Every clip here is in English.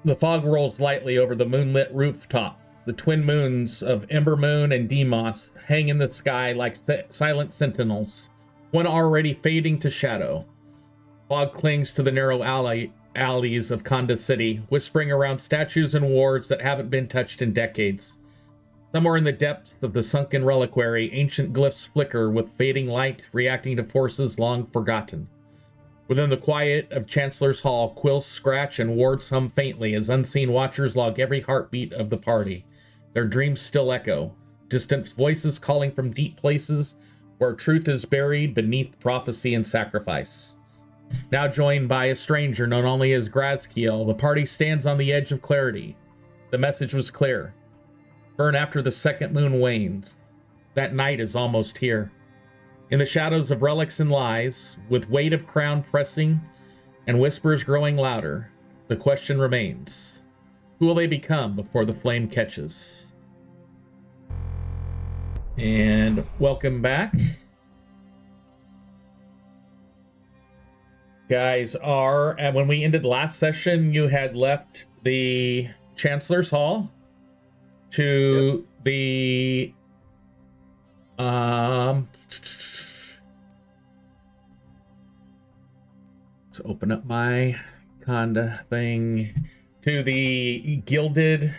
The fog rolls lightly over the moonlit rooftop. The twin moons of Ember Moon and Demos hang in the sky like silent sentinels, one already fading to shadow. Fog clings to the narrow alleys of Kanda City, whispering around statues and wards that haven't been touched in decades. Somewhere in the depths of the Sunken Reliquary, ancient glyphs flicker with fading light, reacting to forces long forgotten. Within the quiet of Chancellor's Hall, quills scratch and wards hum faintly as unseen watchers log every heartbeat of the party. Their dreams still echo, distant voices calling from deep places where truth is buried beneath prophecy and sacrifice. Now joined by a stranger known only as Grazkiel, the party stands on the edge of clarity. The message was clear. Burn after the second moon wanes. That night is almost here. In the shadows of relics and lies, with weight of crown pressing and whispers growing louder, the question remains. Who will they become before the flame catches? And welcome back. Guys, when we ended last session, you had left the Chancellor's Hall to the let's open up my Kanda thing, to the Gilded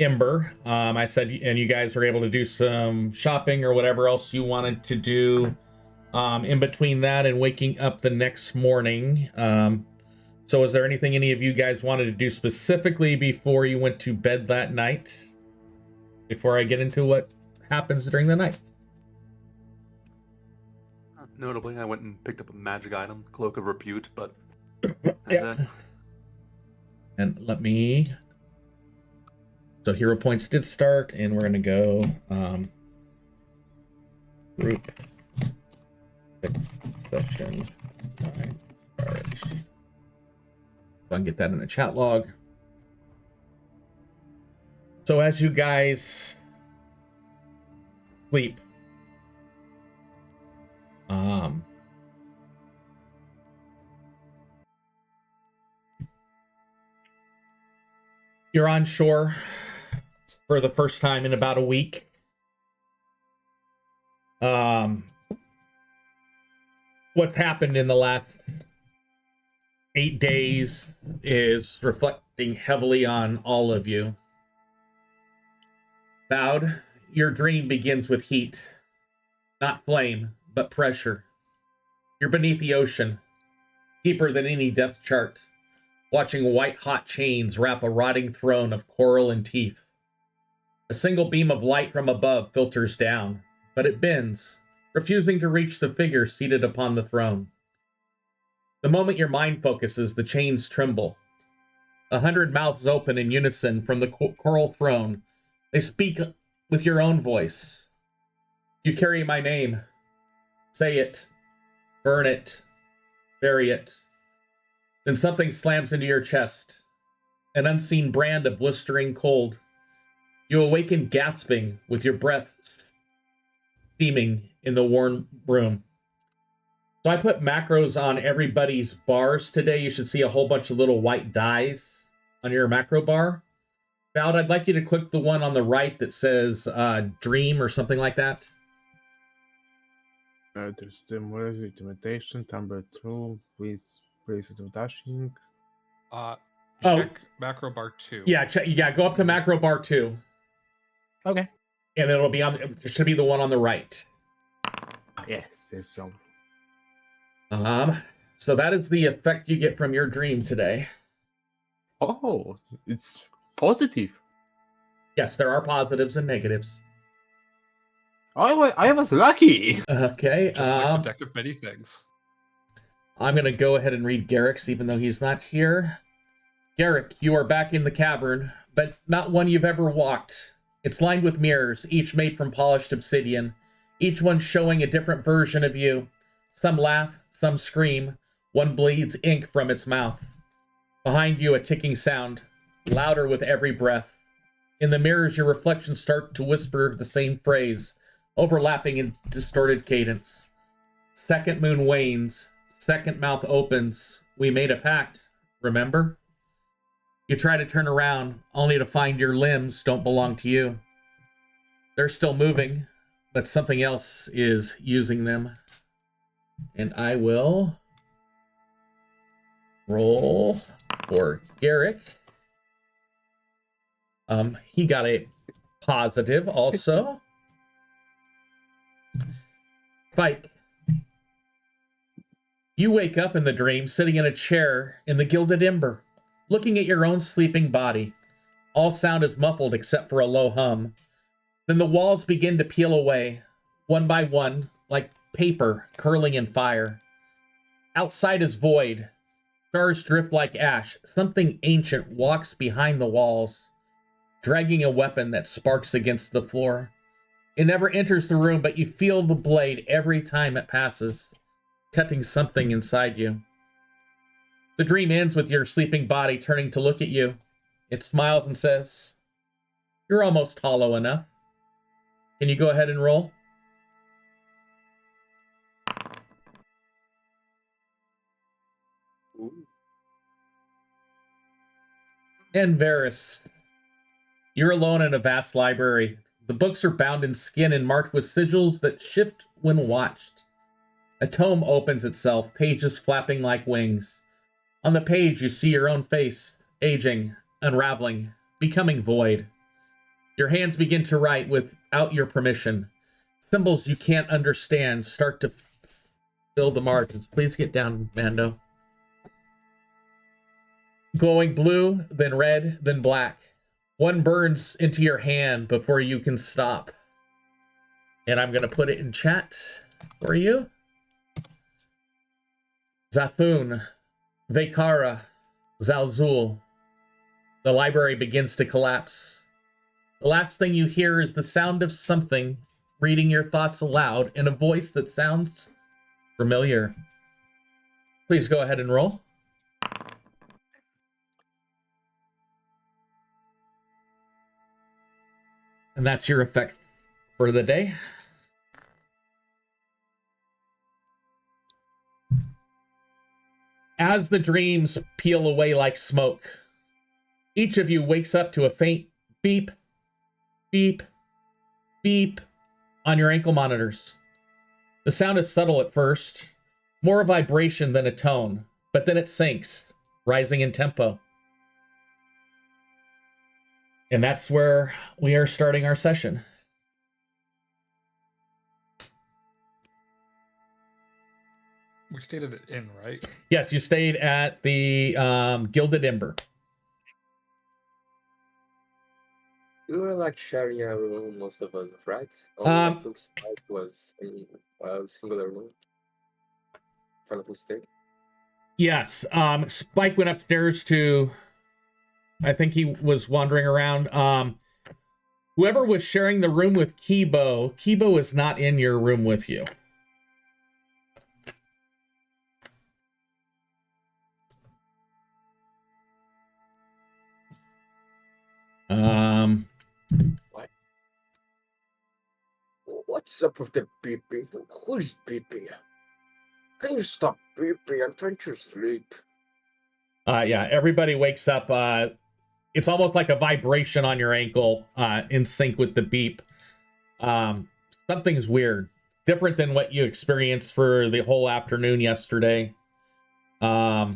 Ember. I said, and you guys were able to do some shopping or whatever else you wanted to do in between that and waking up the next morning. So is there anything any of you guys wanted to do specifically before you went to bed that night? Before I get into what happens during the night? Notably, I went and picked up a magic item, Cloak of Repute, but yeah. And let me... So hero points did start, and we're going to go group fix session time start. So I can get that in the chat log. So as you guys sleep, you're on shore for the first time in about a week. What's happened in the last 8 days is reflecting heavily on all of you. Vowed, your dream begins with heat. Not flame, but pressure. You're beneath the ocean, deeper than any depth chart, watching white-hot chains wrap a rotting throne of coral and teeth. A single beam of light from above filters down, but it bends, refusing to reach the figure seated upon the throne. The moment your mind focuses, the chains tremble. 100 mouths open in unison from the coral throne. They speak with your own voice. You carry my name. Say it. Burn it. Bury it. Then something slams into your chest. An unseen brand of blistering cold. You awaken gasping with your breath steaming in the warm room. So I put macros on everybody's bars today. You should see a whole bunch of little white dies on your macro bar. Val, I'd like you to click the one on the right that says dream or something like that. There's the imitation, number 2, please places of dashing. Check macro bar 2. Yeah, go up to macro bar 2. Okay. And it'll be on, it should be the one on the right. Yes, there's some. So that is the effect you get from your dream today. Oh, it's positive. Yes, there are positives and negatives. I was lucky. Okay. Just like the deck of many things. I'm going to go ahead and read Garrick's, even though he's not here. Garrick, you are back in the cavern, but not one you've ever walked. It's lined with mirrors, each made from polished obsidian, each one showing a different version of you. Some laugh, some scream. One bleeds ink from its mouth. Behind you, a ticking sound, louder with every breath. In the mirrors, your reflections start to whisper the same phrase, overlapping in distorted cadence. Second moon wanes. Second mouth opens. We made a pact, remember? You try to turn around, only to find your limbs don't belong to you. They're still moving, but something else is using them. And I will roll for Garrick. He got a positive also. Spike. You wake up in the dream sitting in a chair in the gilded Ember, looking at your own sleeping body. All sound is muffled except for a low hum. Then the walls begin to peel away, one by one, like paper curling in fire. Outside is void. Stars drift like ash. Something ancient walks behind the walls, dragging a weapon that sparks against the floor. It never enters the room, but you feel the blade every time it passes, cutting something inside you. The dream ends with your sleeping body turning to look at you. It smiles and says, "You're almost hollow enough. Can you go ahead and roll?" Ooh. And Varys, you're alone in a vast library. The books are bound in skin and marked with sigils that shift when watched. A tome opens itself, pages flapping like wings. On the page, you see your own face, aging, unraveling, becoming void. Your hands begin to write without your permission. Symbols you can't understand start to fill the margins. Please get down, Mando. Glowing blue, then red, then black. One burns into your hand before you can stop. And I'm going to put it in chat for you. Zathun, Vekara, Zalzul. The library begins to collapse. The last thing you hear is the sound of something reading your thoughts aloud in a voice that sounds familiar. Please go ahead and roll. And that's your effect for the day. As the dreams peel away like smoke, each of you wakes up to a faint beep, beep, beep on your ankle monitors. The sound is subtle at first, more a vibration than a tone, but then it sinks, rising in tempo. And that's where we are starting our session. We stayed at an inn, right? Yes, you stayed at the Gilded Ember. We were like sharing a room, most of us, right? Only I think Spike was in a singular room. If I'm not mistaken. Yes, Spike went upstairs to, I think he was wandering around. Whoever was sharing the room with Kibo is not in your room with you. What? What's up with the beeping? Who's beeping? Can you stop beeping? I'm trying to sleep. Yeah, everybody wakes up. It's almost like a vibration on your ankle, in sync with the beep. Something's weird, different than what you experienced for the whole afternoon yesterday. Okay.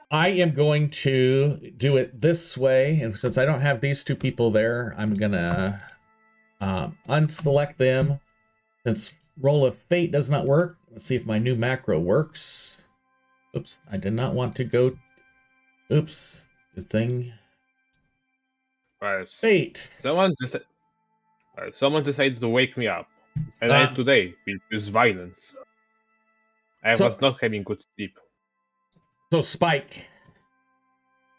I am going to do it this way, and since I don't have these two people there, I'm gonna unselect them. Since Roll of Fate does not work, let's see if my new macro works. Oops, I did not want to go. Oops, good thing. Right. Fate. Someone decided to wake me up, and I today will use violence. I was not having good sleep. So Spike,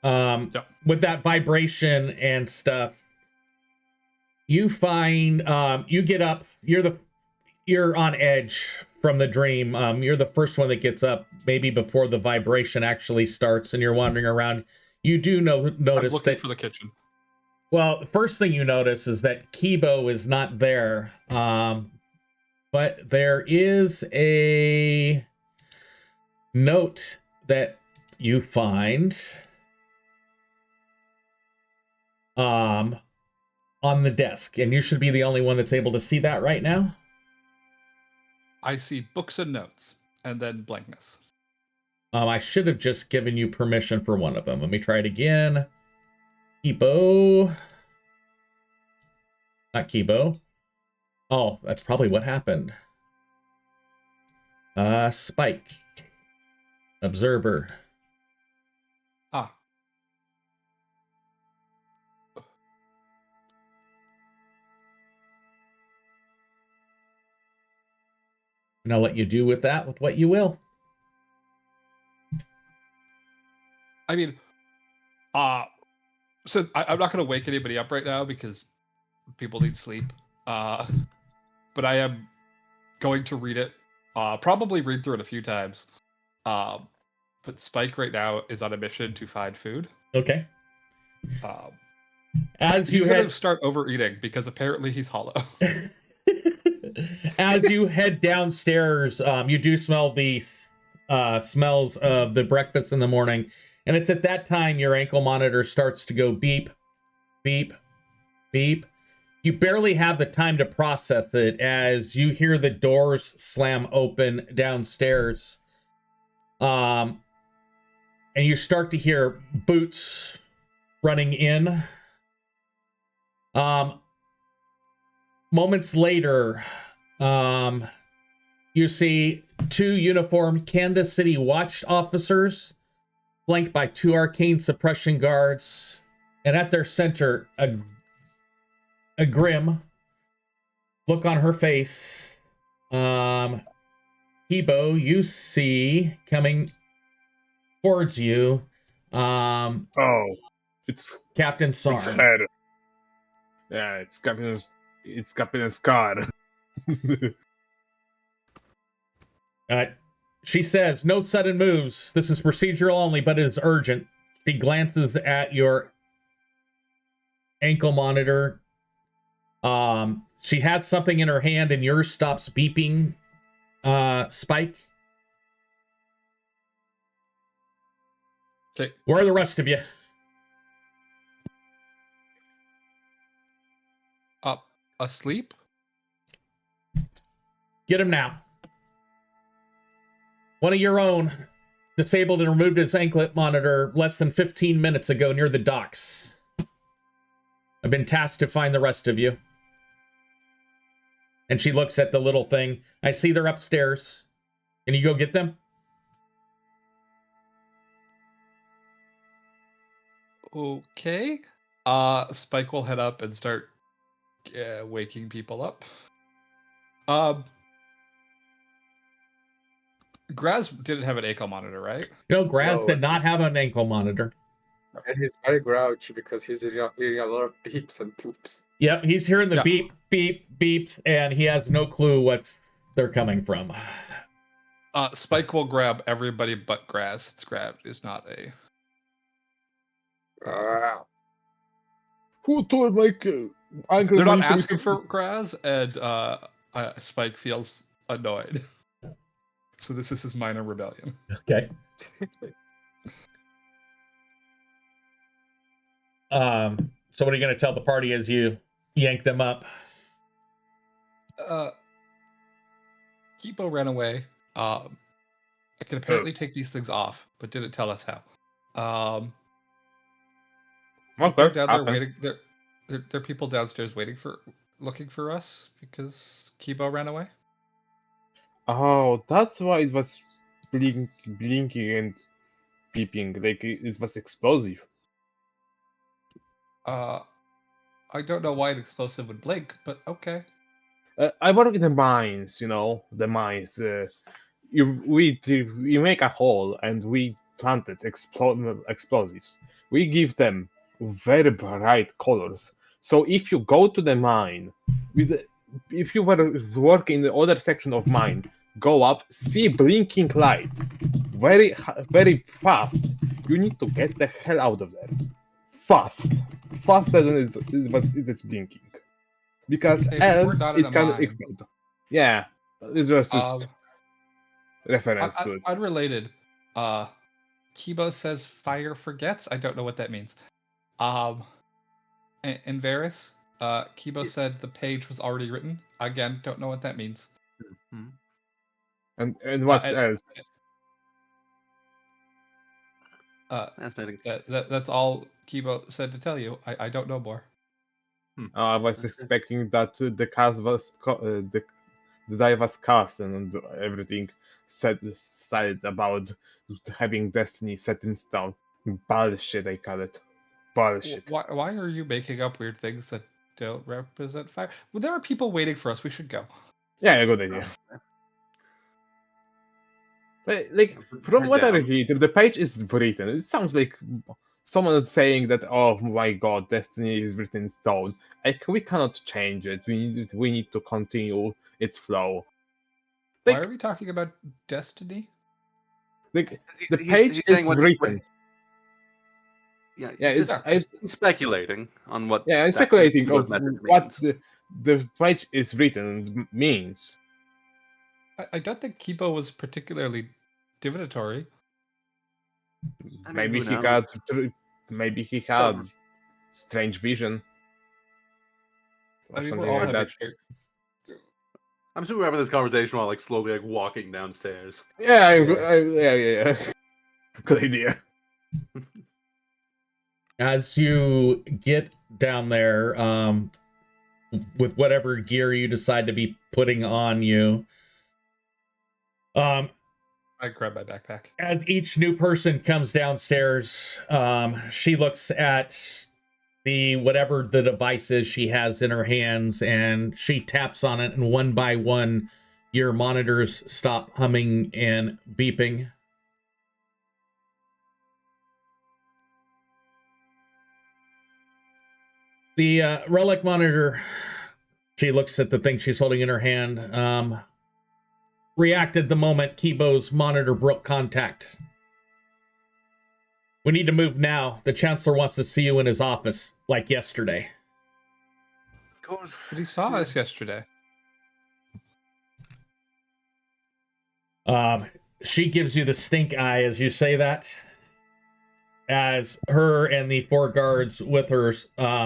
with that vibration and stuff, you find you get up. You're on edge from the dream. You're the first one that gets up, maybe before the vibration actually starts, and you're wandering around. You do notice I'm looking that for the kitchen. Well, the first thing you notice is that Kibo is not there, but there is a note that you find on the desk, and you should be the only one that's able to see that right now. I see books and notes, and then blankness. I should have just given you permission for one of them. Let me try it again. Kibo. Not Kibo. Oh, that's probably what happened. Spike. Observer. Ah. And I'll let you do with that with what you will. I mean, so I'm not going to wake anybody up right now because people need sleep. But I am going to read it. Probably read through it a few times. But Spike right now is on a mission to find food. Okay. He's going to start overeating because apparently he's hollow. As you head downstairs, you do smell the smells of the breakfast in the morning. And it's at that time your ankle monitor starts to go beep, beep, beep. You barely have the time to process it as you hear the doors slam open downstairs. And you start to hear boots running in. Moments later, you see 2 uniformed Kanda City watch officers flanked by 2 arcane suppression guards, and at their center, a grim look on her face. Kibo, you see coming towards you. It's Captain Sarn. It's her. Yeah, it's Captain Scar. She says, no sudden moves. This is procedural only, but it is urgent. She glances at your ankle monitor. She has something in her hand and yours stops beeping. Spike. Okay. Where are the rest of you? Asleep? Get him now. One of your own disabled and removed his anklet monitor less than 15 minutes ago near the docks. I've been tasked to find the rest of you. And she looks at the little thing. I see they're upstairs. Can you go get them? Okay. Spike will head up and start waking people up. Graz didn't have an ankle monitor, right? No, Graz did not have an ankle monitor. And he's very grouchy because he's hearing a lot of beeps and poops. Yep, he's hearing the beep, beep, beeps, and he has no clue what's they're coming from. Spike will grab everybody but Graz. It's grabbed. It's not a... Who told my uncle? They're not asking for Graz, and Spike feels annoyed. So this is his minor rebellion. Okay. So what are you going to tell the party as you yank them up? Kipo ran away. I can apparently take these things off, but didn't tell us how. Okay. Down there waiting. There are people downstairs looking for us because Kibo ran away. Oh, that's why it was blinking and beeping. Like it was explosive. I don't know why an explosive would blink, but okay. I work in the mines, the mines. We make a hole and we planted explosives. We give them very bright colors. So if you go to the mine, if you were working in the other section of mine, go up, see blinking light, very very fast. You need to get the hell out of there, faster than it's blinking, because else it can explode. Yeah, it was just reference to it. Unrelated. Kibo says fire forgets. I don't know what that means. And Varys, Kibo said the page was already written. Again, don't know what that means. Mhm. And what else? Fascinating. That's all Kibo said to tell you. I don't know more. I was Okay. expecting that the cast was the die was cast and everything said about having destiny set in stone. Bullshit, I call it. Bullshit. Why are you making up weird things that don't represent fire? Well, there are people waiting for us. We should go. Yeah, good idea. But, like, from Head what I down. read, if the page is written, it sounds like someone saying that, oh my god, destiny is written in stone. Like, we cannot change it. We need to continue its flow. Why Like, are we talking about destiny? like He's- the he's- page he's saying is what- written. Yeah, Yeah, he's it's just speculating on what. yeah, I'm that speculating Kibo's of message what means. the page is written means. I don't think Kibo was particularly divinatory. I mean, Maybe who he knows? had, maybe he had Don't- strange vision. Or I mean, we're something all like having that. straight. I'm sure we're having this conversation while like slowly like walking downstairs. Yeah, Yeah. yeah. Good idea. As you get down there, with whatever gear you decide to be putting on you, I grab my backpack. as each new person comes downstairs, she looks at the whatever the device is she has in her hands, and she taps on it, and one by one, your monitors stop humming and beeping. The relic monitor, she looks at the thing she's holding in her hand, reacted the moment Kibo's monitor broke contact. We need to move now. The Chancellor wants to see you in his office, like yesterday. Of course. But he saw us yesterday. She gives you the stink eye as you say that, as her and the 4 guards with her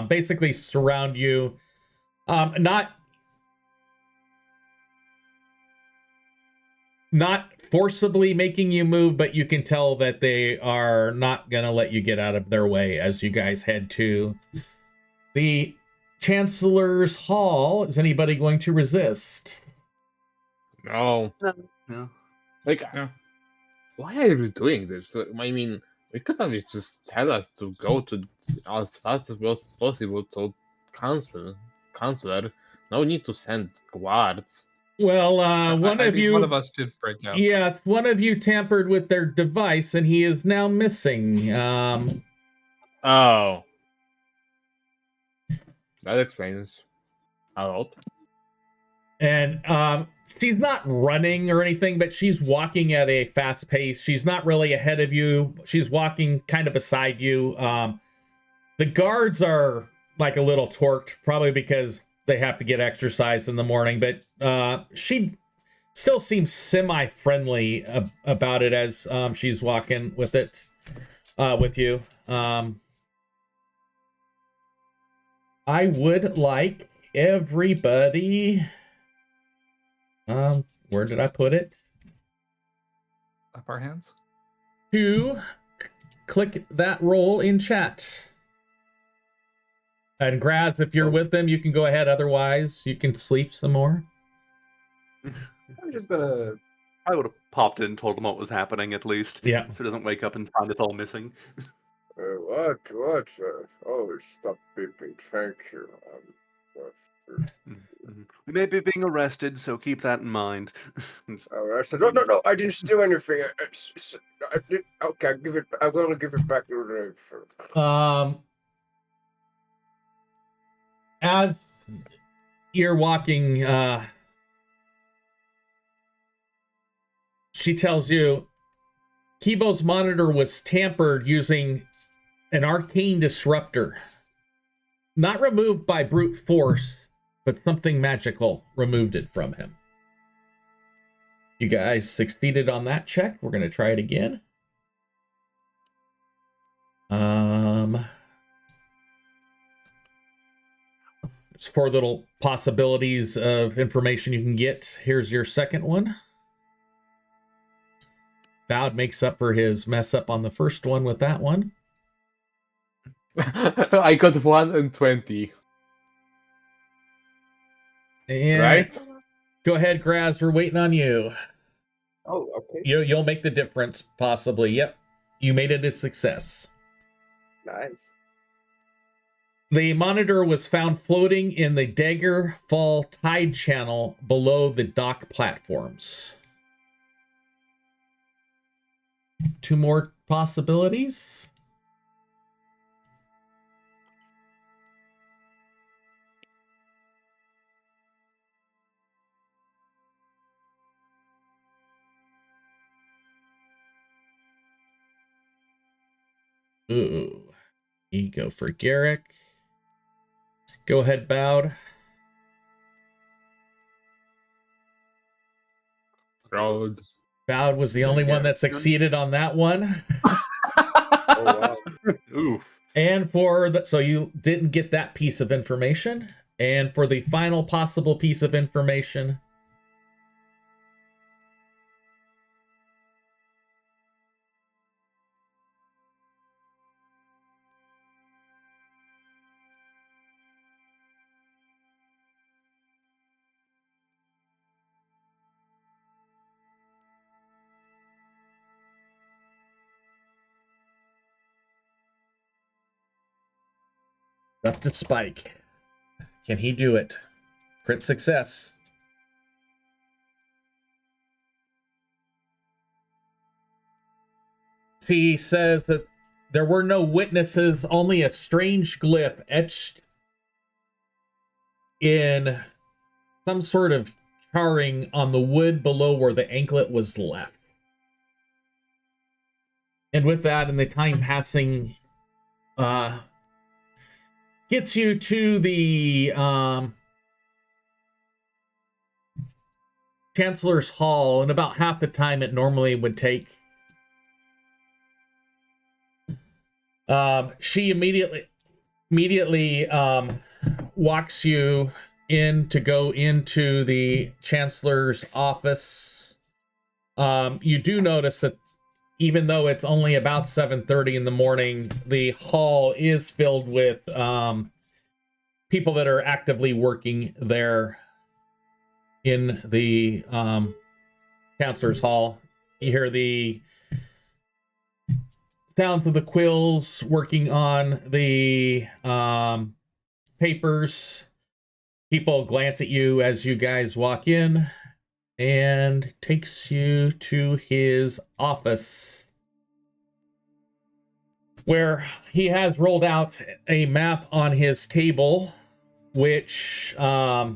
basically surround you. Not forcibly making you move, but you can tell that they are not going to let you get out of their way as you guys head to the Chancellor's Hall. Is anybody going to resist? No. No. Like, Yeah. why are you doing this? I mean, we could have just tell us to go to as fast as possible to Chancellor. No need to send guards. Well, One of us did break out. Yes, one of you tampered with their device, and he is now missing. Oh. That explains a lot. And she's not running or anything, but she's walking at a fast pace. She's not really ahead of you. She's walking kind of beside you. The guards are like a little torqued, probably because they have to get exercise in the morning, but she still seems semi-friendly about it as she's walking with it, with you. I would like everybody... where did I put it? Up our hands. To click that roll in chat. And Graz, if you're with them, you can go ahead. Otherwise, you can sleep some more. I'm just gonna. I would have popped in and told him what was happening at least. Yeah. So he doesn't wake up and find us all missing. What? Oh, stop beeping. Thank you. We may be being arrested, so keep that in mind. Arrested? No. I didn't steal anything. Okay, give it. I'm gonna give it back to the. As you're walking, she tells you Kibo's monitor was tampered using an arcane disruptor. Not removed by brute force, but something magical removed it from him. You guys succeeded on that check. We're going to try it again. It's 4 little possibilities of information you can get. Here's your second one. Bowd makes up for his mess up on the first one with that one. I got 1 and 20. And Right? go ahead, Graz. We're waiting on you. Oh, okay. You'll make the difference, possibly. Yep. You made it a success. Nice. The monitor was found floating in the Dagger Fall tide channel below the dock platforms. 2 more possibilities. Ooh. Ego for Garrick. Go ahead, Bowd. Road. Bowd was the only one that succeeded on that one. Oh, wow. Oof. And so you didn't get that piece of information. And for the final possible piece of information, up to Spike. Can he do it? Crit success. He says that there were no witnesses, only a strange glyph etched in some sort of charring on the wood below where the anklet was left. And with that, and the time passing, gets you to the Chancellor's Hall in about half the time it normally would take. She immediately walks you in to go into the Chancellor's office. You do notice that even though it's only about 7:30 in the morning, the hall is filled with people that are actively working there in the Chancellor's Hall. You hear the sounds of the quills working on the papers. People glance at you as you guys walk in, and takes you to his office, where he has rolled out a map on his table, which, as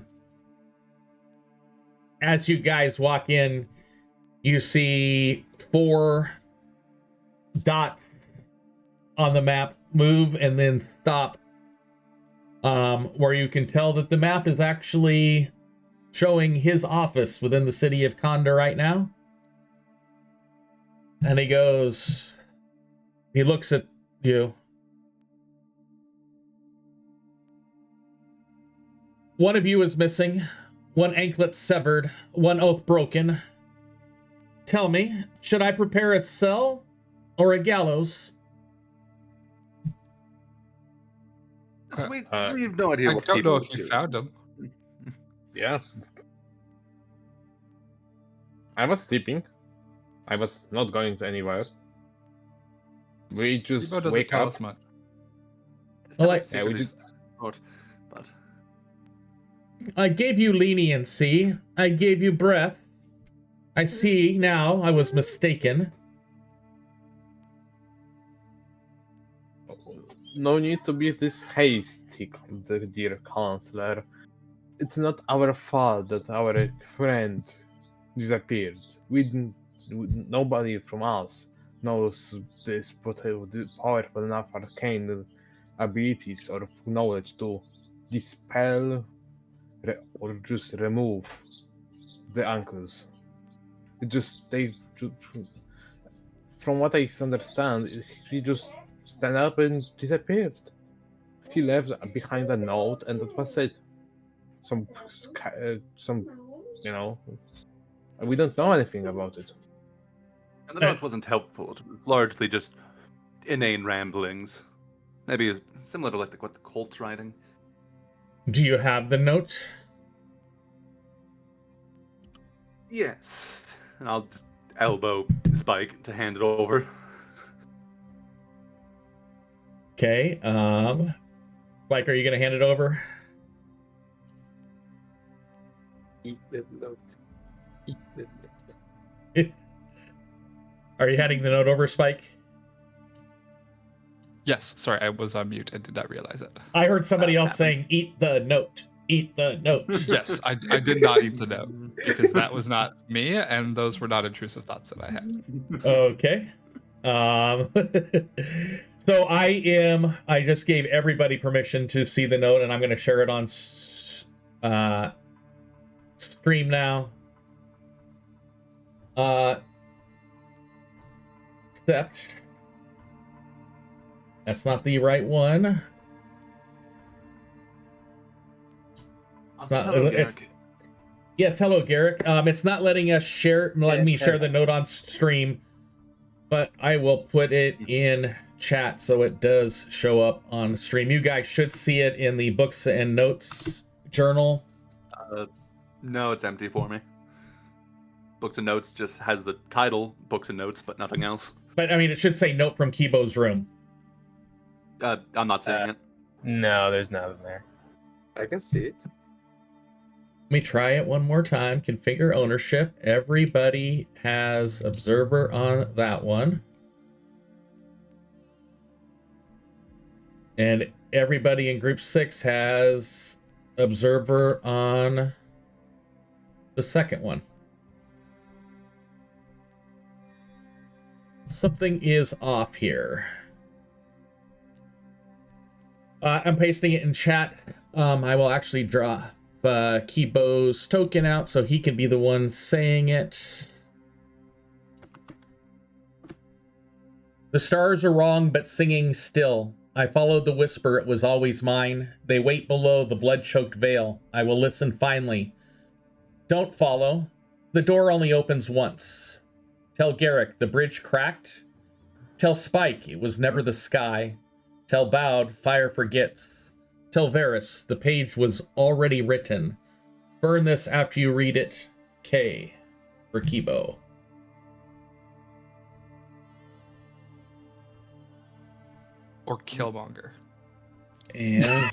you guys walk in, you see 4 dots on the map move and then stop, where you can tell that the map is actually showing his office within the city of Kanda right now. And he looks at you. One of you is missing, 1 anklet severed, 1 oath broken. Tell me, should I prepare a cell or a gallows? So we have no idea I what don't people know would if you do. found him. Yeah. I was sleeping. I was not going anywhere. We just Debo doesn't wake tell up. us much. It's Well, not I- Yeah, we secret, just- it's not, but I gave you leniency. I gave you breath. I see now I was mistaken. No need to be this hasty, dear Chancellor. It's not our fault that our friend disappeared. Nobody from us knows this powerful enough arcane abilities or knowledge to dispel or just remove the ankles. From what I understand, he just stand up and disappeared. He left behind a note, and that was it. some, we don't know anything about it. And the note wasn't helpful. It was largely just inane ramblings. Maybe it's similar to what the Colt's writing. Do you have the note? Yes. And I'll just elbow Spike to hand it over. Okay. Spike, are you gonna hand it over? Eat the note. Eat the note. Are you handing the note over, Spike? Yes, sorry, I was on mute and did not realize it. I heard somebody else saying, "Eat the note. Eat the note." Yes, I did not eat the note because that was not me, and those were not intrusive thoughts that I had. Okay. So I just gave everybody permission to see the note, and I'm going to share it on stream now. Except that's not the right one. Hello, Garrick. Yes, hello, Garrick. It's not letting us letting me share the note on stream, but I will put it in chat so it does show up on stream. You guys should see it in the books and notes journal. No, it's empty for me. Books and Notes just has the title, Books and Notes, but nothing else. But, I mean, it should say note from Kibo's room. I'm not seeing it. No, there's nothing there. I can see it. Let me try it one more time. Configure ownership. Everybody has observer on that one. And everybody in group 6 has observer on the second one. Something is off here. I'm pasting it in chat. I will actually drop Kibo's token out so he can be the one saying it. The stars are wrong, but singing still. I followed the whisper, it was always mine. They wait below the blood-choked veil. I will listen finally. Don't follow. The door only opens once. Tell Garrick, the bridge cracked. Tell Spike, it was never the sky. Tell Bowed, fire forgets. Tell Varys, the page was already written. Burn this after you read it. K. For Kibo. Or Killmonger. And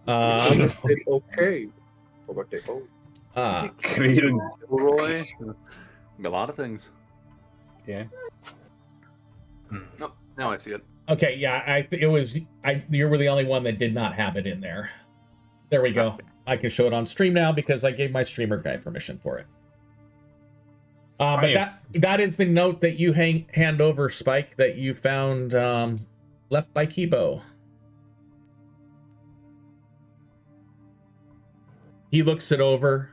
It's okay for what they hold. Roy. A lot of things. Yeah. No, now I see it. okay, yeah, you were the only one that did not have it in there. There we go. I can show it on stream now because I gave my streamer guy permission for it. But that is the note that you hand over, Spike, that you found left by Kibo. He looks it over.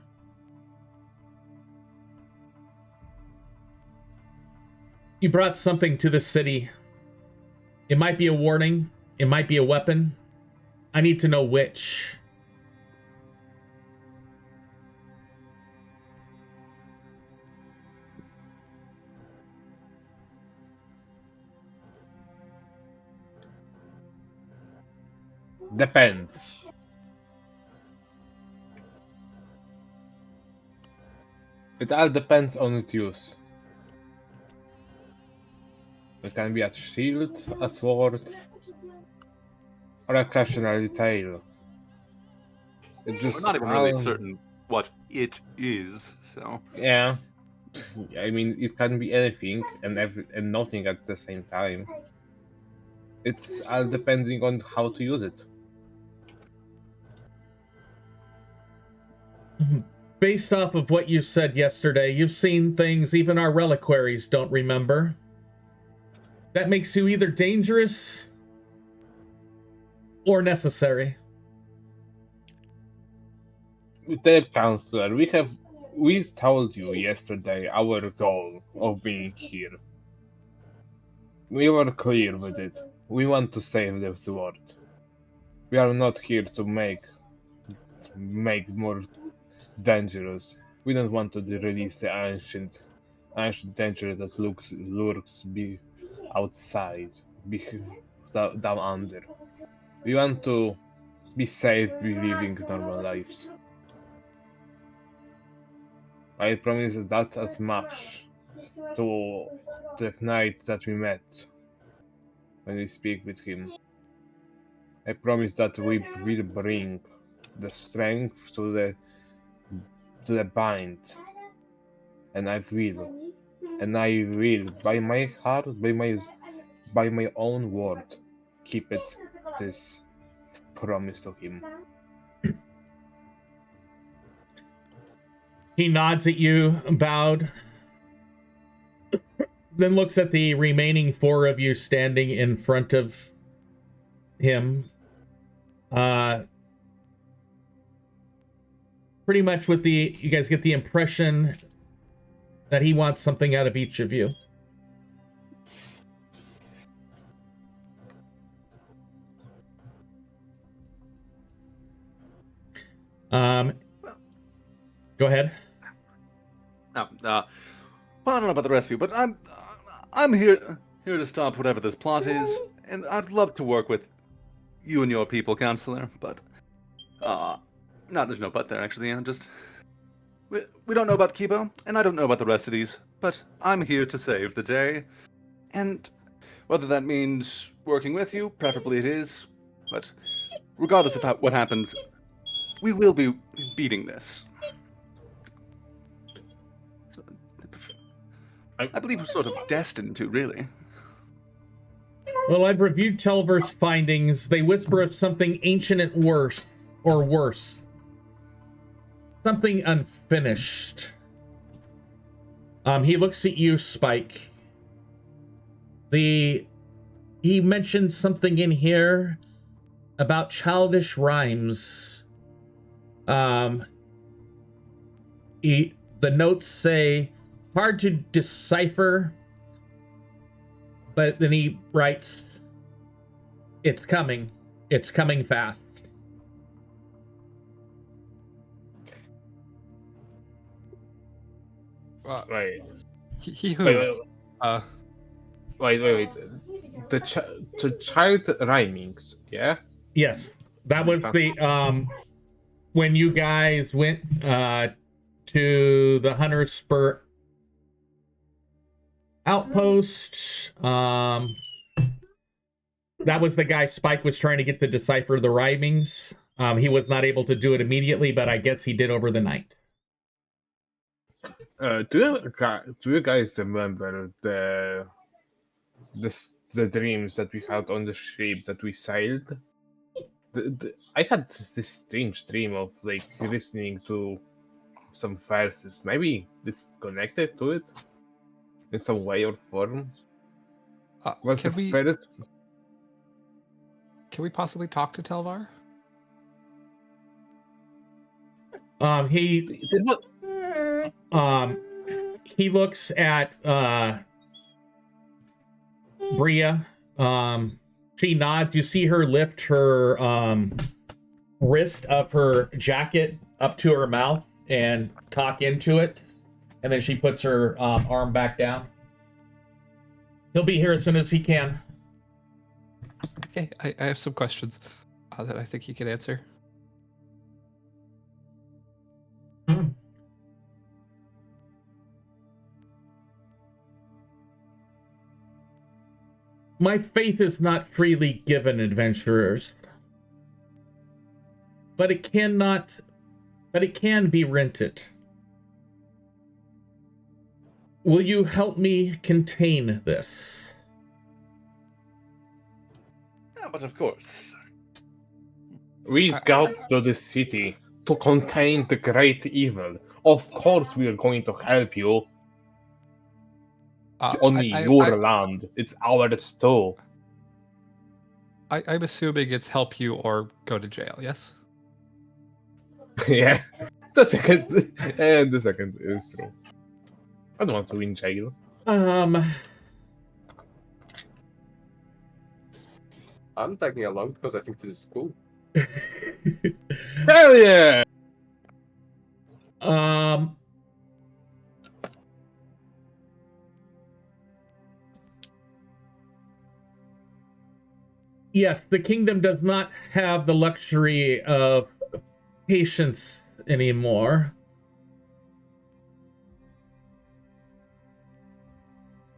You brought something to the city. It might be a warning. It might be a weapon. I need to know which. Depends. It all depends on its use. It can be a shield, a sword, or a cautionary tale. It just We're not even really certain what it is, so... Yeah. I mean, it can be anything and nothing at the same time. It's all depending on how to use it. Based off of what you said yesterday, you've seen things even our reliquaries don't remember. That makes you either dangerous or necessary. Dear Chancellor, we told you yesterday our goal of being here. We were clear with it. We want to save the sword. We are not here to make make more dangerous. We don't want to release the ancient danger that lurks outside, down under. We want to be safe, be living normal lives. I promise that as much to the knight that we met when we speak with him. I promise that we will bring the strength to the bind, and I will, by my heart, by my own word, keep it this promise to him. He nods at you, bowed, then looks at the remaining 4 of you standing in front of him. Pretty much you guys get the impression that he wants something out of each of you. Go ahead. Well, I don't know about the rest of you, but I'm here to stop whatever this plot is, and I'd love to work with you and your people, Chancellor. But there's no but there actually. We don't know about Kibo, and I don't know about the rest of these, but I'm here to save the day, and whether that means working with you, preferably it is. But regardless of what happens, we will be beating this. I believe we're sort of destined to, really. Well, I've reviewed Telver's findings. They whisper of something ancient and worse. Something unfinished. He looks at you, Spike. He mentioned something in here about childish rhymes. The notes say, hard to decipher, but then he writes, it's coming fast. Wait. He who? Wait. The child rhymings, yeah? Yes, that was the when you guys went to the Hunter's Spur outpost. That was the guy Spike was trying to get to decipher the rhymings. He was not able to do it immediately, but I guess he did over the night. Do you guys remember the dreams that we had on the ship that we sailed? I had this strange dream of like listening to some verses. Maybe it's connected to it in some way or form. Can we possibly talk to Telvar? He looks at Bria. She nods. You see her lift her wrist of her jacket up to her mouth and talk into it, and then she puts her arm back down. He'll be here as soon as he can. Okay, I have some questions that I think he can answer. My faith is not freely given, adventurers. But it can be rented. Will you help me contain this? Yeah, but of course. We got to the city to contain the great evil. Of course we are going to help you. Only your land. It's ours too. I'm assuming it's help you or go to jail, yes? Yeah. The second is true. I don't want to win jail. I'm tagging along because I think this is cool. Hell yeah! Yes, the kingdom does not have the luxury of patience anymore.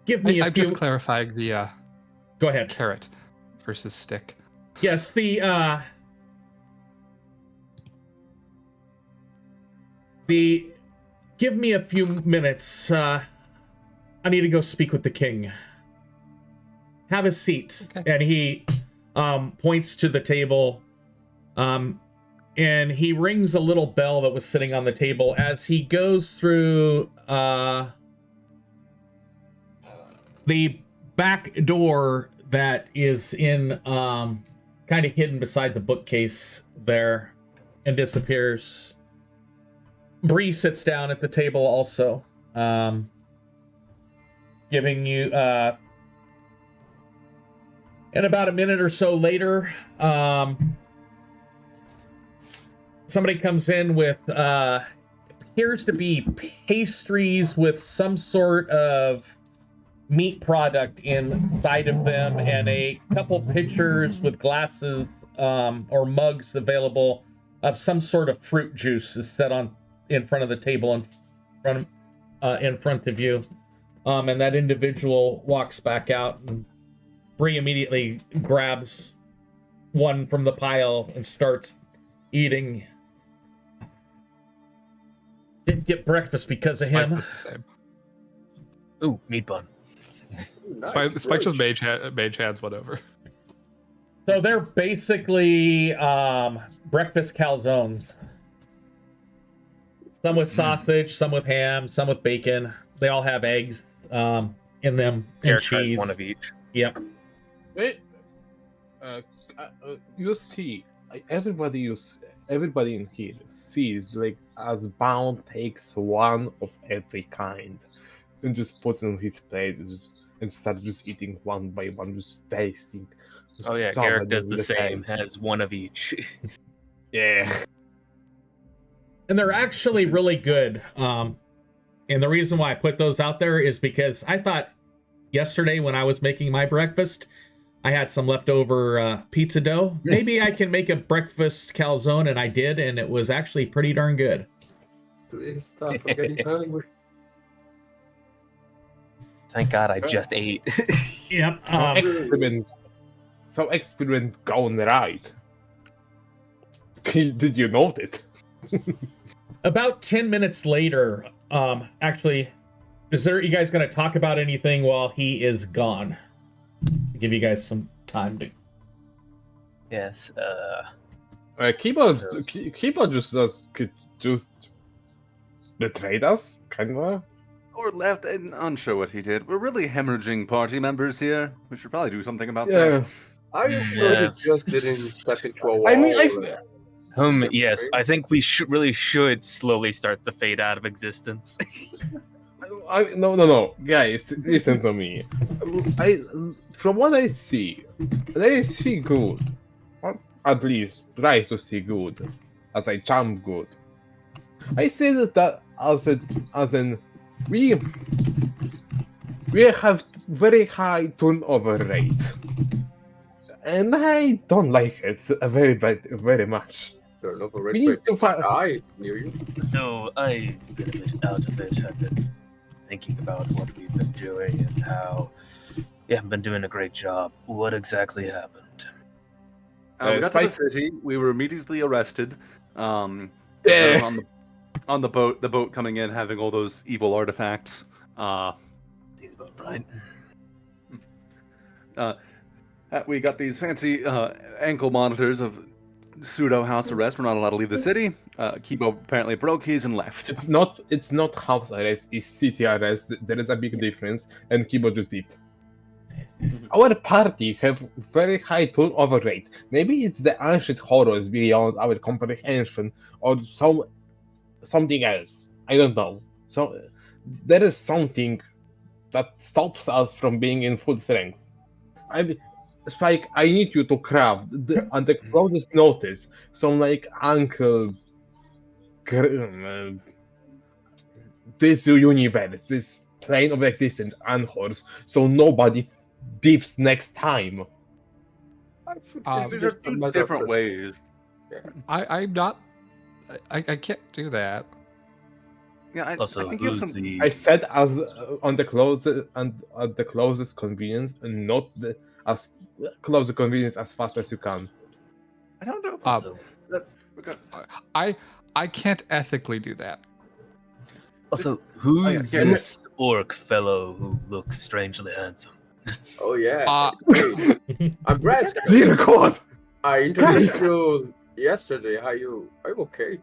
Give me a I'm few... just clarifying the Go ahead. carrot versus stick. Yes, the give me a few minutes. I need to go speak with the king. Have a seat. Okay. And he points to the table. And he rings a little bell that was sitting on the table as he goes through the back door that is in kind of hidden beside the bookcase there and disappears. Bree sits down at the table also, giving you and about a minute or so later, somebody comes in with appears to be pastries with some sort of meat product inside of them, and a couple pitchers with glasses or mugs available of some sort of fruit juice is set on in front of the table in front of you. And that individual walks back out, and Bree immediately grabs one from the pile and starts eating. Didn't get breakfast because of Spike him. was the same. Ooh, meat bun. Nice. Spike just mage hands went over. So they're basically breakfast calzones. Some with sausage, some with ham, some with bacon. They all have eggs in them, and Derek tries cheese. one of each. Yep. You see, everybody in here sees like as Bound takes one of every kind and just puts it on his plate and starts just eating one by one, just tasting. Oh yeah, Garrick does the same. Has one of each. Yeah. And they're actually really good. And the reason why I put those out there is because I thought yesterday when I was making my breakfast, I had some leftover pizza dough. Maybe I can make a breakfast calzone, and I did, and it was actually pretty darn good. Please stop. I'm getting hungry. Thank God I just ate. Yep. Experiment gone right. Did you note it? About 10 minutes later, actually, you guys going to talk about anything while he is gone? Give you guys some time to. Yes. Keyboard just betrayed us, kind of. Or left, and unsure what he did. We're really hemorrhaging party members here. We should probably do something about that. Are you sure Yes. he just didn't step into a wall? I mean, Yes, I think we should slowly start to fade out of existence. No, guys, listen to me. From what I see good, or at least try to see good, as I jump good. I say that as in we have very high turnover rate, and I don't like it very much. Turnover We rate need to pretty find. high near you. So I've been a bit out of it. I've been thinking about what we've been doing and how we haven't been doing a great job. What exactly happened? We got to the city. We were immediately arrested. Yeah. On the boat coming in, having all those evil artifacts. Seems about right. We got these fancy ankle monitors of pseudo house arrest. We're not allowed to leave the city. Kibo apparently broke keys and left. It's not house arrest. It's city arrest. There is a big difference, and Kibo just dipped. Our party have very high turnover rate. Maybe it's the ancient horrors beyond our comprehension, or something else. I don't know. So there is something that stops us from being in full strength. Spike, I need you to craft on the closest notice some like ankle. This universe, this plane of existence, anchors, so nobody dips next time. I think Um, this These is are just a two matter different of ways. I'm not. I can't do that. Yeah, I Also, think you have who's some. the I said as on the closest and at the closest convenience, and not as close the convenience as fast as you can. I don't know. If Um, I can't ethically do that. also Oh, who's yeah, this orc fellow who looks strangely handsome? Oh yeah. Uh, Hey, I'm Grazkiel. Dear God! I introduced you yesterday. Are you okay?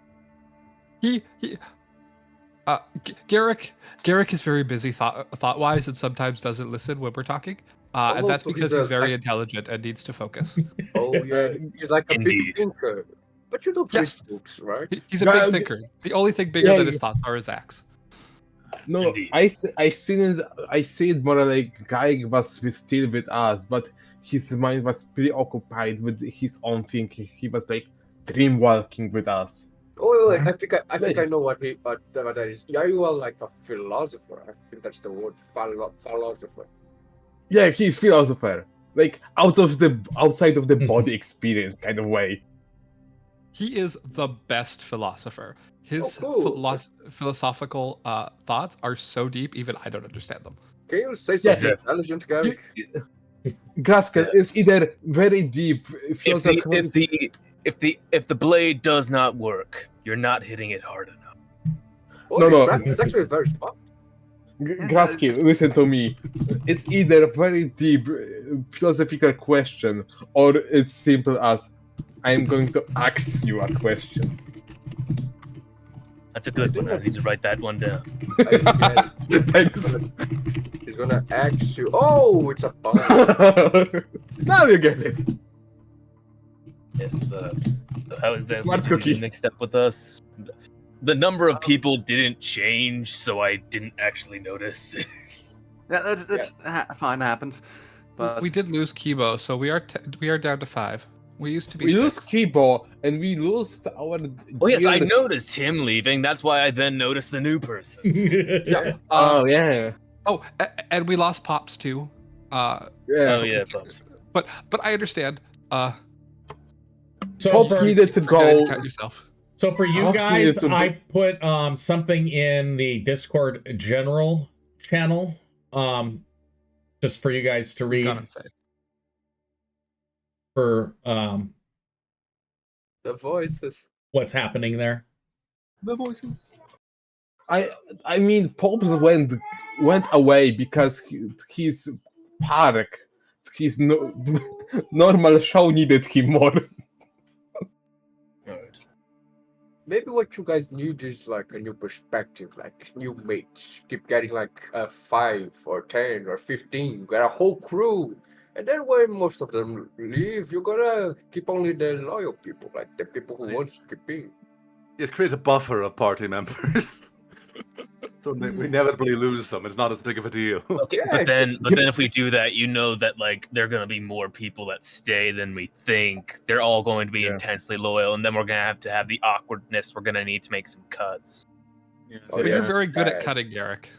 Garrick is very busy thought wise and sometimes doesn't listen when we're talking. And that's so because he's he's a- very like- intelligent and needs to focus. Oh yeah, he's like a Indeed. big thinker. But you don't Yes. read books, right? He's a Yeah, big thinker. The only thing bigger yeah, than his thoughts are his axe. No, Indeed. I see it more like guy was still with us, but his mind was preoccupied with his own thinking. He was like dream walking with us. Oh wait, I think I know what that is. Are you are like a philosopher? I think that's the word, philosopher. Yeah, he's philosopher, like outside of the body experience kind of way. He is the best philosopher. His cool. philosophical thoughts are so deep, even I don't understand them. Can you say something Yeah. intelligent, Garrick? Grazkiel is Yes. either very deep philosophical. If the blade does not work, you're not hitting it hard enough. Oh, No. It's actually very smart. Grazkiel, listen to me. It's either a very deep philosophical question, or it's simple as I'm going to ask you a question. That's a good I one. do I not- need to write that one down. Thanks. He's gonna ask you. Oh, it's a bomb. Now you get it. Yes, how exactly Smart did you cookie. get mixed up with us? The number of people didn't change, so I didn't actually notice. Yeah, that's fine. Happens. But We did lose Kibo, so we are down to 5. We used to be We 6. lose Kibo and we lose our. Oh yes, I dearest- noticed him leaving. That's why I then noticed the new person. Yeah. Oh yeah, And we lost Pops too. yeah. Oh yeah, Pops. But I understand. So Pops for, needed to Forgetting go. to cut yourself. so for you Pops guys, needed to I put something in the Discord general channel, just for you guys to He's gone read insane. for The voices. what's happening there. The voices. I mean, Pops went away because his park, his normal show needed him more. Maybe what you guys need is like a new perspective, like new mates. Keep getting like a 5 or 10 or 15, get a whole crew. And then when most of them leave, you gotta keep only the loyal people, like the people who want to keep in. yes, create a buffer of party members. So we inevitably lose them. It's not as big of a deal. Okay, Yeah, but then if we do that, you know that like there are gonna be more people that stay than we think. They're all going to be Yeah. intensely loyal, and then we're gonna have to have the awkwardness. We're gonna need to make some cuts. Yes. Oh, But yeah. you're very good at Bad. cutting, Garrick.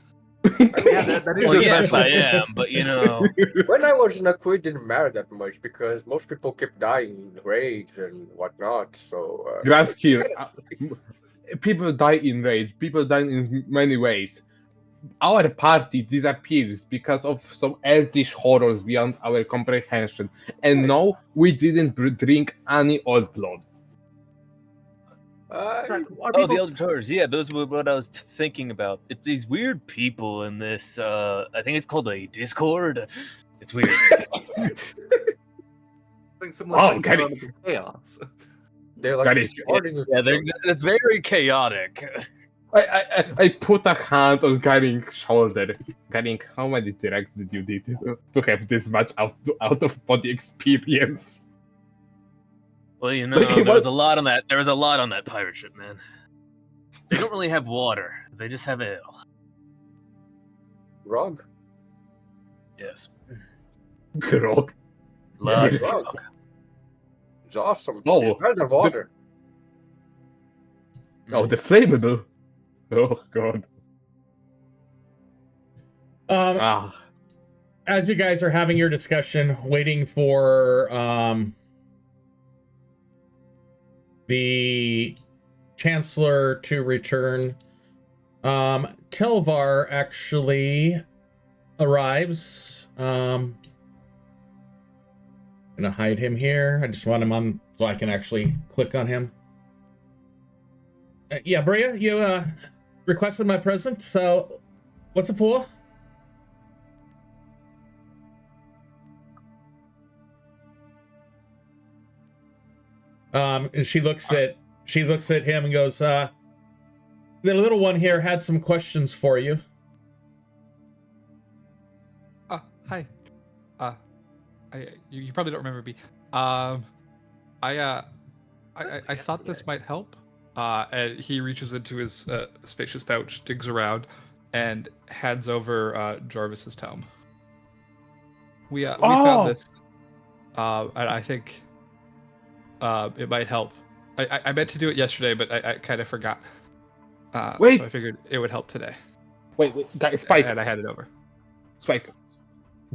Yeah, that is Well, your yes, special. I am, but you know, When I was in a crew, it didn't matter that much because most people kept dying in raids and whatnot. So Grazkiel, people die in rage. People die in many ways. Our party disappears because of some eltish horrors beyond our comprehension, and no, we didn't drink any old blood. Are oh, people- the Elder Tours, yeah, those were what I was thinking about. It's these weird people in this. I think it's called a Discord. It's weird. Something similar Oh, to get it. Economic chaos. they're like Got it. discarding with yeah, each other. it's very chaotic. I put a hand on Garing's shoulder. Garing, how many directs did you need to have this much out of body experience? Well, you know, Like, there was what- a lot on that. There was a lot on that pirate ship, man. They don't really have water. They just have ale. Rog. Yes. Grog. Lots of Yeah. fog. It's awesome. Oh, It's better than water. Oh, the flammable. Oh god. Ah. As you guys are having your discussion, waiting for the Chancellor to return, Telvar actually arrives. Gonna hide him here. I just want him on so I can actually click on him. Yeah, Bria, you requested my presence, so what's it for? She looks at him and goes, the little one here had some questions for you. Hi. You probably don't remember me. I thought this might help. And he reaches into his spacious pouch, digs around, and hands over Jarvis's tome. We found this, and I think it might help. I meant to do it yesterday, but I kind of forgot. Wait. So I figured it would help today. Wait, guys, Spike. And I handed it over. Spike.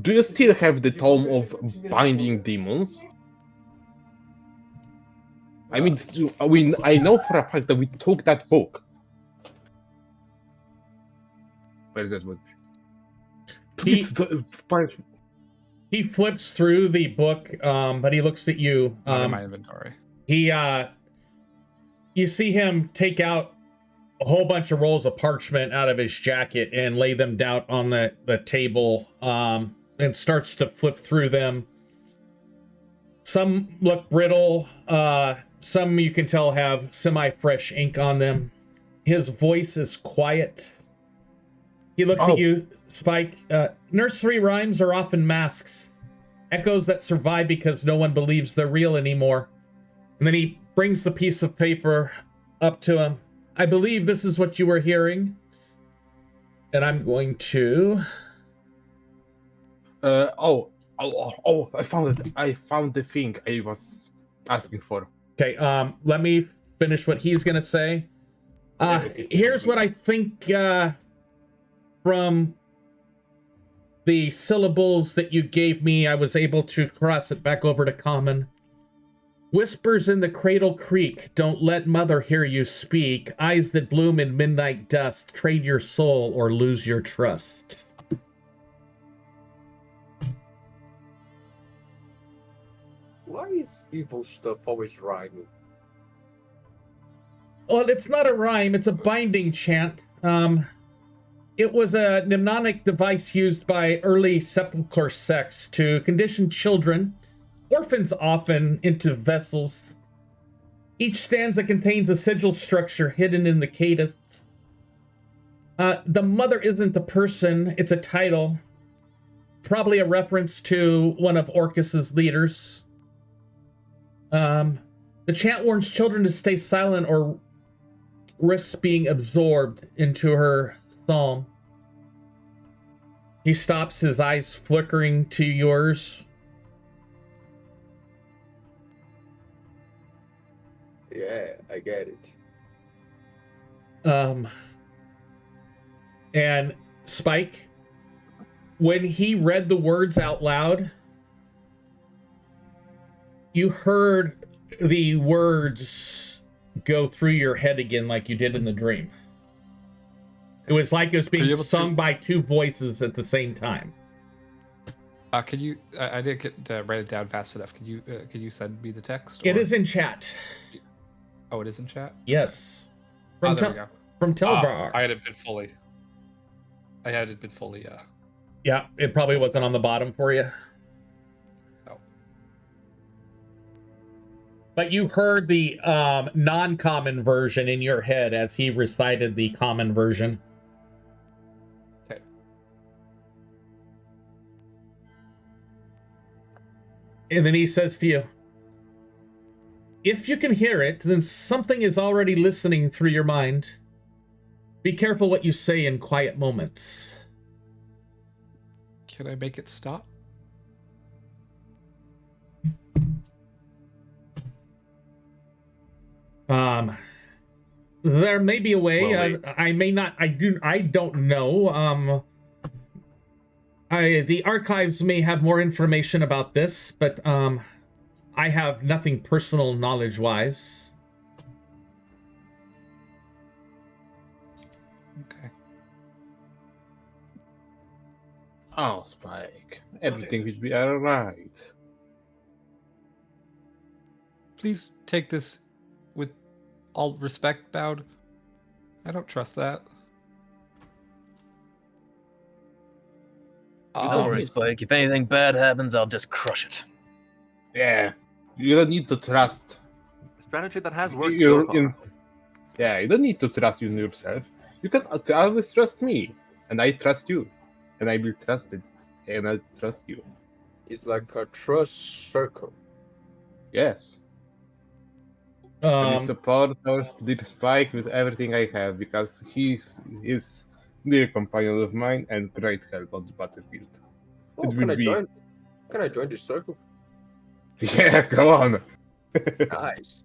Do you still have the tome of binding demons? I mean, I know for a fact that we took that book. Where is that book? He flips through the book, but he looks at you. Not in my inventory. You see him take out a whole bunch of rolls of parchment out of his jacket and lay them down on the table, and starts to flip through them. Some look brittle. Some you can tell have semi-fresh ink on them. His voice is quiet. He looks at you, Spike. Nursery rhymes are often masks, echoes that survive because no one believes they're real anymore. And then he brings the piece of paper up to him. I believe this is what you were hearing. And I'm going to... I found it. I found the thing I was asking for. Okay, let me finish what he's going to say. Here's what I think from the syllables that you gave me, I was able to cross it back over to common. Whispers in the cradle creak, don't let mother hear you speak. Eyes that bloom in midnight dust, trade your soul or lose your trust. Why is evil stuff always rhyming? Well, it's not a rhyme, it's a binding chant. It was a mnemonic device used by early sepulchre sects to condition children, orphans often, into vessels. Each stanza contains a sigil structure hidden in the cadence. The mother isn't a person, it's a title. Probably a reference to one of Orcus's leaders. The chant warns children to stay silent or risk being absorbed into her psalm. He stops, his eyes flickering to yours. Yeah, I get it. And Spike, when he read the words out loud, you heard the words go through your head again like you did in the dream. It was like it was being sung by two voices at the same time. Can you? I didn't get write it down fast enough. Can you send me the text? It is in chat. Oh, it is in chat. Yes. There we go. From Telvar. I hadn't been fully. Yeah, it probably wasn't on the bottom for you. No. But you heard the non-common version in your head as he recited the common version. Okay. And then he says to you, if you can hear it, then something is already listening through your mind. Be careful what you say in quiet moments. Can I make it stop? There may be a way. Slowly. I may not. I don't know. The archives may have more information about this, but I have nothing personal knowledge-wise. Okay. Oh, Spike. Everything will be alright. Please take this with all respect, Bowed. I don't trust that. Don't worry, Spike. If anything bad happens, I'll just crush it. Yeah. You don't need to trust. A strategy that has worked so far. Yeah, you don't need to trust in yourself. You can always trust me. And I trust you. And I will trust it. And I trust you. It's like a trust circle. Yes. I will support our dear Spike with everything I have because he is dear companion of mine and great help on the battlefield. Oh, It can will I be- join? Can I join this circle? Yeah, go on. Nice.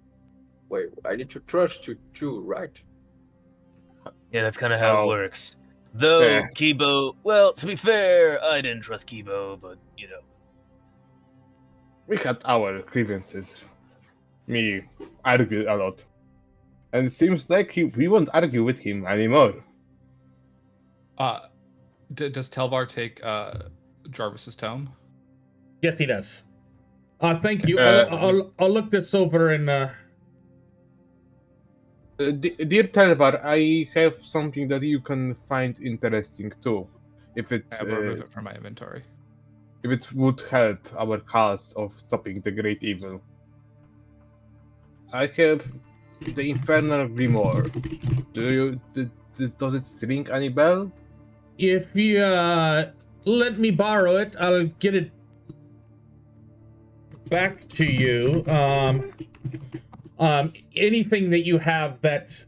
Wait, I need to trust you too, right? Yeah, that's kind of how Oh. it works. Though, Yeah. Kibo, well, to be fair, I didn't trust Kibo, but, you know. We had our grievances. Me argued a lot. And it seems like we won't argue with him anymore. Does Telvar take Jarvis's tome? Yes, he does. Thank you. Uh, I'll look this over and. Dear Telvar, I have something that you can find interesting too. If it I will remove it from my inventory. if it would help our cause of stopping the great evil. I have the Infernal Grimoire. Does it ring any bell? If you let me borrow it, I'll get it back to you. Anything that you have that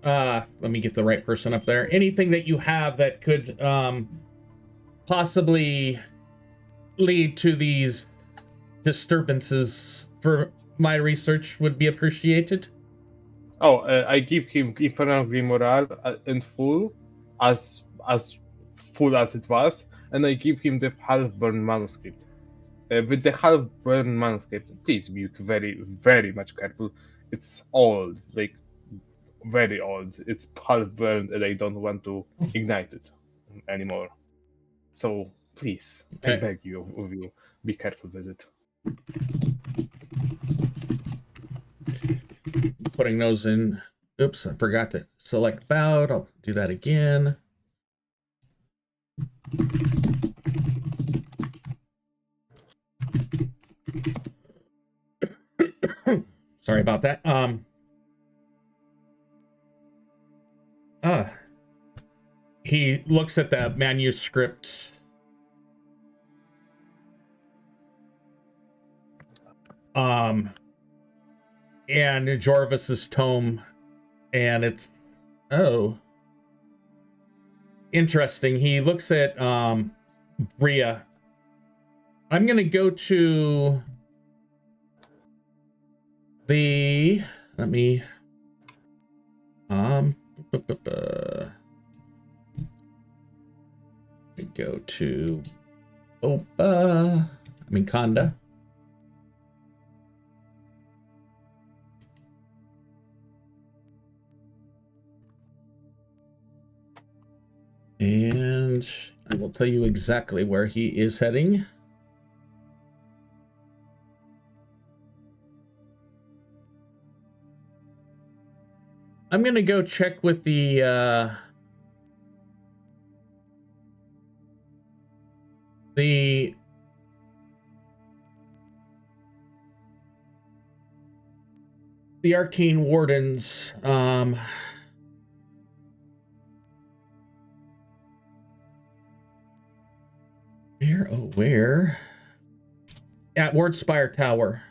let me get the right person up there. Anything that you have that could possibly lead to these disturbances for my research would be appreciated. Oh, I give him Infernal Grimoire in full, as full as it was, and I give him the half-burned manuscript. With the half-burned manuscript, please be very, very much careful. It's old, like very old. It's half-burned, and I don't want to ignite it anymore. So please, I Okay. beg you, of you, be careful with it. Putting those in. Oops, I forgot to select Bowed. I'll do that again. Sorry about that. He looks at the manuscript. And Jarvis's tome, and it's interesting. He looks at Bria. I'm gonna go to the go to Kanda. And I will tell you exactly where he is heading. I'm gonna go check with the arcane wardens. Where? At Wardspire Tower.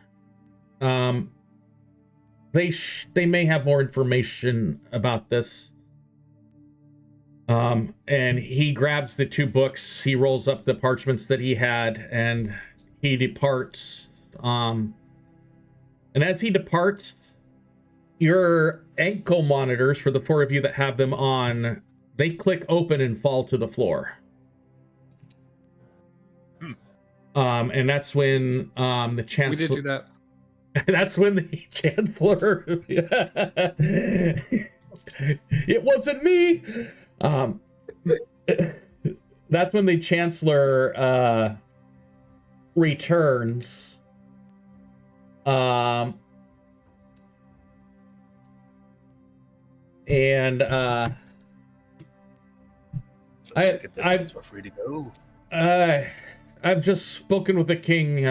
They may have more information about this. And he grabs the two books, he rolls up the parchments that he had, and he departs. And as he departs, your ankle monitors, for the 4 of you that have them on, they click open and fall to the floor. And that's when the Chancellor... We did do that. That's when the Chancellor... It wasn't me! That's when the Chancellor returns. And we're free to go. I've just spoken with the king,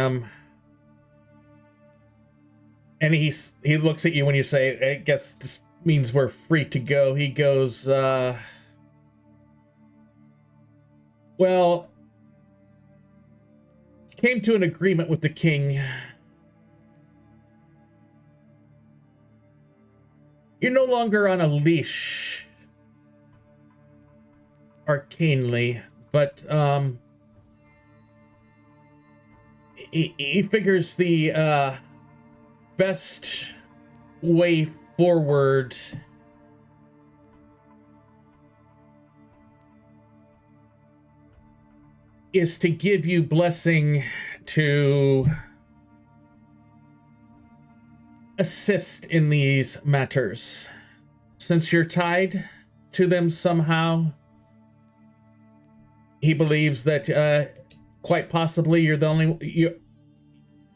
and he looks at you when you say, I guess this means we're free to go. He goes, well, came to an agreement with the king. You're no longer on a leash, arcanely, but, he figures the best way forward is to give you blessing to assist in these matters. Since you're tied to them somehow, he believes that quite possibly you're the only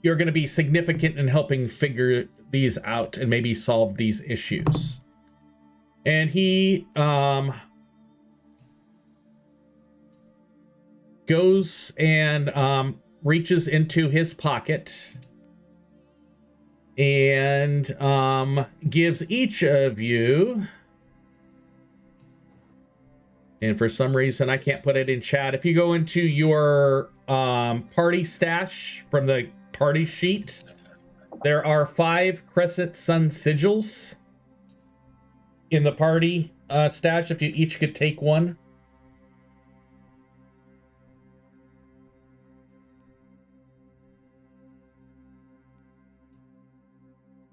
you're going to be significant in helping figure these out and maybe solve these issues. And he goes and reaches into his pocket and gives each of you, and for some reason I can't put it in chat, if you go into your party stash from the party sheet, there are 5 crescent sun sigils in the party stash. If you each could take one.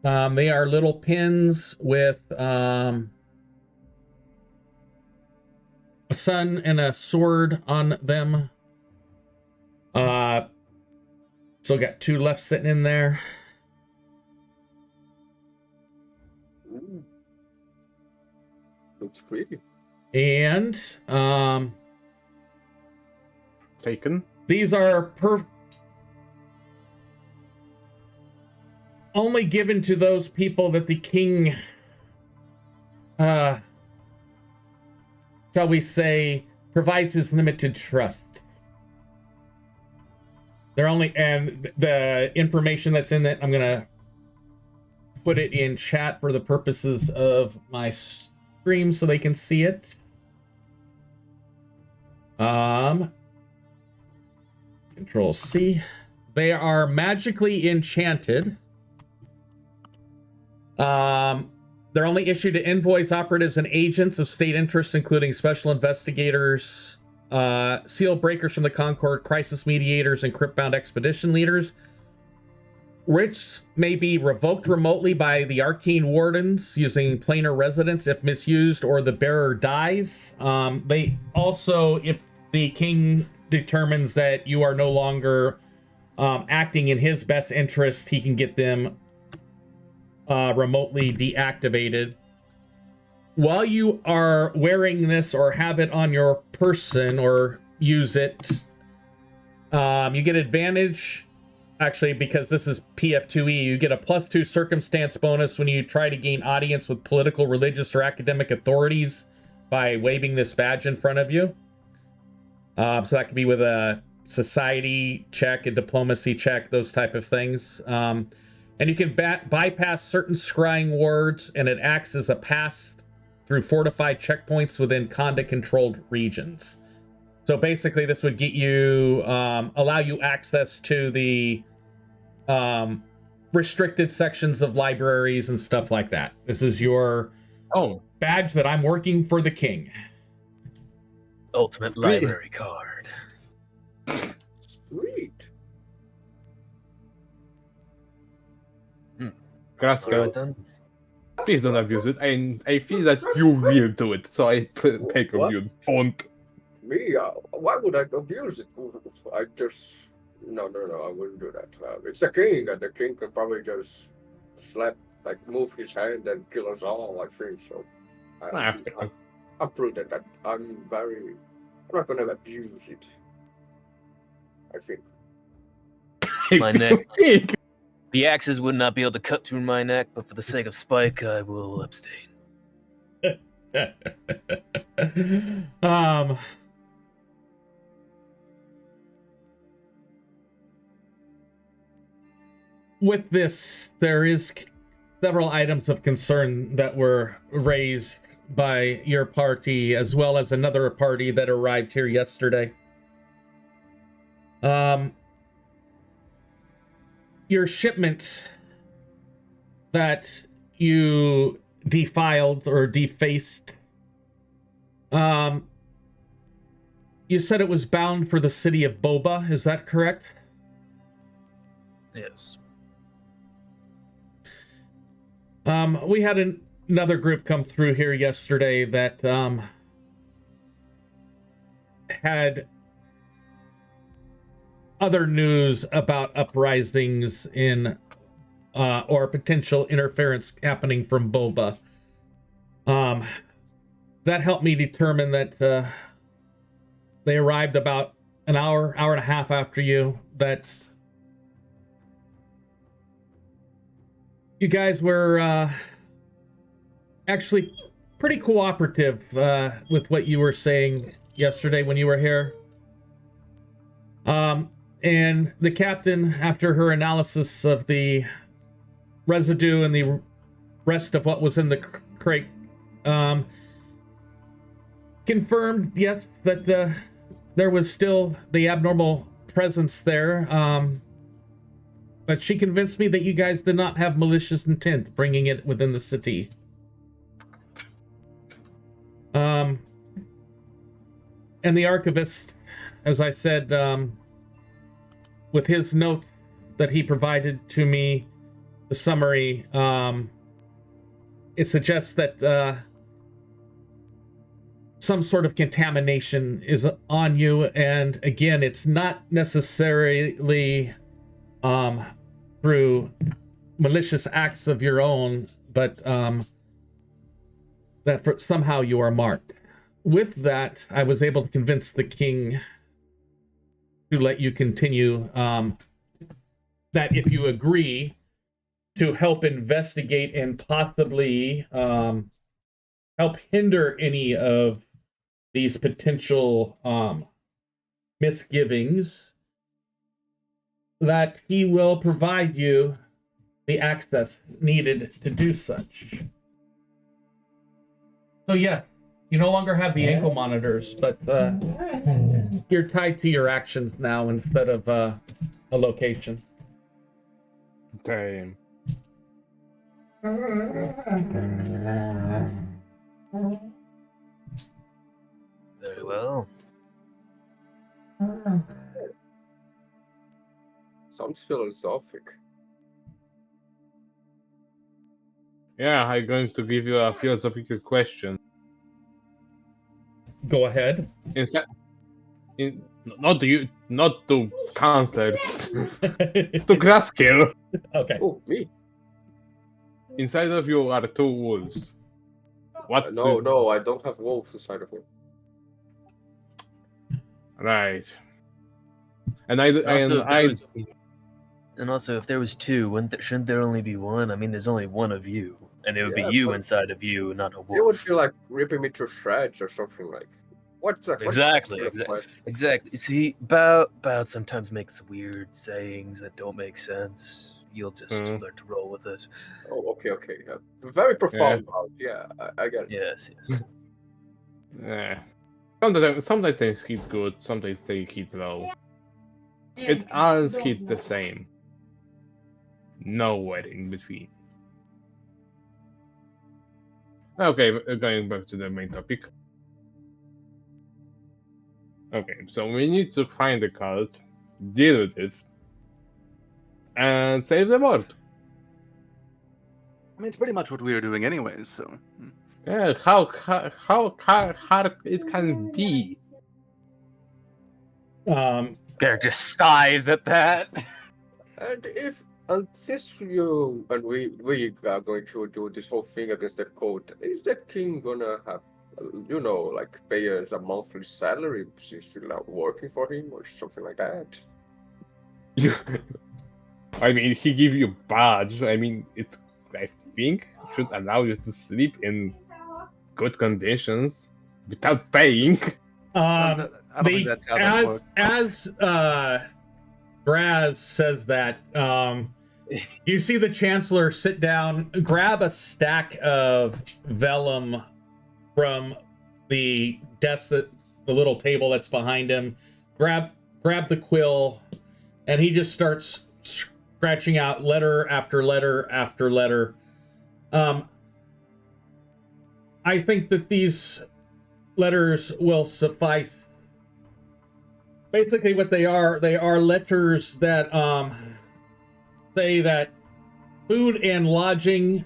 They are little pins with a sun and a sword on them. So got 2 left sitting in there. Ooh. Looks pretty. And Taken. these are only given to those people that the king, shall we say, provides his limited trust. They're only, and the information that's in it, I'm gonna put it in chat for the purposes of my stream so they can see it. Control C. They are magically enchanted. They're only issued to envoys, operatives, and agents of state interest, including special investigators, seal breakers from the Concord, crisis mediators, and crypt-bound expedition leaders. Writs may be revoked remotely by the arcane wardens using planar residence if misused or the bearer dies. They also, if the king determines that you are no longer acting in his best interest, he can get them remotely deactivated. While you are wearing this or have it on your person or use it, you get advantage. Actually, because this is PF2e, you get a +2 circumstance bonus when you try to gain audience with political, religious, or academic authorities by waving this badge in front of you. So that could be with a society check, a diplomacy check, those type of things. And you can bypass certain scrying words, and it acts as a pass through fortified checkpoints within Kanda-controlled regions. So basically, this would get you, allow you access to the restricted sections of libraries and stuff like that. This is your badge that I'm working for the king. Ultimate library card. Sweet. Grazkiel, Alright then. Please don't abuse it. I feel that you will do it, so I take of What? you. Don't. Me? Why would I abuse it? I just no, I wouldn't do that. It's the king, and the king can probably just move his hand and kill us all. I think so. I'm prudent. I'm not gonna abuse it. I think. My neck. The axes would not be able to cut through my neck, but for the sake of Spike, I will abstain. With this, there is several items of concern that were raised by your party, as well as another party that arrived here yesterday. Your shipment that you defiled or defaced, you said it was bound for the city of Boba, is that correct? Yes. We had another group come through here yesterday that had other news about uprisings in or potential interference happening from Boba. That helped me determine that they arrived about an hour and a half after you. That you guys were actually pretty cooperative with what you were saying yesterday when you were here. And the captain, after her analysis of the residue and the rest of what was in the crate, confirmed, yes, that there was still the abnormal presence there. But she convinced me that you guys did not have malicious intent bringing it within the city. And the archivist, as I said, with his notes that he provided to me, the summary, it suggests that some sort of contamination is on you, and again, it's not necessarily through malicious acts of your own, but that somehow you are marked. With that, I was able to convince the king to let you continue, that if you agree to help investigate and possibly help hinder any of these potential misgivings, that he will provide you the access needed to do such. So yeah, you no longer have the ankle monitors, but you're tied to your actions now instead of a location. Damn. Very well. Sounds philosophic. Yeah, I'm going to give you a philosophical question. Go ahead. Not to Chancellor, to Grazkiel. Okay. Oh, me? Inside of you are two wolves. What? No, I don't have wolves inside of me. Right. And also, if there was two, shouldn't there only be one? I mean, there's only one of you, and it would be you inside of you, not a wolf. It would feel like ripping me to shreds or something like. Exactly. See, Bout sometimes makes weird sayings that don't make sense. You'll just learn to roll with it. Oh, okay. Very profound. Yeah, I get it. Yes. Yeah. Sometimes they hit good, sometimes they hit low. It all hit the same. Nowhere in between. Okay, going back to the main topic. Okay, so we need to find the cult, deal with it, and save the world. I mean, it's pretty much what we were doing anyways, so... Yeah, how hard it can be. Garrick just sighs at that. And if since you and we are going to do this whole thing against the code, is the king gonna have, like pay us a monthly salary since you're not working for him or something like that? I mean, he give you badge. I mean, I think should allow you to sleep in good conditions without paying. I don't think that's how that works. As Graz says that, you see the Chancellor sit down, grab a stack of vellum from the desk, the little table that's behind him, grab the quill, and he just starts scratching out letter after letter after letter. I think that these letters will suffice. Basically what they are letters that say that food and lodging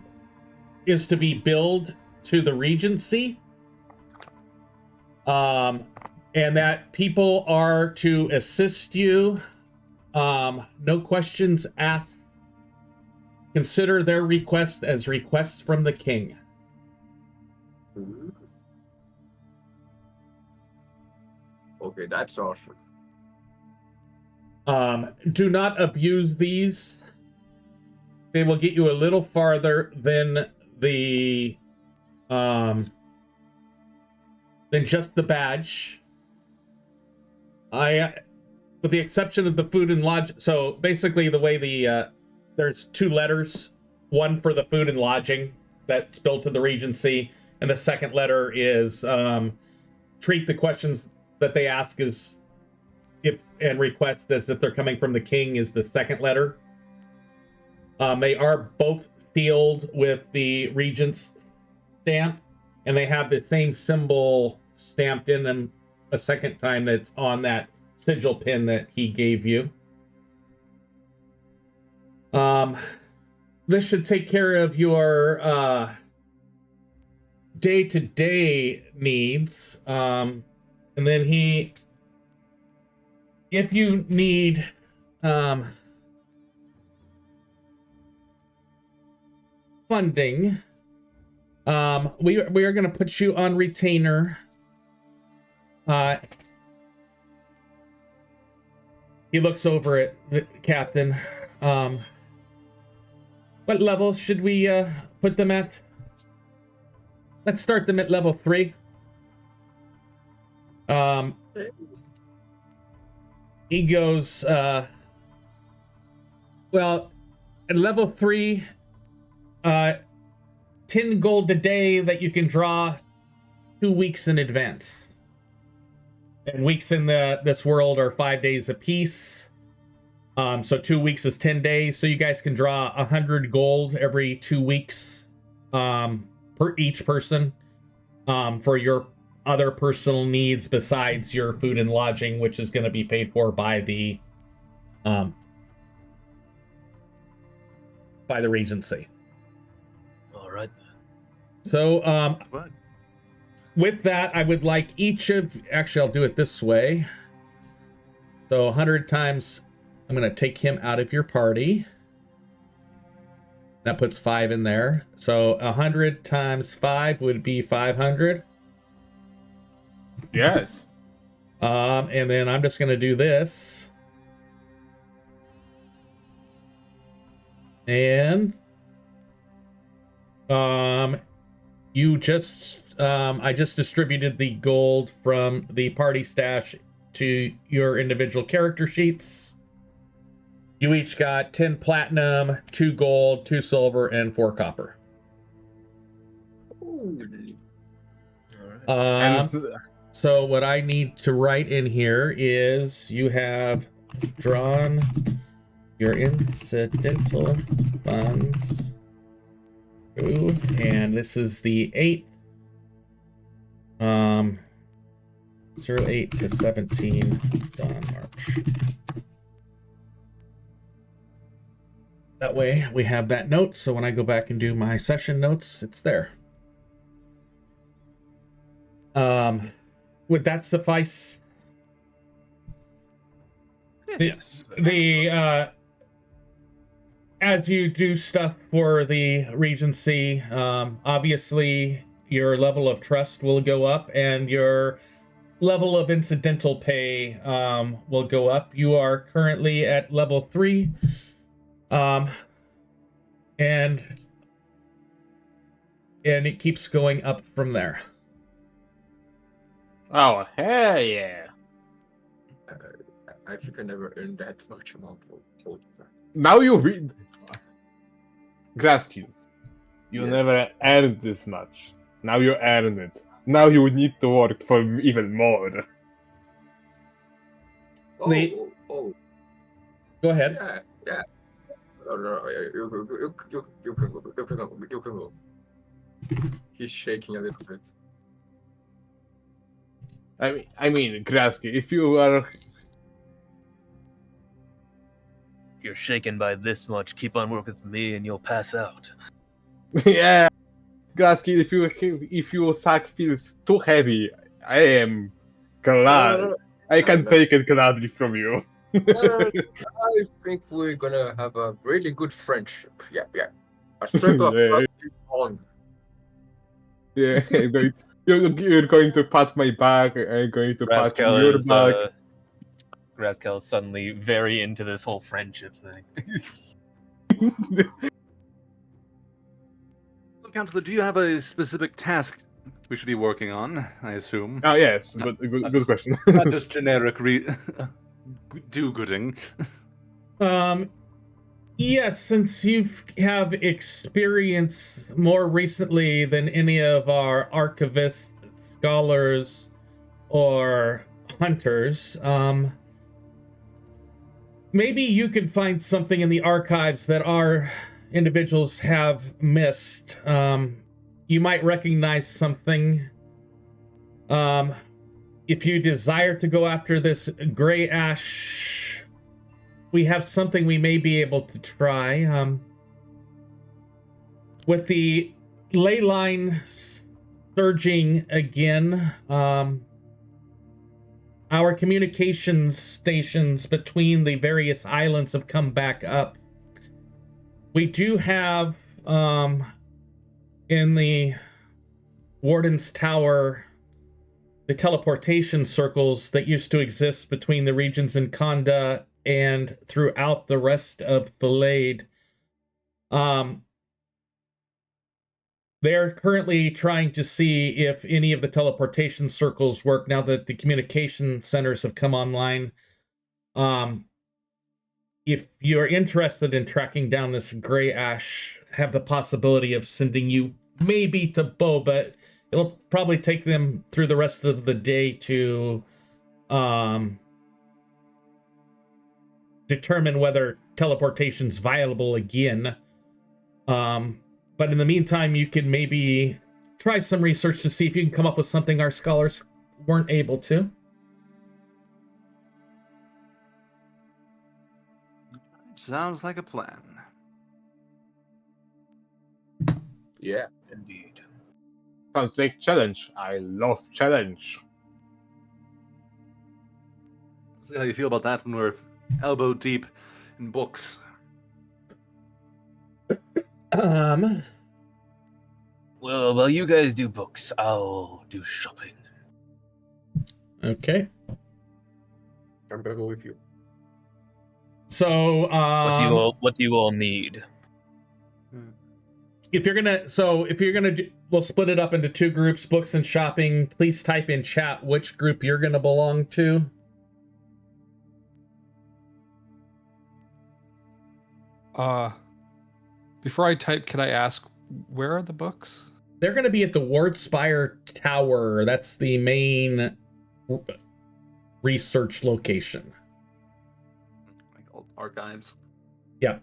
is to be billed to the Regency, and that people are to assist you, no questions asked. Consider their request as requests from the king. Okay, that's awesome. Do not abuse these. They will get you a little farther than the than just the badge. With the exception of the food and lodge. So basically, the way there's two letters, one for the food and lodging that's billed to the Regency, and the second letter is treat the questions that they ask as and request as if they're coming from the king is the second letter. They are both sealed with the Regent's stamp, and they have the same symbol stamped in them a second time that's on that sigil pin that he gave you. This should take care of your day-to-day needs. And then if you need funding, we are going to put you on retainer. He looks over at the captain. What levels should we put them at? Let's start them at level 3. He goes, well, at level 3, 10 gold a day that you can draw 2 weeks in advance. And weeks in this world are 5 days apiece. So 2 weeks is 10 days. So you guys can draw 100 gold every 2 weeks per each person for your other personal needs besides your food and lodging, which is going to be paid for by the Regency. All right. So with that, I would like each of... Actually, I'll do it this way. So 100 times... I'm going to take him out of your party. That puts 5 in there. So 100 times 5 would be 500. Yes. And then I'm just going to do this. And you just I just distributed the gold from the party stash to your individual character sheets. You each got 10 platinum, 2 gold, 2 silver, and 4 copper. So what I need to write in here is you have drawn your incidental funds through, and this is the 8th. 08 to 17 Dawn March. That way we have that note, so when I go back and do my session notes, it's there. Would that suffice? Yes. As you do stuff for the Regency, obviously your level of trust will go up and your level of incidental pay will go up. You are currently at level 3. And it keeps going up from there. Oh, hell yeah. I think I never earned that much amount of gold. Now you read. Grazkiel, you Yeah. never earned this much. Now you earned it. Now you need to work for even more. Oh, Go ahead. yeah. No, you can go. He's shaking a little bit. I mean, Grazkiel, if you are. You're shaken by this much. Keep on working with me, and you'll pass out. Yeah! Grazkiel, if your sack feels too heavy, I am glad. I can take it gladly from you. I think we're gonna have a really good friendship. Yeah. A circle of Yeah. love is on. Yeah, you're going to pat my back, I'm going to pat your back. Grazkiel is suddenly very into this whole friendship thing. Counselor, do you have a specific task we should be working on? I assume. Oh yes, good question. Not just generic do-gooding. Yes, since you have experience more recently than any of our archivists, scholars, or hunters, maybe you could find something in the archives that our individuals have missed. You might recognize something. If you desire to go after this gray ash, we have something we may be able to try. With the ley line surging again, our communications stations between the various islands have come back up. We do have, in the Warden's Tower, the teleportation circles that used to exist between the regions in Kanda and throughout the rest of Thalade. They're currently trying to see if any of the teleportation circles work now that the communication centers have come online. If you're interested in tracking down this gray ash, have the possibility of sending you maybe to Bo, but it'll probably take them through the rest of the day to determine whether teleportation's viable again. But in the meantime, you can maybe try some research to see if you can come up with something our scholars weren't able to. Sounds like a plan. Yeah. Indeed. Sounds like challenge. I love challenge. See how you feel about that when we're elbow deep in books. Well, while you guys do books, I'll do shopping. Okay. I'm gonna go with you. So, What do you all need? if you're gonna we'll split it up into 2 groups, books and shopping. Please type in chat which group you're gonna belong to. Before I type, can I ask, where are the books? They're gonna be at the Wardspire Tower. That's the main research location. Like old archives. Yeah.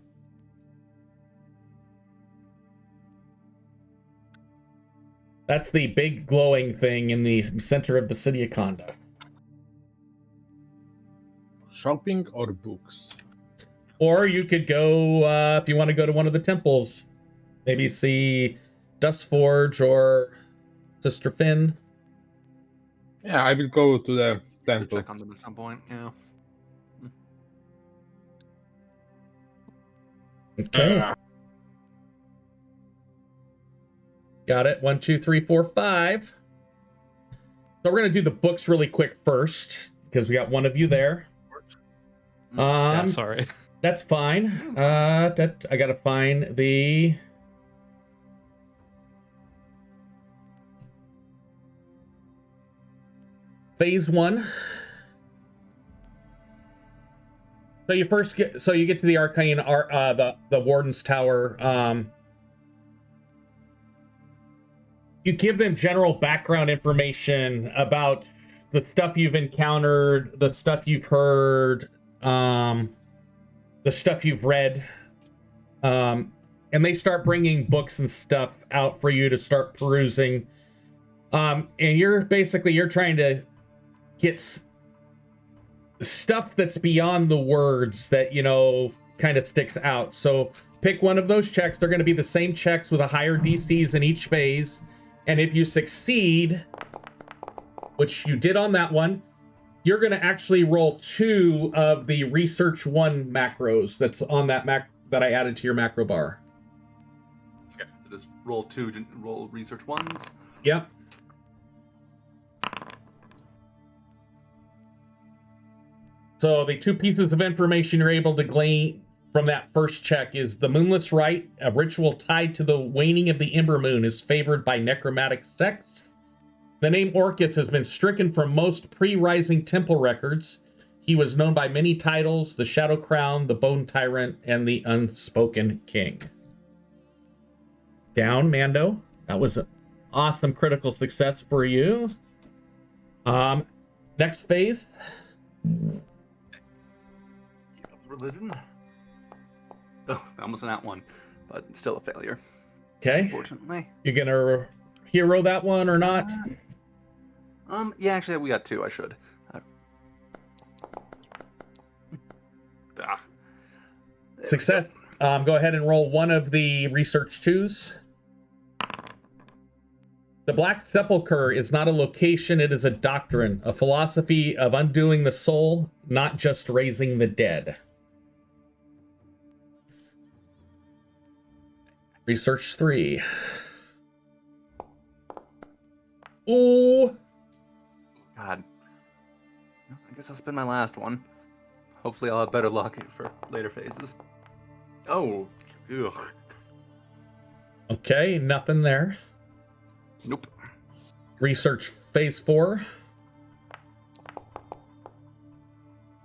That's the big glowing thing in the center of the city of Kanda. Shopping or books? Or you could go, if you want to go to one of the temples, maybe see Dustforge or Sister Finn. Yeah, I will go to the Should temple. check on them at some point. Yeah. Okay. Got it. 1, 2, 3, 4, 5. So we're gonna do the books really quick first because we got one of you there. Yeah, sorry. That's fine. I gotta find the. Phase 1. So you first get to the arcane, the warden's tower. You give them general background information about the stuff you've encountered, the stuff you've heard, the stuff you've read, and they start bringing books and stuff out for you to start perusing. And you're trying to get stuff that's beyond the words that, you know, kind of sticks out. So pick one of those checks. They're going to be the same checks with a higher DCs in each phase. And if you succeed, which you did on that one, you're going to actually roll 2 of the research 1 macros that's on that that I added to your macro bar. Okay, so just roll research 1s. Yep. So the 2 pieces of information you're able to glean from that first check is the Moonless Rite, a ritual tied to the waning of the Ember moon, is favored by necromantic sects. The name Orcus has been stricken from most pre-Rising Temple records. He was known by many titles: the Shadow Crown, the Bone Tyrant, and the Unspoken King. Down, Mando. That was an awesome critical success for you. Next phase. Religion. Oh, almost an one, but still a failure. Okay. Unfortunately. You gonna hero that one or not? Yeah, actually, we got 2. I should. Success. Go ahead and roll 1 of the research 2s. The Black Sepulchre is not a location, it is a doctrine, a philosophy of undoing the soul, not just raising the dead. Research 3. Ooh. God. I guess I'll spend my last one. Hopefully I'll have better luck for later phases. Oh. Ugh. Okay, nothing there. Nope. Research phase 4.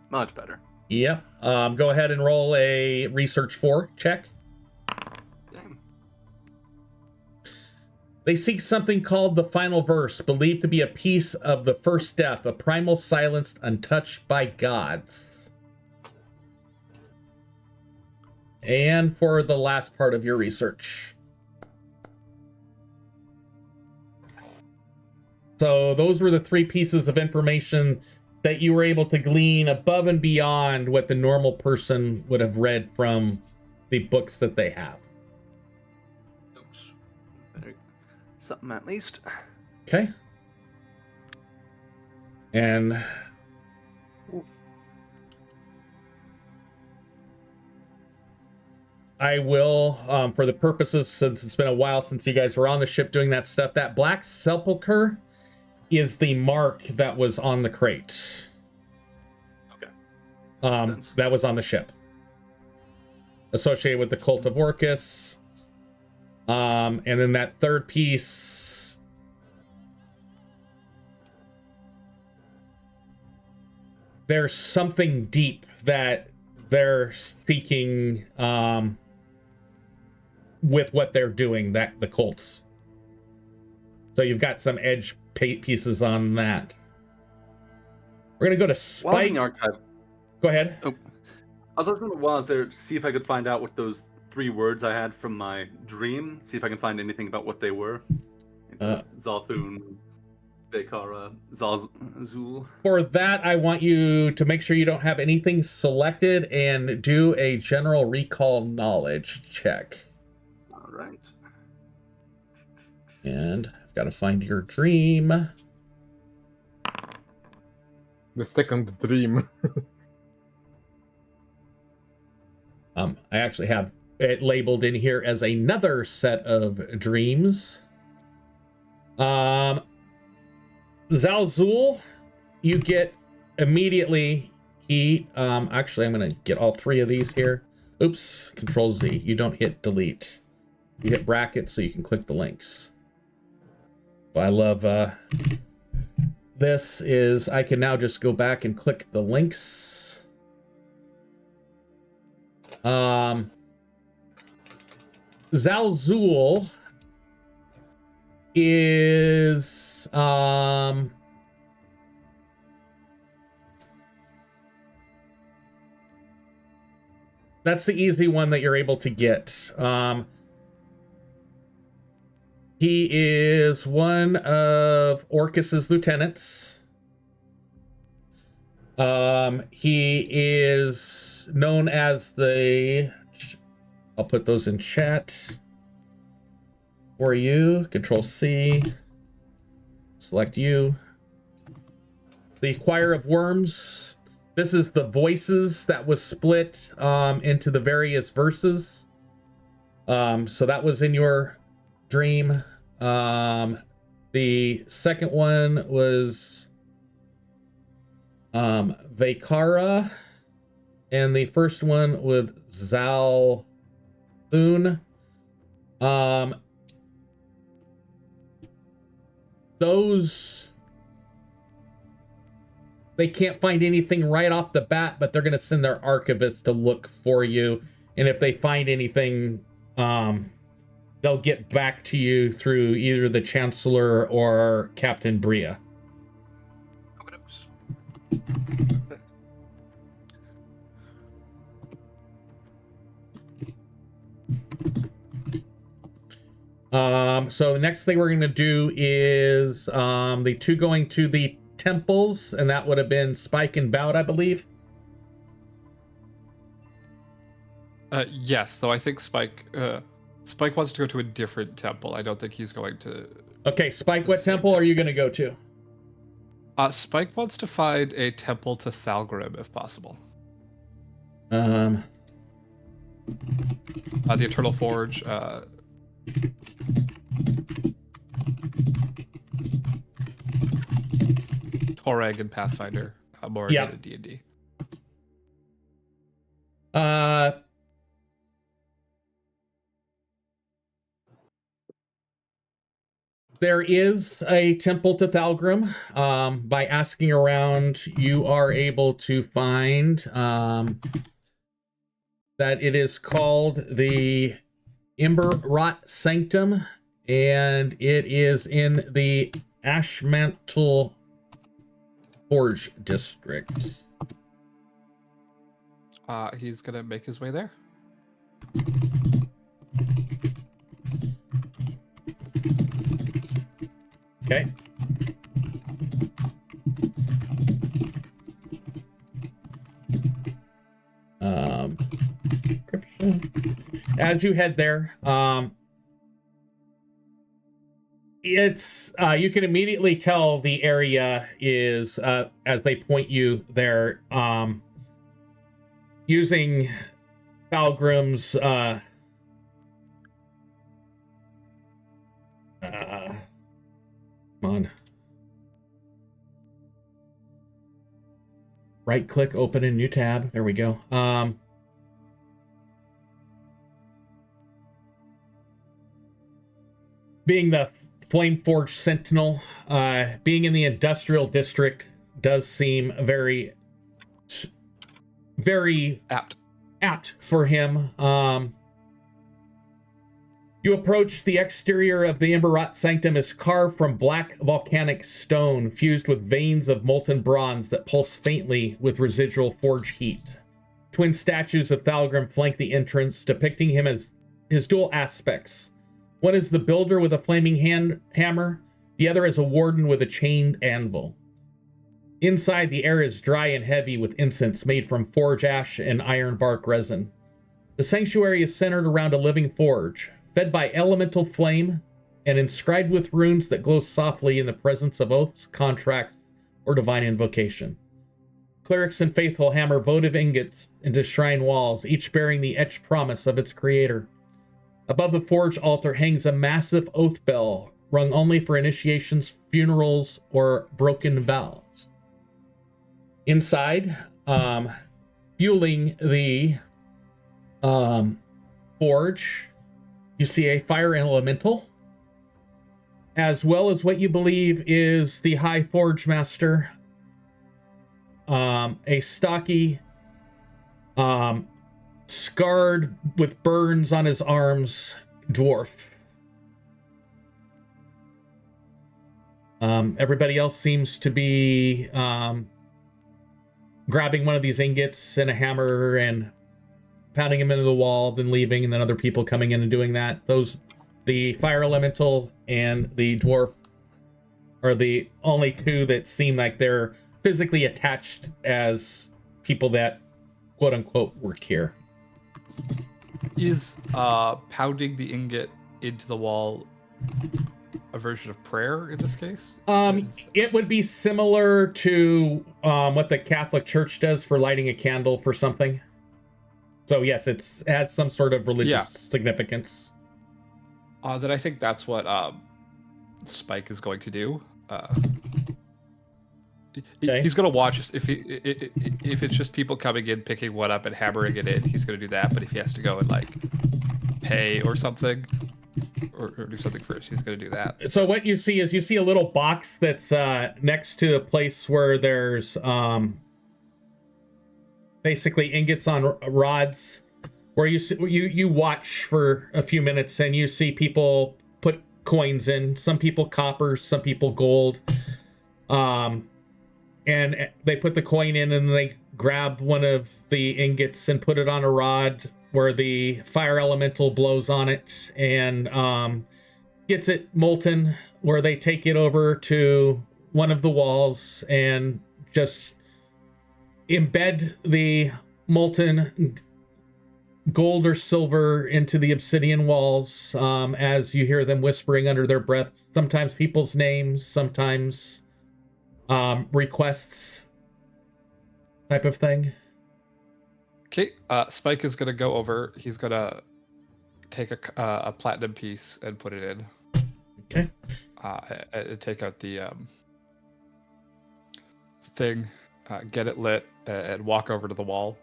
Much better. Yep. Go ahead and roll a research 4 check. Damn. They seek something called the final verse, believed to be a piece of the first death, a primal silence untouched by gods. And for the last part of your research. So those were the 3 pieces of information that you were able to glean above and beyond what the normal person would have read from the books that they have. Oops. Better something at least. Okay. And I will, for the purposes, since it's been a while since you guys were on the ship doing that stuff, that Black Sepulchre is the mark that was on the crate. Okay. That was on the ship. Associated with the Cult of Orcus. And then that third piece... There's something deep that they're seeking with what they're doing, that the cults. So you've got some edge pieces on that. We're gonna go to While I was Spike. in the archive, Go ahead. I was looking while I was there, see if I could find out what those 3 words I had from my dream. See if I can find anything about what they were. Zalthun, Bekara Zul. For that, I want you to make sure you don't have anything selected and do a general recall knowledge check. All right. And I've got to find your dream. The second dream. I actually have it labeled in here as another set of dreams. Zalzul, you get immediately. Actually, I'm going to get all three of these here. Oops, Control Z. You don't hit delete. You hit brackets so you can click the links. What I love this is I can now just go back and click the links. Zalzul is that's the easy one that you're able to get. He is one of Orcus's lieutenants. He is known as the... I'll put those in chat for you. Control C. Select you. The Choir of Worms. This is the voices that was split into the various verses. So that was in your dream. The second one was Vakara, and the first one with Zalthun. Those, they can't find anything right off the bat, but they're going to send their archivist to look for you, and if they find anything, they'll get back to you through either the Chancellor or Captain Bria. So the next thing we're going to do is the two going to the temples, and that would have been Spike and Bout, I believe. Yes, though I think Spike wants to go to a different temple. I don't think he's going to... Okay, Spike, what temple are you going to go to? Spike wants to find a temple to Thalgrim, if possible. The Eternal Forge. Toreg and Pathfinder. More yeah. into D&D. There is a temple to Thalgrim. By asking around, you are able to find that it is called the Ember Rot Sanctum, and it is in the Ashmantle Forge district. He's gonna make his way there. Okay. As you head there, it's you can immediately tell the area is as they point you there, using Thalgrim's come on. Right click, open a new tab. There we go. Being the Flameforged Sentinel, being in the industrial district does seem very apt for him. You approach the exterior of the Ember Rot Sanctum is carved from black volcanic stone fused with veins of molten bronze that pulse faintly with residual forge heat. Twin statues of Thalgrim flank the entrance, depicting him as his dual aspects. One is the builder with a flaming hammer, The other is a warden with a chained anvil. Inside, the air is dry and heavy with incense made from forge ash and iron bark resin. The sanctuary is centered around a living forge, fed by elemental flame and inscribed with runes that glow softly in the presence of oaths, contracts, or divine invocation. Clerics and faithful hammer votive ingots into shrine walls, each bearing the etched promise of its creator. Above the forge altar hangs a massive oath bell, rung only for initiations, funerals, or broken vows. Inside, fueling the forge, you see a fire elemental, as well as what you believe is the High Forge Master, a stocky, scarred with burns on his arms dwarf. Everybody else seems to be grabbing one of these ingots and a hammer and pounding him into the wall, then leaving, and then other people coming in and doing that. The fire elemental and the dwarf are the only two that seem like they're physically attached as people that quote unquote work here. Is pounding the ingot into the wall a version of prayer in this case? It would be similar to what the Catholic Church does for lighting a candle for something. So yes, it has some sort of religious significance. Then I think that's what Spike is going to do. Okay. He's going to watch us. If it's just people coming in, picking one up and hammering it in, he's going to do that. But if he has to go and like pay or something, or do something first, he's going to do that. So what you see is a little box that's next to a place where there's basically ingots on rods, where you watch for a few minutes and you see people put coins in. Some people copper, some people gold. And they put the coin in and they grab one of the ingots and put it on a rod where the fire elemental blows on it and gets it molten, where they take it over to one of the walls and just embed the molten gold or silver into the obsidian walls, as you hear them whispering under their breath, sometimes people's names, sometimes requests, type of thing. Okay, Spike is gonna go over. He's gonna take a platinum piece and put it in. Okay. And take out the thing, get it lit, and walk over to the wall.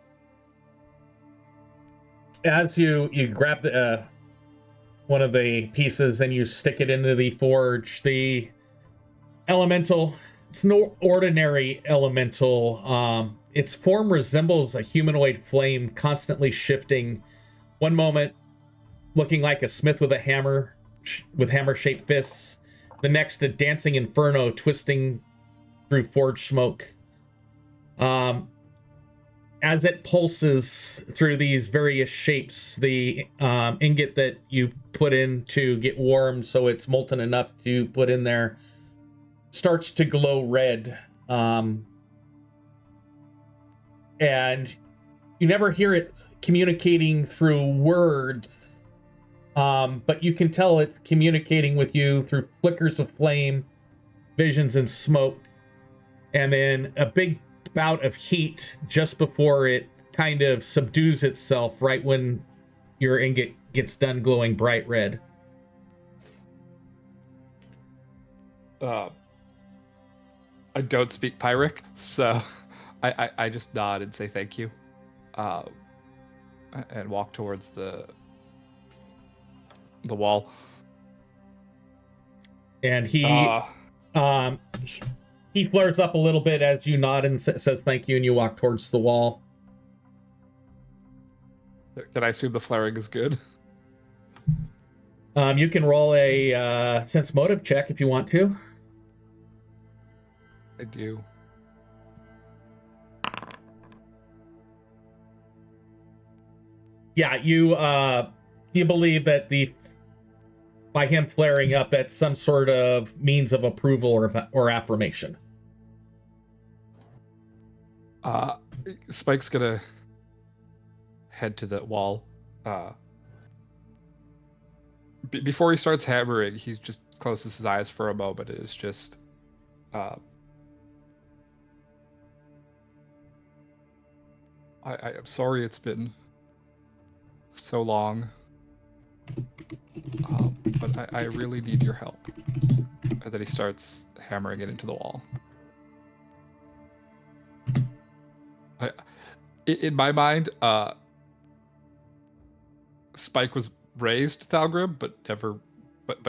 As you grab the one of the pieces and you stick it into the forge, the elemental, it's no ordinary elemental. Its form resembles a humanoid flame, constantly shifting. One moment looking like a smith with a hammer, with hammer-shaped fists. The next, a dancing inferno twisting through forge smoke. As it pulses through these various shapes, the ingot that you put in to get warm so it's molten enough to put in there starts to glow red. And you never hear it communicating through words, but you can tell it's communicating with you through flickers of flame, visions, and smoke. And then a big bout of heat just before it kind of subdues itself right when your ingot gets done glowing bright red. I don't speak Pyric, so I just nod and say thank you, and walk towards the wall. And he flares up a little bit as you nod and says thank you, and you walk towards the wall. Can I assume the flaring is good? You can roll a sense motive check if you want to. I do. Yeah, you believe that the by him flaring up, that's some sort of means of approval or affirmation. Spike's gonna head to the wall. Before he starts hammering, he just closes his eyes for a moment. It is just, I am sorry it's been so long, but I really need your help. And then he starts hammering it into the wall. In my mind, Spike was raised Thalgrim, but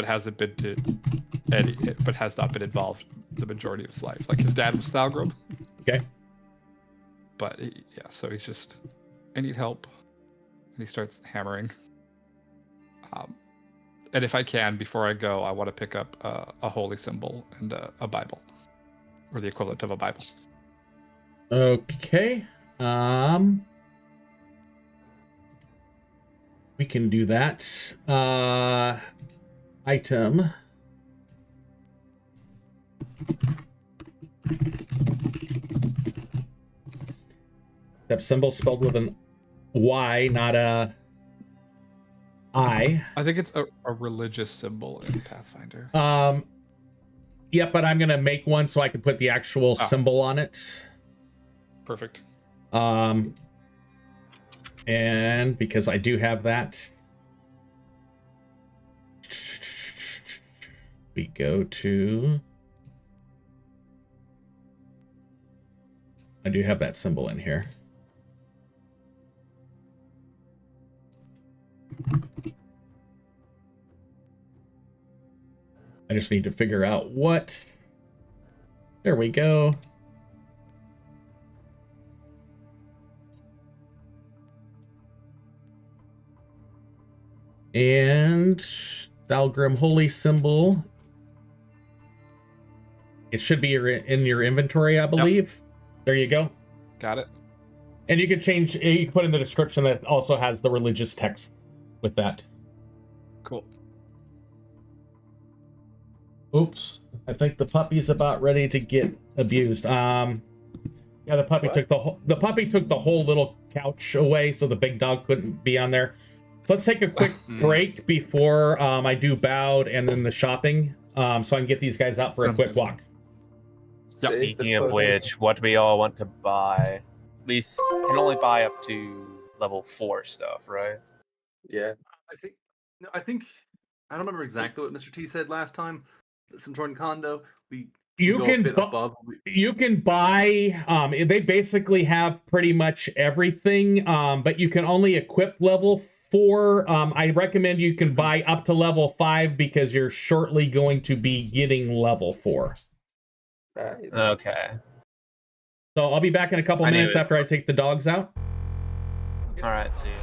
hasn't been to any, but has not been involved the majority of his life. Like his dad was Thalgrim. Okay. But yeah, so he's just, I need help, and he starts hammering. And if I can, before I go, I want to pick up a holy symbol and a Bible, or the equivalent of a Bible. Okay. We can do that. Item. That symbol spelled with an Y, not a I. I think it's a religious symbol in Pathfinder. Yeah, but I'm gonna make one so I can put the actual symbol on it. Perfect. And because I do have that, we go to, I do have that symbol in here. I just need to figure out what, there we go. And Thalgrim holy symbol. It should be in your inventory, I believe. Yep. There you go. Got it. And you can change, you can put in the description that also has the religious text with that. Cool. Oops. I think the puppy's about ready to get abused. Yeah, the puppy took the whole little couch away, so the big dog couldn't be on there. So let's take a quick break before I do bowed and then the shopping, so I can get these guys out for a quick walk. Yep. Speaking of which, what do we all want to buy? We can only buy up to level 4 stuff, right? Yeah. I think I don't remember exactly what Mr. T said last time. Centurion Kanda, you can buy, they basically have pretty much everything, but you can only equip level 4. I recommend you can buy up to level 5 because you're shortly going to be getting level 4. Nice. Okay. So I'll be back in a couple minutes after I take the dogs out. All right, see you.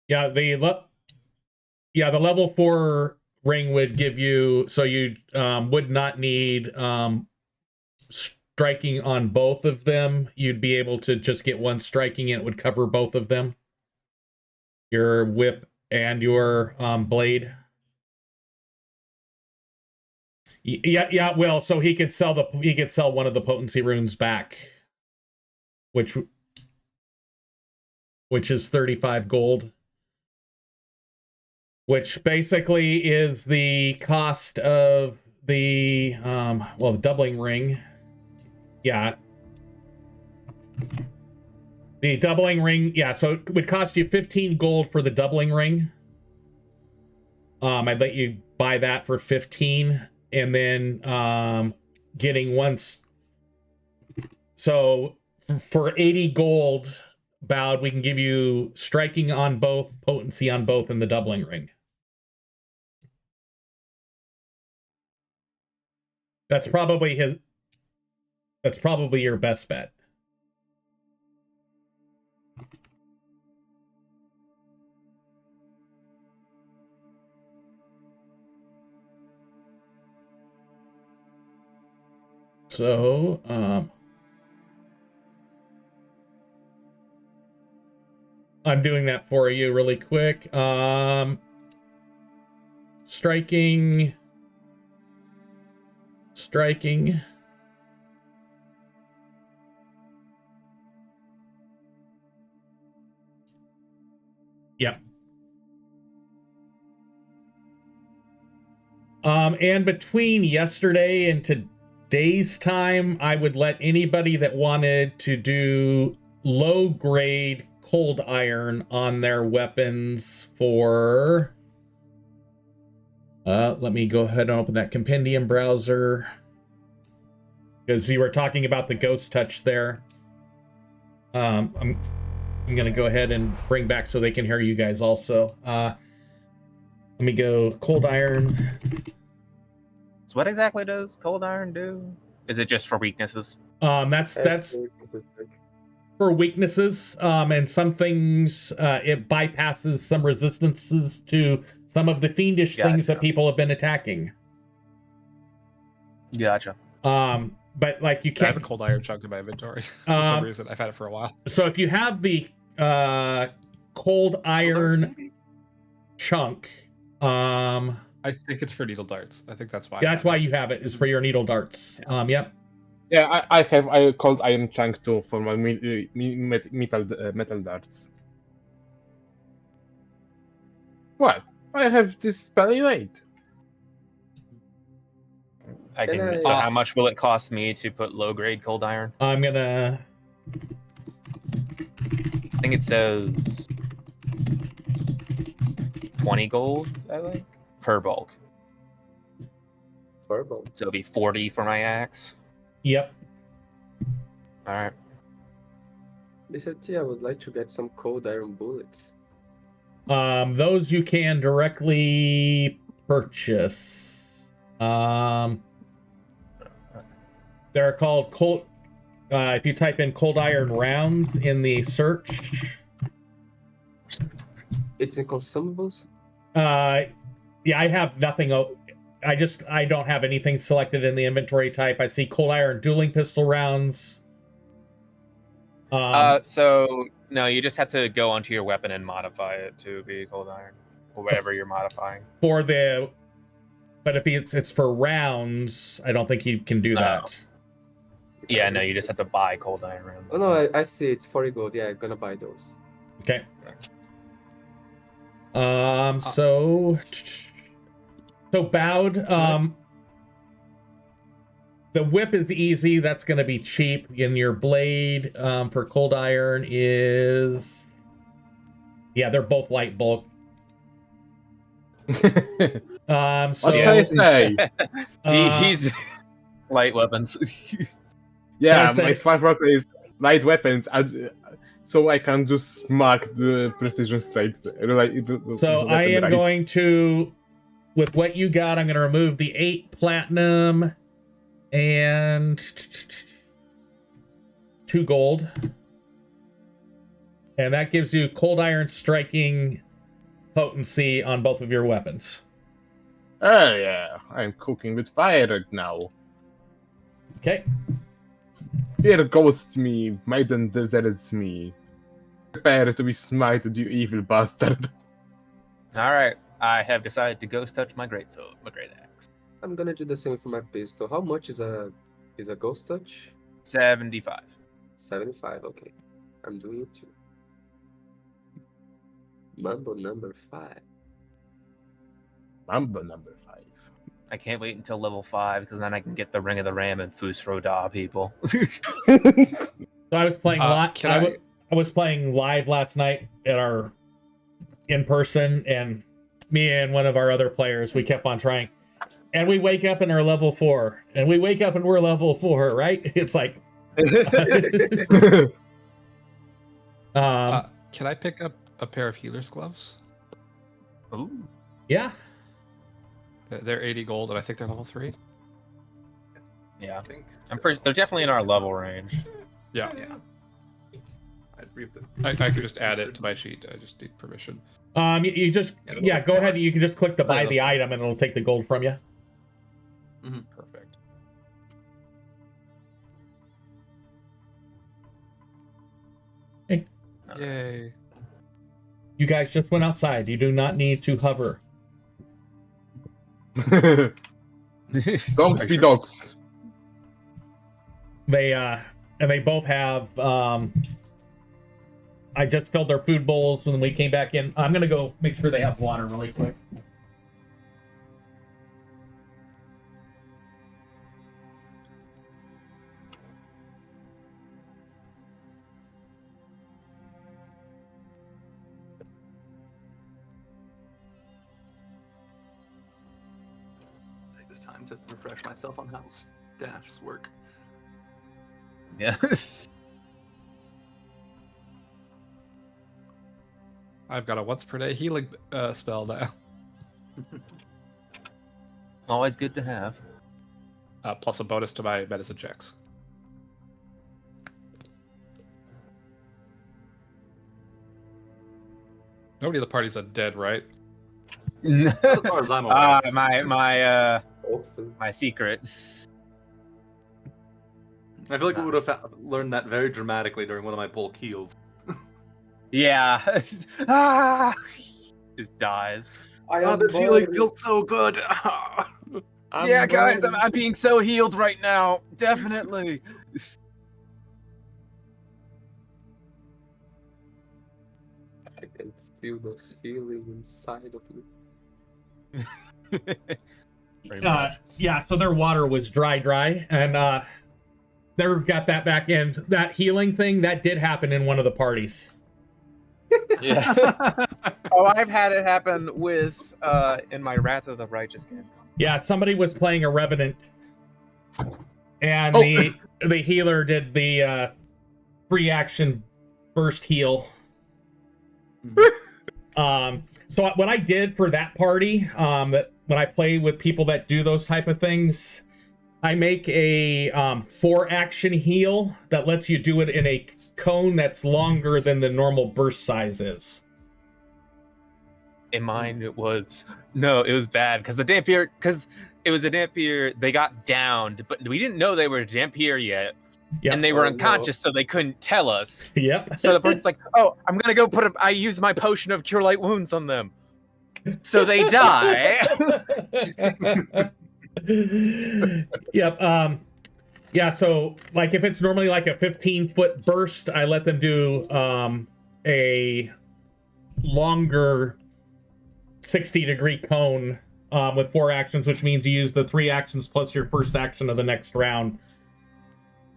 Yeah, the level 4 ring would give you, so you would not need striking on both of them. You'd be able to just get one striking and it would cover both of them. Your whip and your blade. Yeah, well, so he could sell one of the potency runes back, which is 35 gold. Which basically is the cost of the the doubling ring. Yeah. The doubling ring, yeah, so it would cost you 15 gold for the doubling ring. I'd let you buy that for 15, and then getting once. So for 80 gold, Bowed, we can give you striking on both, potency on both, and the doubling ring. That's probably your best bet. So, I'm doing that for you really quick. Striking. Yep. And between yesterday and today's time, I would let anybody that wanted to do low grade cold iron on their weapons for let me go ahead and open that compendium browser, because you were talking about the ghost touch there. I'm gonna go ahead and bring back so they can hear you guys also. Let me go cold iron. So what exactly does cold iron do? Is it just for weaknesses? That's for weaknesses, and some things it bypasses some resistances to some of the fiendish things that people have been attacking. Gotcha. But like you I can't. have a cold iron chunk in my inventory for some reason. I've had it for a while. So if you have the cold iron chunk, I think it's for needle darts. I think that's why. Yeah, that's why you have it, is for your needle darts. Yep. Yeah, I have cold iron chunk too for my metal darts. What? I have this spell innate. I can. So how much will it cost me to put low grade cold iron? I'm gonna. I think it says 20 gold. I think per bulk. Per bulk. So it'll be 40 for my axe. Yep. All right. BCT, I would like to get some cold iron bullets. Those you can directly purchase. They're called cold. If you type in cold iron rounds in the search, it's in consumables. Yeah, I have nothing. I don't have anything selected in the inventory type. I see cold iron dueling pistol rounds. So no, you just have to go onto your weapon and modify it to be cold iron or whatever you're modifying. But if it's for rounds, I don't think you can do that. Yeah, no, you just have to buy cold iron rounds. Oh no, I see. It's 40 gold. Yeah, I'm gonna buy those. Okay. So Bowed. The whip is easy. That's going to be cheap. And your blade for cold iron is... Yeah, they're both light bulk. What can I say? He's light weapons. Yeah, my smart rock is light weapons, so I can just smack the precision strikes. So I am going to, with what you got, I'm going to remove the 8 platinum and 2 gold. And that gives you cold iron striking potency on both of your weapons. Oh yeah, I'm cooking with fire right now. Okay. Here goes me, maiden deserts me. Prepare to be smited, you evil bastard. All right, I have decided to ghost touch my great axe. I'm gonna do the same for my pistol. How much is a ghost touch? 75. 75. Okay, I'm doing it too. Mambo number 5. Mambo number 5. I can't wait until level 5 because then I can get the Ring of the Ram and Fusro people. So I was playing I was playing live last night at our in person, and me and one of our other players, we kept on trying. And we wake up and are level 4. And we wake up and we're level 4, right? It's like can I pick up a pair of healer's gloves? Ooh. yeah. They're 80 gold, and I think they're level 3. Yeah, I think they're definitely in our level range. Yeah. I'd read them. I could just add it to my sheet. I just need permission. You just go ahead. You can just click to buy the item, and it'll take the gold from you. Perfect. Hey. Yay. You guys just went outside. You do not need to hover. Dogs be dogs. They both have. I just filled their food bowls when we came back in. I'm gonna go make sure they have water really quick. Take this time to refresh myself on how staffs work. Yeah. I've got a once per day healing spell now. Always good to have. Plus a bonus to my medicine checks. Nobody in the party's undead, right? As far as I'm aware. My secrets. I feel like we would have learned that very dramatically during one of my bulk heals. Yeah. Just dies. This healing feels so good. Yeah, guys, I'm being so healed right now. Definitely. I can feel the feeling inside of me. Yeah, so their water was dry, and they got that back in. That healing thing, that did happen in one of the parties. Yeah. Oh, I've had it happen with in my Wrath of the Righteous game. Yeah, somebody was playing a Revenant, and the healer did the free action burst heal. So what I did for that party, that when I play with people that do those type of things, I make a 4-action heal that lets you do it in a cone that's longer than the normal burst size is. In mine, it was bad because it was a Dampier. They got downed, but we didn't know they were Dampier yet. Yep. And they were unconscious, so they couldn't tell us. Yep. So the person's like, "Oh, I'm gonna go I use my potion of cure light wounds on them." So they die. Yep. Yeah, so like if it's normally like a 15-foot burst, I let them do a longer 60-degree cone with 4 actions, which means you use the 3 actions plus your first action of the next round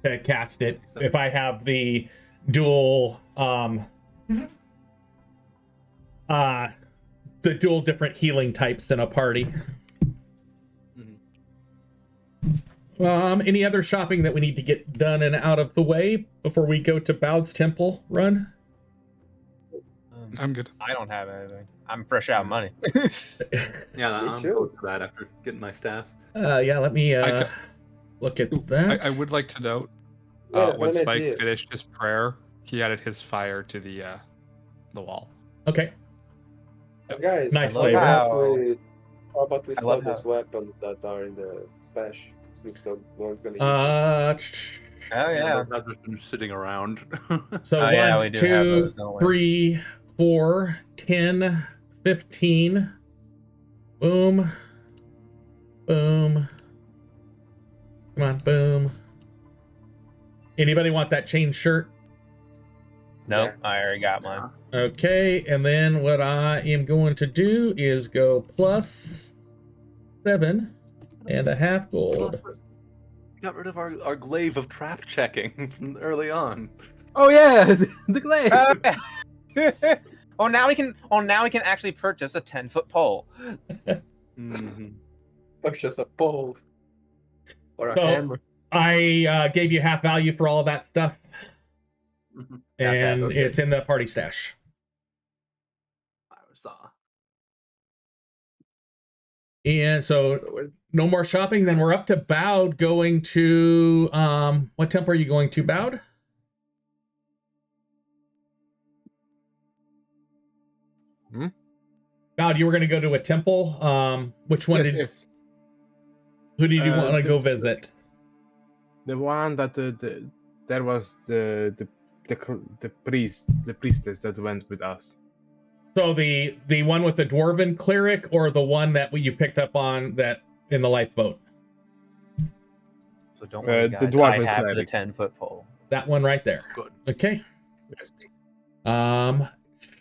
to cast it. If I have the dual different healing types in a party. Any other shopping that we need to get done and out of the way before we go to Bowd's Temple run? I'm good. I don't have anything. I'm fresh out of money. Yeah, I'm close to that after getting my staff. Yeah, let me look at that. I would like to note, Wait, when an Spike idea. finished his prayer, he added his fire to the wall. Okay. Guys, Nice how flavor. about we I sell love those how- weapons that are in the stash, since no one's gonna use them? Oh yeah. Not just been sitting around. So Oh, yeah, we 1, do have 2, those, don't we? 3, 4, 10, 15. Boom. Boom. Come on, boom. Anybody want that chain shirt? Nope, Yeah. I already got mine. Okay, and then what I am going to do is go plus 7.5 gold. Got rid of our glaive of trap checking from early on. Oh yeah, the glaive. Oh, now we can. Oh, now we can actually purchase a 10-foot pole. Mhm. Purchase a pole or a So- hammer. I gave you half value for all of that stuff, Mhm. and Okay. it's in the party stash. I saw. And so So we're- no more shopping. Then we're up to Bowd going to what temple are you going to, Bowd? Hmm? Bowd, you were going to go to a temple. Which one Yes. who did you want to the- go visit? The one that there was the priestess that went with us. So the one with the dwarven cleric, or the one that you picked up on that in the lifeboat? So don't worry, The guys. I dwarven have the cleric. 10-foot pole. That one right there. Good. Okay. Yes.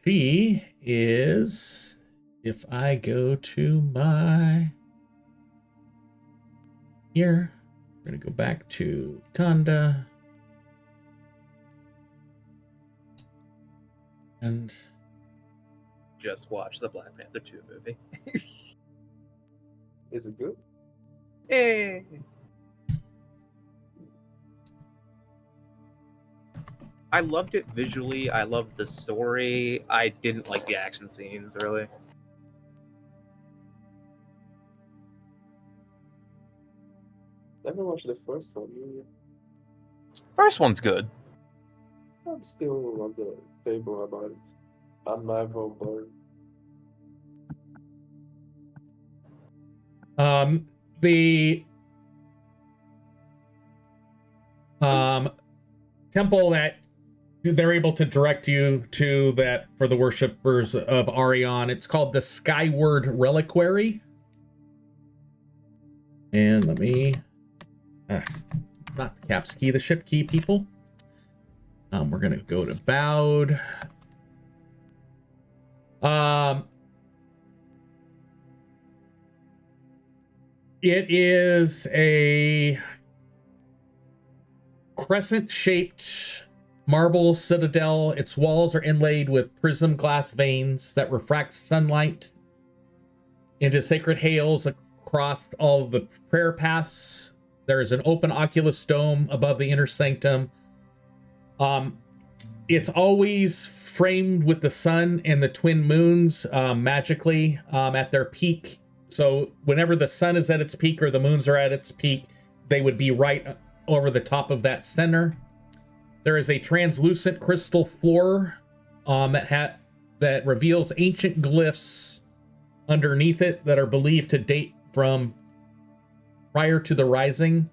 She is, if I go to my here, we're gonna go back to Kanda. And Just watch the Black Panther 2 movie. Is it good? Hey. I loved it visually. I loved the story. I didn't like the action scenes really. Never watched the first one. Either. First one's good. I'm still on the table about it. Unravel, but the temple that they're able to direct you to, that for the worshippers of Arion, it's called the Skyward Reliquary. And let me not the caps key, the shift key, people. We're gonna go to Bowd. It is a crescent-shaped marble citadel. Its walls are inlaid with prism glass veins that refract sunlight into sacred hails across all of the prayer paths. There is an open oculus dome above the inner sanctum. It's always framed with the sun and the twin moons magically at their peak. So whenever the sun is at its peak or the moons are at its peak, they would be right over the top of that center. There is a translucent crystal floor that reveals ancient glyphs underneath it that are believed to date from prior to the rising.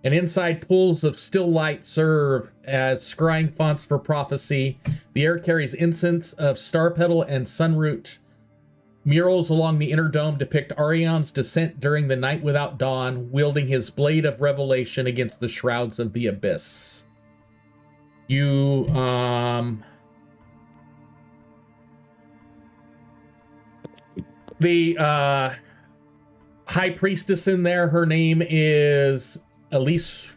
And inside, pools of still light serve as scrying fonts for prophecy. The air carries incense of star petal and sunroot. Murals along the inner dome depict Arion's descent during the night without dawn, wielding his blade of revelation against the shrouds of the abyss. You, the high priestess in there, her name is Elise,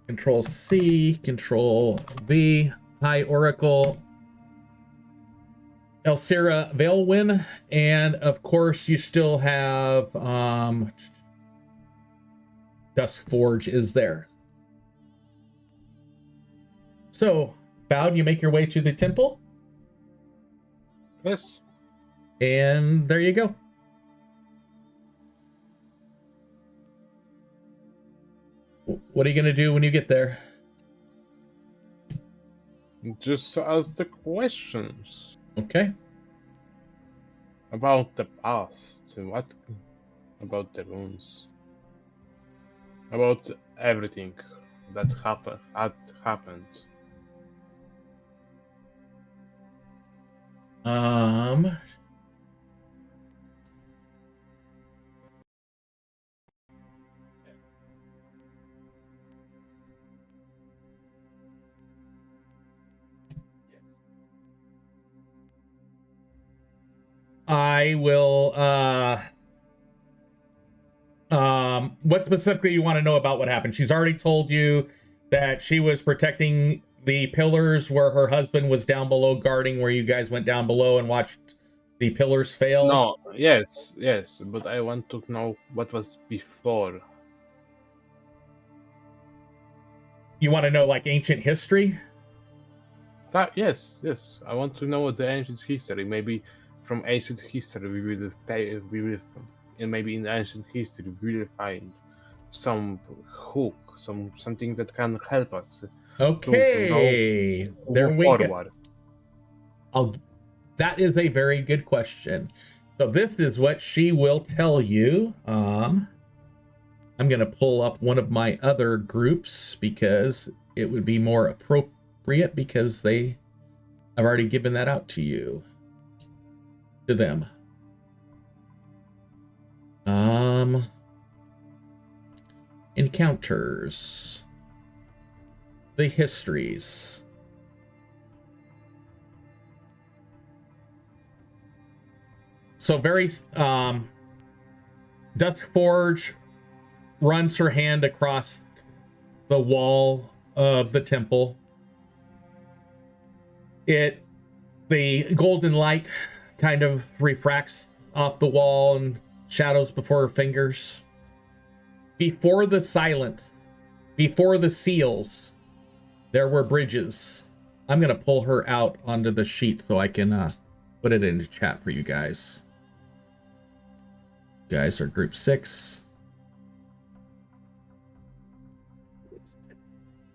Control C, Control V, High Oracle, Elsira Veilwyn, and of course you still have Duskforge is there. So, Bowd, you make your way to the temple, Yes. and there you go. What are you gonna do when you get there? Just ask the questions. Okay. About the past, what about the runes? About everything that happened. I will, what specifically you want to know about what happened? She's already told you that she was protecting the pillars where her husband was down below guarding, where you guys went down below and watched the pillars fail. No, yes, but I want to know what was before. You want to know, like, ancient history? Yes. I want to know the ancient history. Maybe from ancient history and maybe in ancient history we will find some hook, something that can help us. Okay, there we forward. go. That is a very good question. So this is what she will tell you. I'm gonna pull up one of my other groups because it would be more appropriate because I've already given that out to you, to them. Encounters, the histories. So very, Duskforge runs her hand across the wall of the temple. The golden light kind of refracts off the wall and shadows before her fingers. Before the silence, before the seals, there were bridges. I'm going to pull her out onto the sheet so I can put it into chat for you guys. You guys are group 6.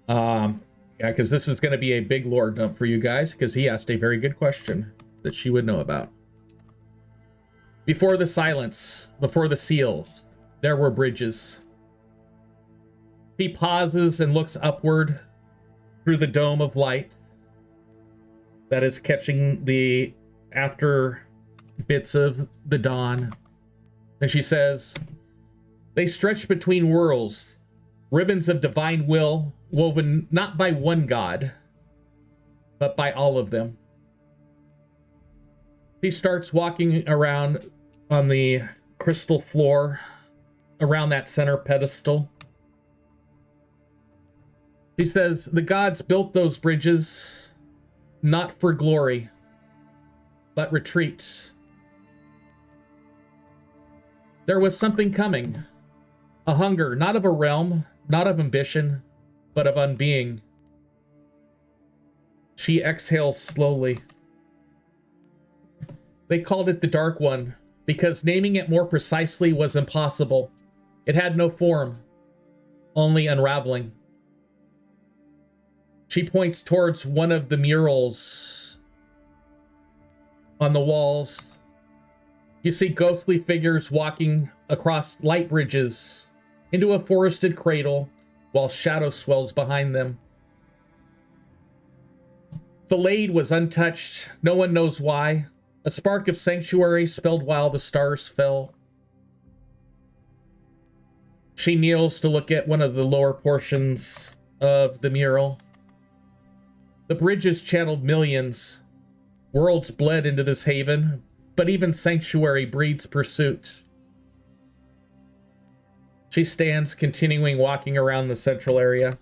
Yeah, because this is going to be a big lore dump for you guys, because he asked a very good question that she would know about. Before the silence, before the seals, there were bridges. He pauses and looks upward through the dome of light that is catching the after bits of the dawn. And she says, they stretch between worlds, ribbons of divine will woven not by one god, but by all of them. He starts walking around on the crystal floor around that center pedestal. He says, the gods built those bridges not for glory, but retreat. There was something coming, a hunger, not of a realm, not of ambition, but of unbeing. She exhales slowly. They called it the Dark One, because naming it more precisely was impossible. It had no form, only unraveling. She points towards one of the murals on the walls. You see ghostly figures walking across light bridges into a forested cradle while shadow swells behind them. The Lade was untouched, no one knows why. A spark of sanctuary spelled while the stars fell. She kneels to look at one of the lower portions of the mural. The bridges channeled millions. Worlds bled into this haven, but even sanctuary breeds pursuit. She stands, continuing walking around the central area.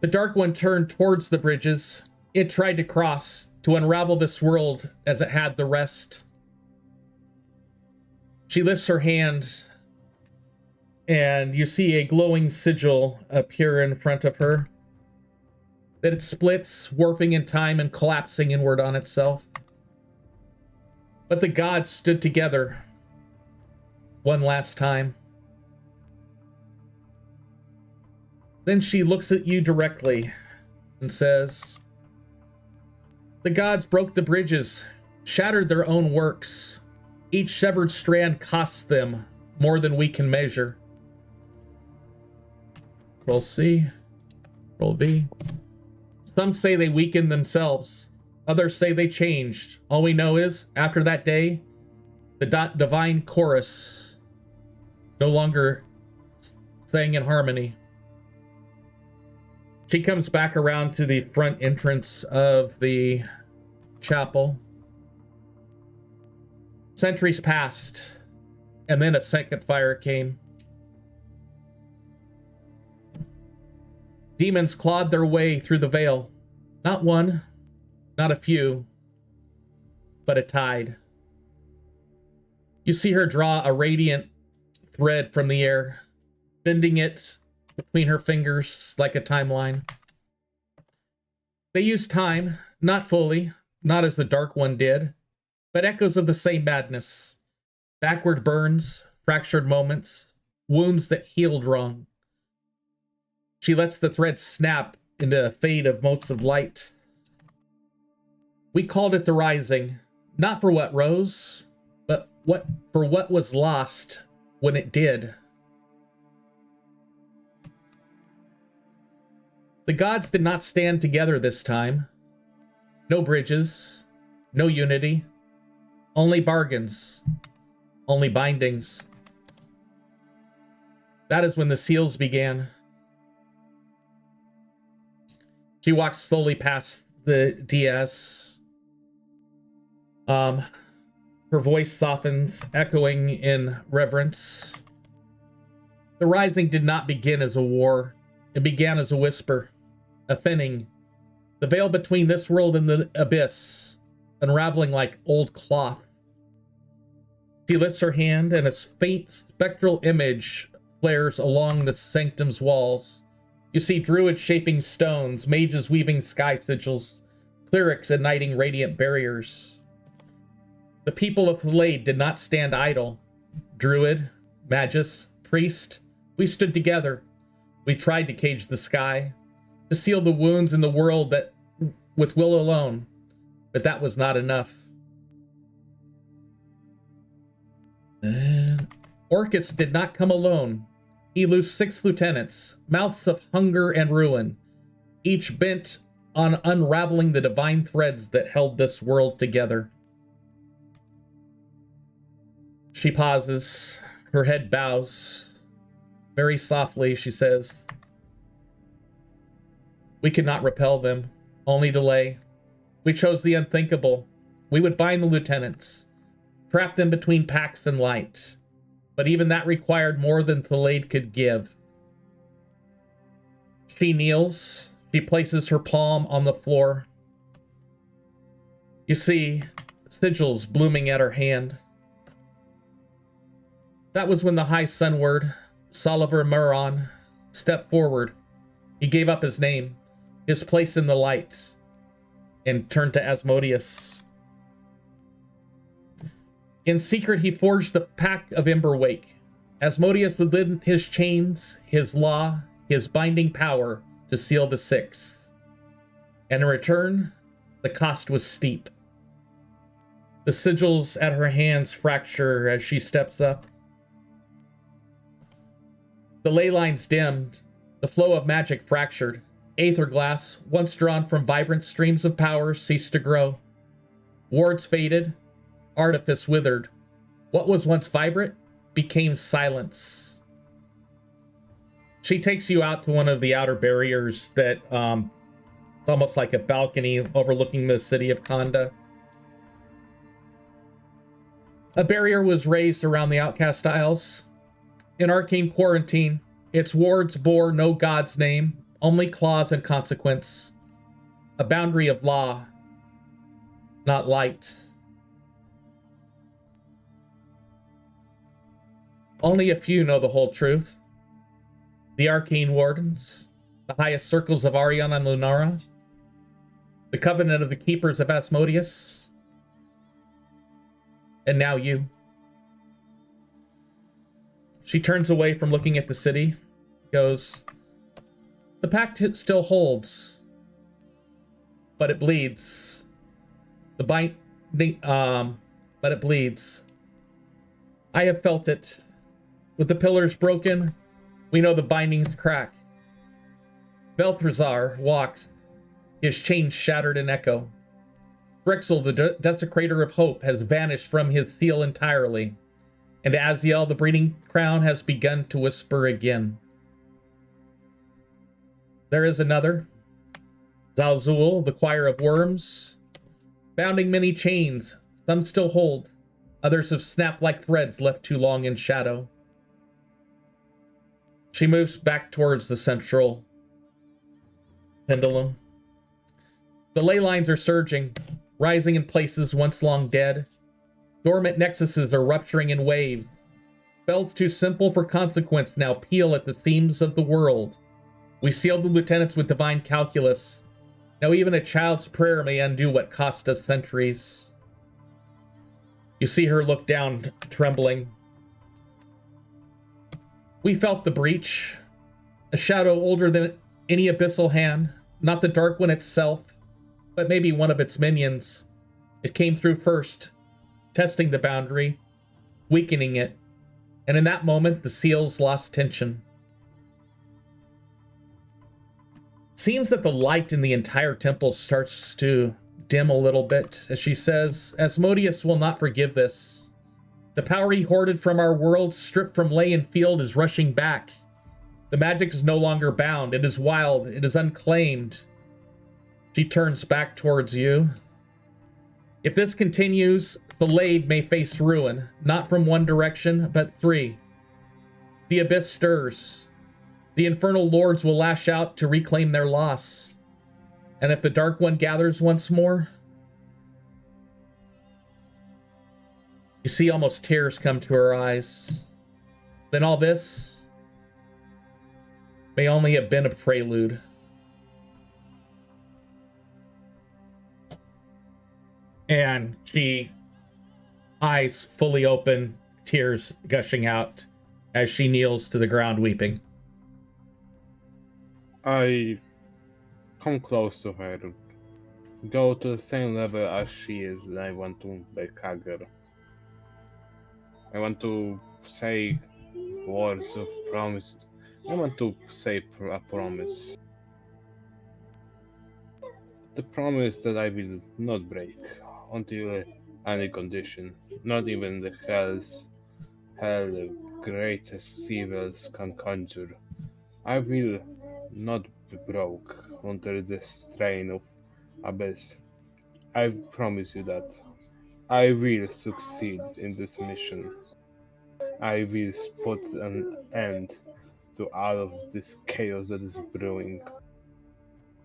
The Dark One turned towards the bridges. It tried to cross, to unravel this world as it had the rest. She lifts her hand, and you see a glowing sigil appear in front of her. That it splits, warping in time and collapsing inward on itself. But the gods stood together one last time. Then she looks at you directly and says, The gods broke the bridges, shattered their own works. Each severed strand costs them more than we can measure. Roll C. Roll V. Some say they weakened themselves. Others say they changed. All we know is, after that day, the divine chorus no longer sang in harmony. She comes back around to the front entrance of the chapel. Centuries passed, and then a second fire came. Demons clawed their way through the veil. Not one, not a few, but a tide. You see her draw a radiant thread from the air, bending it between her fingers like a timeline. They use time, not fully, not as the Dark One did, but echoes of the same madness. Backward burns, fractured moments, wounds that healed wrong. She lets the thread snap into a fade of motes of light. We called it the Rising, not for what rose, but for what was lost when it did. The gods did not stand together this time. No bridges, no unity, only bargains, only bindings. That is when the seals began. She walks slowly past the DS. Her voice softens, echoing in reverence. The Rising did not begin as a war. It began as a whisper, a thinning, the veil between this world and the abyss, unraveling like old cloth. She lifts her hand, and a faint spectral image flares along the sanctum's walls. You see druids shaping stones, mages weaving sky sigils, clerics igniting radiant barriers. The people of Thalade did not stand idle. Druid, magus, priest, we stood together. We tried to cage the sky, to seal the wounds in the world that with will alone, but that was not enough. Orcus did not come alone. He loosed 6 lieutenants, mouths of hunger and ruin, each bent on unraveling the divine threads that held this world together. She pauses, her head bows. Very softly, she says, "We could not repel them, only delay. We chose the unthinkable. We would bind the lieutenants, trap them between Pax and light. But even that required more than Thalade could give." She kneels. She places her palm on the floor. You see sigils blooming at her hand. That was when the High Sunward, Soliver Muron, stepped forward. He gave up his name, his place in the light, and turned to Asmodeus. In secret, he forged the Pact of Ember Wake. Asmodeus would lend his chains, his law, his binding power to seal the 6. And in return, the cost was steep. The sigils at her hands fracture as she steps up. The ley lines dimmed, the flow of magic fractured. Aether glass, once drawn from vibrant streams of power, ceased to grow. Wards faded, artifice withered. What was once vibrant became silence. She takes you out to one of the outer barriers that, it's almost like a balcony overlooking the city of Kanda. A barrier was raised around the Outcast Isles. In arcane quarantine, its wards bore no god's name, only claws and consequence. A boundary of law, not light. Only a few know the whole truth. The arcane wardens, the highest circles of Ariana and Lunara, the covenant of the keepers of Asmodeus, and now you. She turns away from looking at the city, goes, "The pact still holds, but it bleeds. The binding, but it bleeds. I have felt it. With the pillars broken, we know the bindings crack. Belthrazar walks, his chains shattered in echo. Drexel, the desecrator of hope, has vanished from his seal entirely, and Aziel, the breeding crown, has begun to whisper again. There is another. Zalzul, the choir of worms, bounding many chains. Some still hold. Others have snapped like threads left too long in shadow. She moves back towards the central pendulum. The ley lines are surging, rising in places once long dead. Dormant nexuses are rupturing in waves. Spells too simple for consequence now peel at the seams of the world. We seal the lieutenants with divine calculus. Now even a child's prayer may undo what cost us centuries. You see her look down, trembling. We felt the breach. A shadow older than any abyssal hand. Not the Dark One itself, but maybe one of its minions. It came through first, testing the boundary, weakening it. And in that moment, the seals lost tension. Seems that the light in the entire temple starts to dim a little bit, as she says, Asmodeus will not forgive this. The power he hoarded from our world, stripped from ley and field, is rushing back. The magic is no longer bound. It is wild. It is unclaimed. She turns back towards you. If this continues, the Lade may face ruin, not from one direction, but three. The abyss stirs. The infernal lords will lash out to reclaim their loss. And if the Dark One gathers once more, you see almost tears come to her eyes. Then all this may only have been a prelude. And she, eyes fully open, tears gushing out as she kneels to the ground weeping. I come close to her, go to the same level as she is, and I want to hug her. I want to say words of promise. I want to say a promise. The promise that I will not break until any condition, not even the hell the greatest evils can conjure. I will not be broke under the strain of abyss. I promise you that. I will succeed in this mission. I will put an end to all of this chaos that is brewing.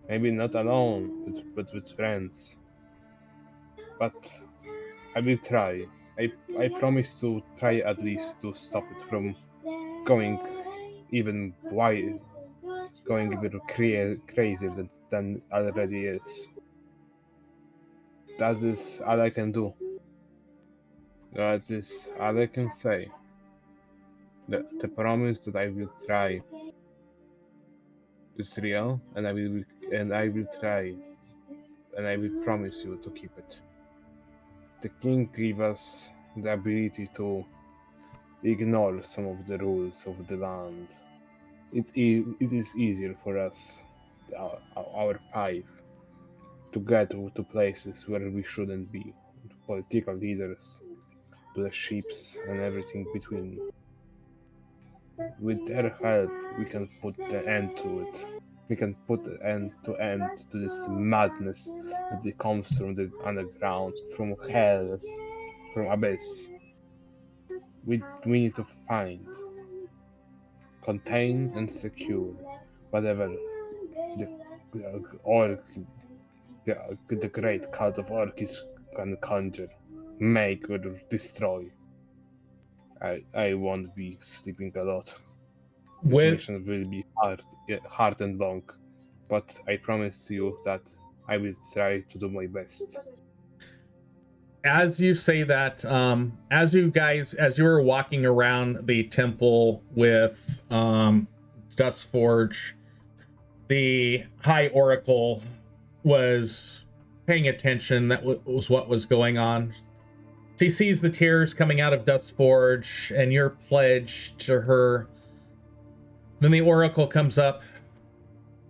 Maybe not alone, but with friends. But I will try. I promise to try at least to stop it from going even wild, going even crazier than already is. That is all I can do. That is all I can say. The promise that I will try is real, and I will try, and I will promise you to keep it. The king gave us the ability to ignore some of the rules of the land. It is easier for us, our five, to get to places where we shouldn't be, to political leaders, to the ships and everything between. With their help, we can put the end to it. We can put the end to this madness that comes from the underground, from hell, from abyss. We need to find, contain, and secure whatever the great cult of Orcus can conjure, make, or destroy. I won't be sleeping a lot. This mission will be hard and long, but I promise you that I will try to do my best. As you say that, as you were walking around the temple with Dustforge, the High Oracle was paying attention. That was what was going on. She sees the tears coming out of Dustforge and your pledge to her. Then the Oracle comes up,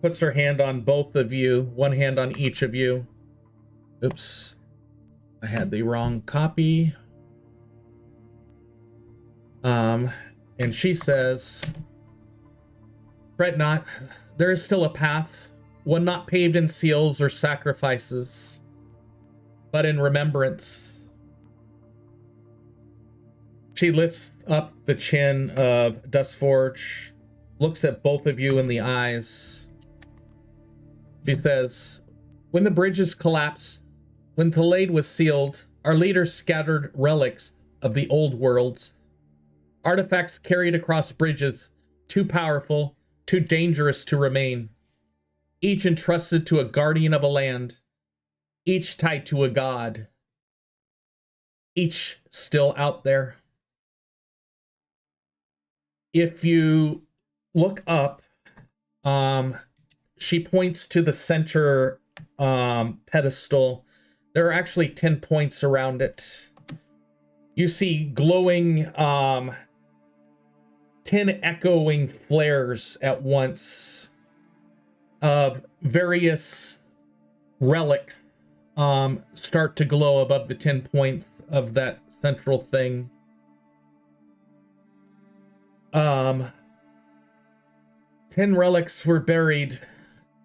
puts her hand on both of you, one hand on each of you. Oops, I had the wrong copy. And she says, "Fret not, there is still a path, one not paved in seals or sacrifices, but in remembrance." She lifts up the chin of Dustforge, looks at both of you in the eyes. She says, "When the bridges collapsed, when Thalade was sealed, our leaders scattered relics of the old worlds. Artifacts carried across bridges, too powerful, too dangerous to remain. Each entrusted to a guardian of a land, each tied to a god, each still out there. If you look up, she points to the center pedestal. There are actually 10 points around it. You see glowing 10 echoing flares at once of various relics start to glow above the 10 points of that central thing. 10 relics were buried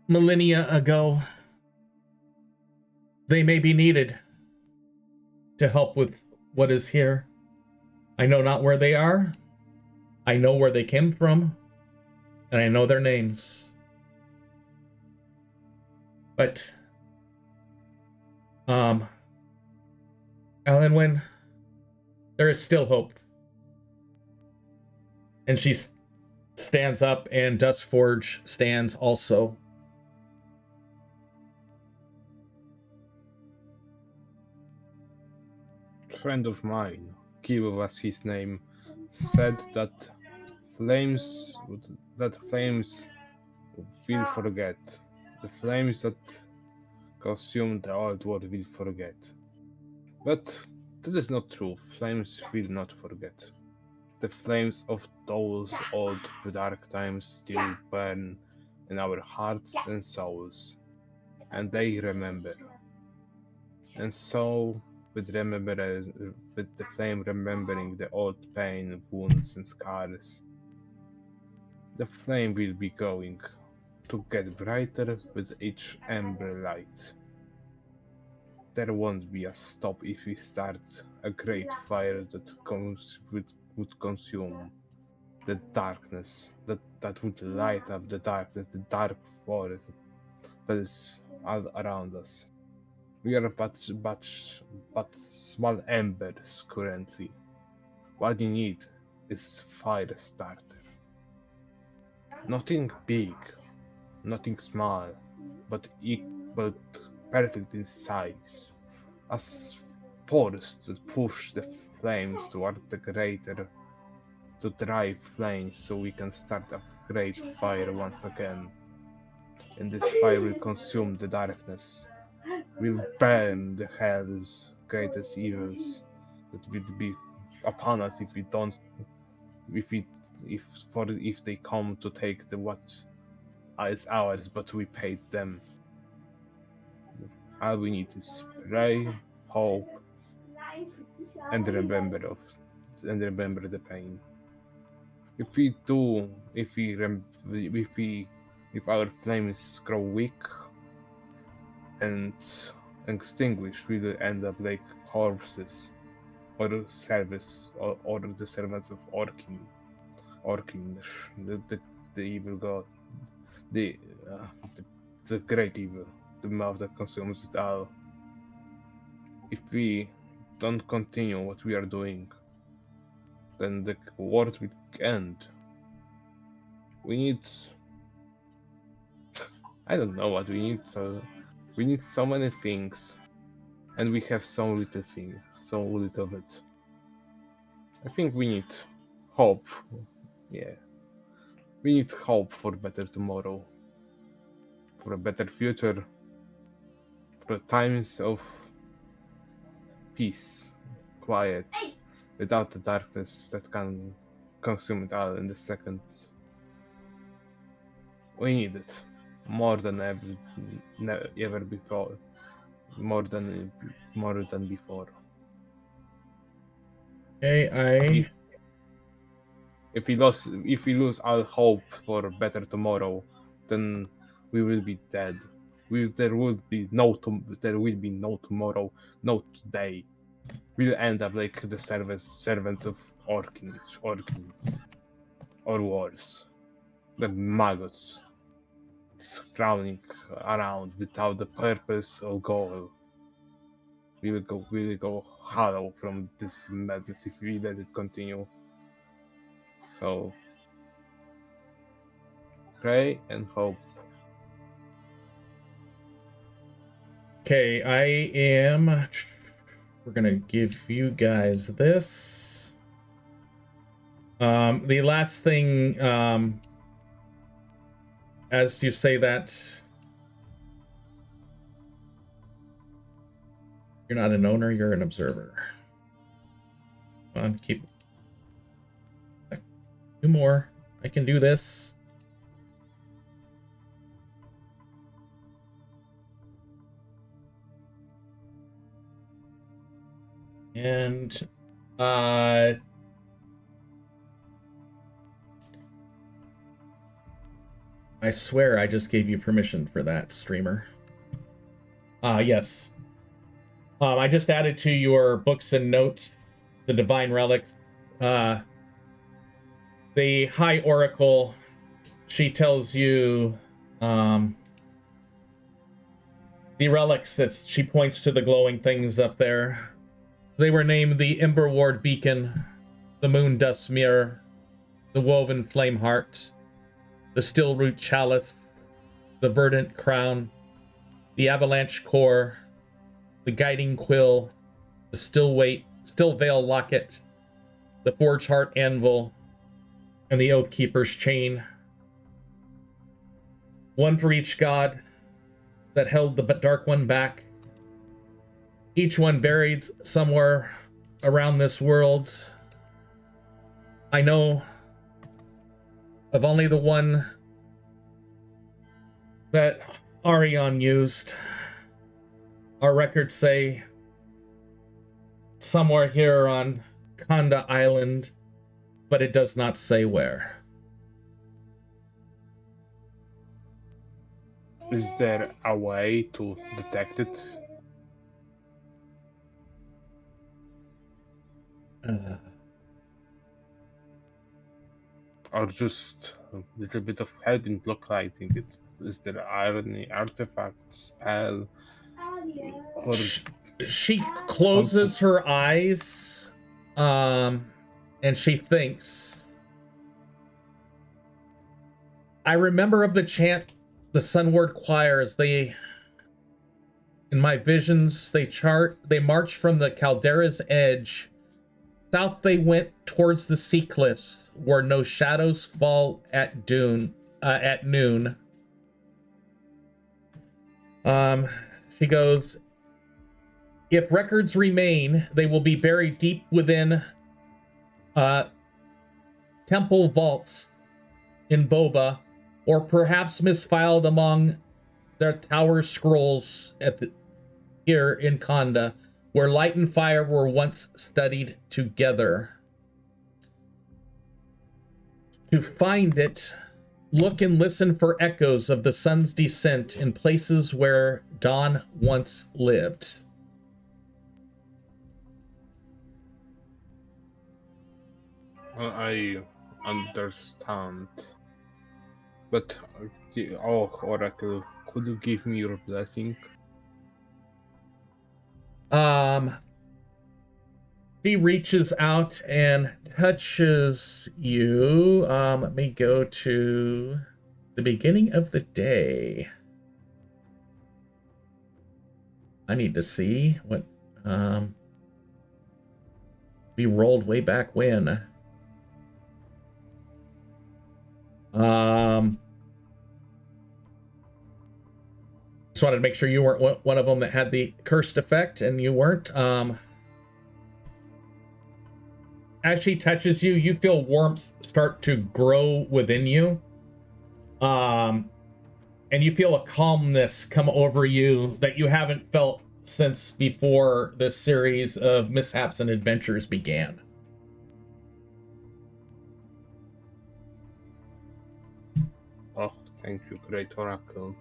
millennia ago. They may be needed to help with what is here. I know not where they are. I know where they came from. And I know their names. But, Alanwyn, there is still hope." And she stands up, and Dustforge stands also. A friend of mine, Kilo was his name, said that flames will forget. The flames that consume the old world will forget. But that is not true. Flames will not forget. The flames of those old dark times still burn in our hearts and souls, and they remember. And so, with the flame remembering the old pain, wounds, and scars, the flame will be going to get brighter with each ember light. There won't be a stop if we start a great fire that would consume the darkness, that would light up the darkness, the dark forest that is all around us. We are but small embers currently. What you need is fire starter. Nothing big, nothing small, but perfect in size. As force to push the flames toward the greater, to drive flames so we can start a great fire once again. And this fire will consume the darkness, will burn the hell's greatest evils that will be upon us if we don't, if they come to take the what is ours, but we paid them. All we need is pray, hope, and remember the pain. If our flames grow weak and extinguished, we will end up like corpses, or the servants of Orkin, the evil god, the great evil, the mouth that consumes it all. If we don't continue what we are doing, then the world will end. We need... I don't know what we need, so... We need so many things, and we have so little bit. I think we need hope. Yeah. We need hope for better tomorrow. For a better future. for times of peace, quiet, without the darkness that can consume it all in the seconds. We need it more than ever before, more than before. Okay, If we lose all hope for a better tomorrow, then we will be dead. There will be no tomorrow, no today. We'll end up like the servants of Orkin, or worse, the maggots, crawling around without a purpose or goal. We will go hollow from this madness if we let it continue. So pray and hope. Okay, we're gonna give you guys this. The last thing, as you say that, you're not an owner, you're an observer. Come on, keep 2 more. I can do this. And I swear I just gave you permission for that, streamer. Yes. I just added to your books and notes the divine relics. The High Oracle, she tells you the relics that she points to the glowing things up there. They were named the Ember Ward Beacon, the Moon Dust Mirror, the Woven Flame Heart, the Still Root Chalice, the Verdant Crown, the Avalanche Core, the Guiding Quill, the Still Veil Locket, the Forge Heart Anvil, and the Oathkeeper's Chain. One for each god that held the Dark One back. Each one buried somewhere around this world. I know of only the one that Arion used. Our records say somewhere here on Kanda Island, but it does not say where. Is there a way to detect it? Or just a little bit of help in blocklighting it? Is there any artifact, spell, or She closes her eyes, and she thinks. I remember of the chant, the Sunward Choir, as they, in my visions, they march from the caldera's edge. South they went towards the sea cliffs, where no shadows fall at noon. She goes, if records remain, they will be buried deep within temple vaults in Boba, or perhaps misfiled among their tower scrolls here in Kanda, where light and fire were once studied together. To find it, look and listen for echoes of the sun's descent in places where dawn once lived. I understand. But, Oracle, could you give me your blessing? She reaches out and touches you. Let me go to the beginning of the day. I need to see what we rolled way back when. Just wanted to make sure you weren't one of them that had the cursed effect, and you weren't. As she touches you, you feel warmth start to grow within you. And you feel a calmness come over you that you haven't felt since before this series of mishaps and adventures began. Oh, thank you, great oracle.